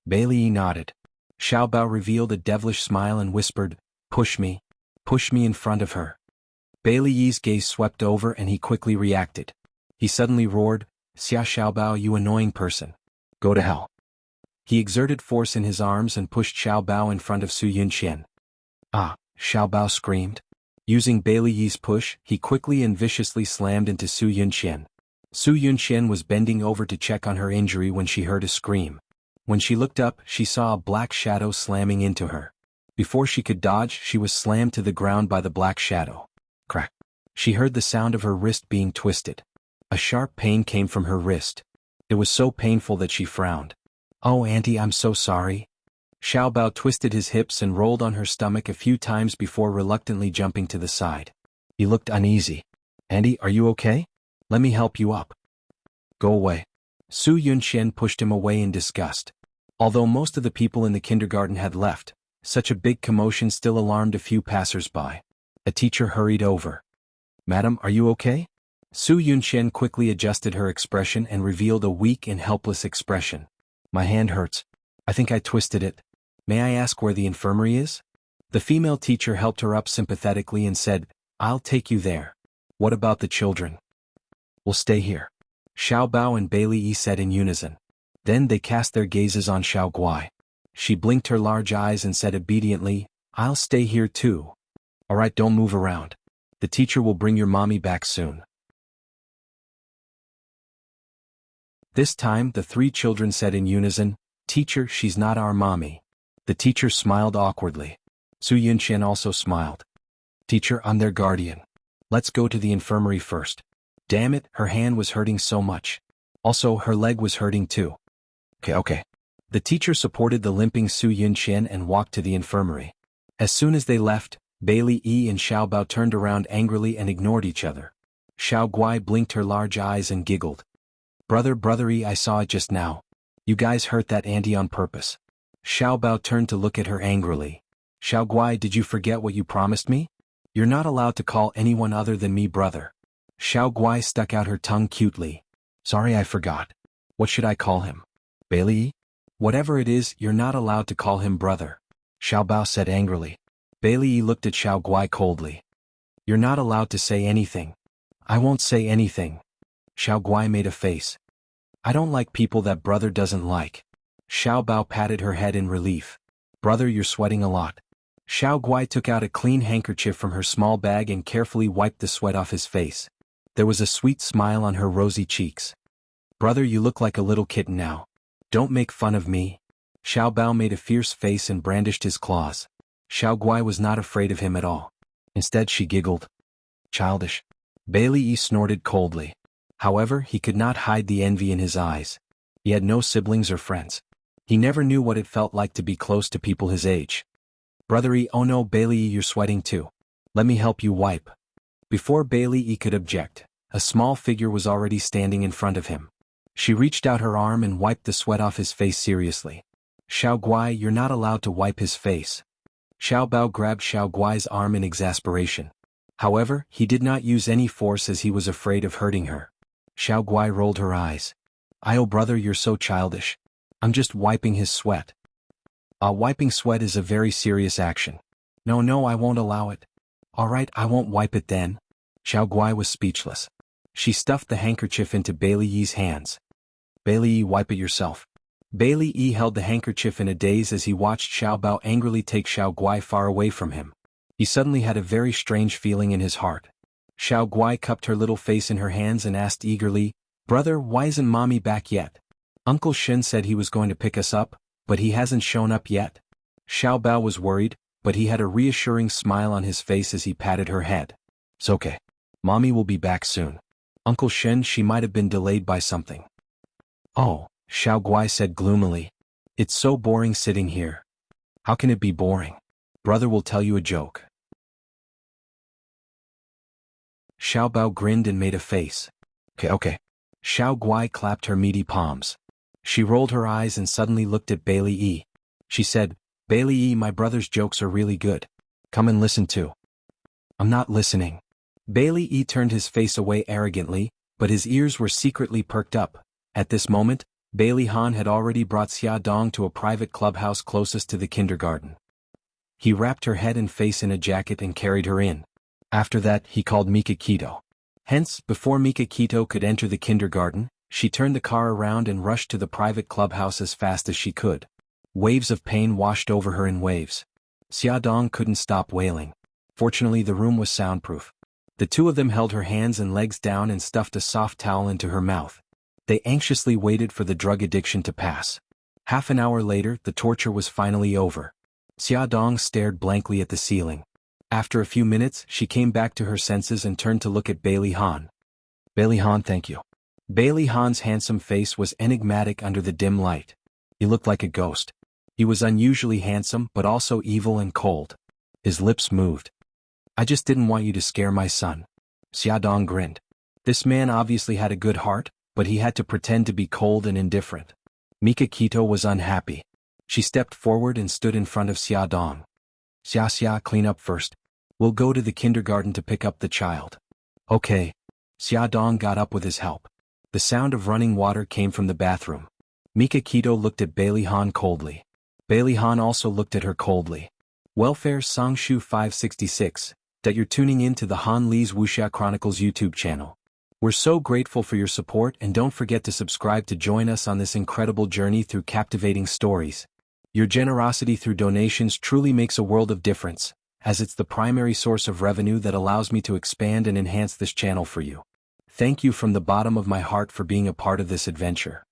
Bailey nodded. Xiao Bao revealed a devilish smile and whispered, Push me in front of her. Bailey's gaze swept over and he quickly reacted. He suddenly roared, Xiao Bao, you annoying person. Go to hell. He exerted force in his arms and pushed Xiao Bao in front of Su Yunqian. Ah, Xiao Bao screamed. Using Bailey's push, he quickly and viciously slammed into Su Yunqian. Su Yunqian was bending over to check on her injury when she heard a scream. When she looked up, she saw a black shadow slamming into her. Before she could dodge, she was slammed to the ground by the black shadow. Crack. She heard the sound of her wrist being twisted. A sharp pain came from her wrist. It was so painful that she frowned. Oh, Auntie, I'm so sorry. Xiao Bao twisted his hips and rolled on her stomach a few times before reluctantly jumping to the side. He looked uneasy. Auntie, are you okay? Let me help you up. Go away. Su Yunqian pushed him away in disgust. Although most of the people in the kindergarten had left, such a big commotion still alarmed a few passers-by. A teacher hurried over. Madam, are you okay? Su Yunqian quickly adjusted her expression and revealed a weak and helpless expression. My hand hurts. I think I twisted it. May I ask where the infirmary is? The female teacher helped her up sympathetically and said, I'll take you there. What about the children? We'll stay here. Xiao Bao and Bailey said in unison. Then they cast their gazes on Xiao Guai. She blinked her large eyes and said obediently, I'll stay here too. Alright, don't move around. The teacher will bring your mommy back soon. This time, the 3 children said in unison, Teacher, she's not our mommy. The teacher smiled awkwardly. Su Yunqian also smiled. Teacher, I'm their guardian. Let's go to the infirmary first. Damn it, her hand was hurting so much. Also, her leg was hurting too. Okay. The teacher supported the limping Su Yunqian and walked to the infirmary. As soon as they left, Bailey and Xiao Bao turned around angrily and ignored each other. Xiao Guai blinked her large eyes and giggled. Brother, I saw it just now. You guys hurt that auntie on purpose. Xiao Bao turned to look at her angrily. Xiao Guai, did you forget what you promised me? You're not allowed to call anyone other than me brother. Xiao Guai stuck out her tongue cutely. Sorry, I forgot. What should I call him? Bailey? Whatever it is, you're not allowed to call him brother, Xiao Bao said angrily. Bailey looked at Xiao Guai coldly. You're not allowed to say anything. I won't say anything. Xiao Guai made a face. I don't like people that brother doesn't like. Xiao Bao patted her head in relief. Brother, you're sweating a lot. Xiao Guai took out a clean handkerchief from her small bag and carefully wiped the sweat off his face. There was a sweet smile on her rosy cheeks. Brother, you look like a little kitten now. Don't make fun of me. Xiao Bao made a fierce face and brandished his claws. Xiao Guai was not afraid of him at all. Instead she giggled. Childish. Bailey snorted coldly. However, he could not hide the envy in his eyes. He had no siblings or friends. He never knew what it felt like to be close to people his age. Brother, oh no, Bailey, you're sweating too. Let me help you wipe. Before Bailey could object, a small figure was already standing in front of him. She reached out her arm and wiped the sweat off his face seriously. Xiao Guai, you're not allowed to wipe his face. Xiao Bao grabbed Xiao Guai's arm in exasperation. However, he did not use any force as he was afraid of hurting her. Xiao Guai rolled her eyes. Oh brother, you're so childish. I'm just wiping his sweat. Wiping sweat is a very serious action. No, I won't allow it. Alright, I won't wipe it then. Xiao Guai was speechless. She stuffed the handkerchief into Bailey's hands. Bailey, wipe it yourself. Bailey held the handkerchief in a daze as he watched Xiao Bao angrily take Xiao Guai far away from him. He suddenly had a very strange feeling in his heart. Xiao Guai cupped her little face in her hands and asked eagerly, Brother, why isn't Mommy back yet? Uncle Shen said he was going to pick us up, but he hasn't shown up yet. Xiao Bao was worried, but he had a reassuring smile on his face as he patted her head. It's okay. Mommy will be back soon. Uncle Shen, she might have been delayed by something. Oh, Xiao Guai said gloomily. It's so boring sitting here. How can it be boring? Brother will tell you a joke. Xiao Bao grinned and made a face. Okay. Xiao Guai clapped her meaty palms. She rolled her eyes and suddenly looked at Bailey. She said, Bailey, my brother's jokes are really good. Come and listen too. I'm not listening. Bailey turned his face away arrogantly, but his ears were secretly perked up. At this moment, Bailey Han had already brought Xia Dong to a private clubhouse closest to the kindergarten. He wrapped her head and face in a jacket and carried her in. After that, he called Mika Kito. Hence, before Mika Kito could enter the kindergarten, she turned the car around and rushed to the private clubhouse as fast as she could. Waves of pain washed over her in waves. Xia Dong couldn't stop wailing. Fortunately, the room was soundproof. The two of them held her hands and legs down and stuffed a soft towel into her mouth. They anxiously waited for the drug addiction to pass. Half an hour later, the torture was finally over. Xia Dong stared blankly at the ceiling. After a few minutes, she came back to her senses and turned to look at Bailey Han. Bailey Han, thank you. Bailey Han's handsome face was enigmatic under the dim light. He looked like a ghost. He was unusually handsome but also evil and cold. His lips moved. I just didn't want you to scare my son. Xia Dong grinned. This man obviously had a good heart, but he had to pretend to be cold and indifferent. Mika Kito was unhappy. She stepped forward and stood in front of Xia Dong. Xia, clean up first. We'll go to the kindergarten to pick up the child. Okay. Xia Dong got up with his help. The sound of running water came from the bathroom. Mika Kito looked at Bailey Han coldly. Bailey Han also looked at her coldly. Welfare Songshu 566, that you're tuning in to the Han Lee's Wuxia Chronicles YouTube channel. We're so grateful for your support and don't forget to subscribe to join us on this incredible journey through captivating stories. Your generosity through donations truly makes a world of difference, as it's the primary source of revenue that allows me to expand and enhance this channel for you. Thank you from the bottom of my heart for being a part of this adventure.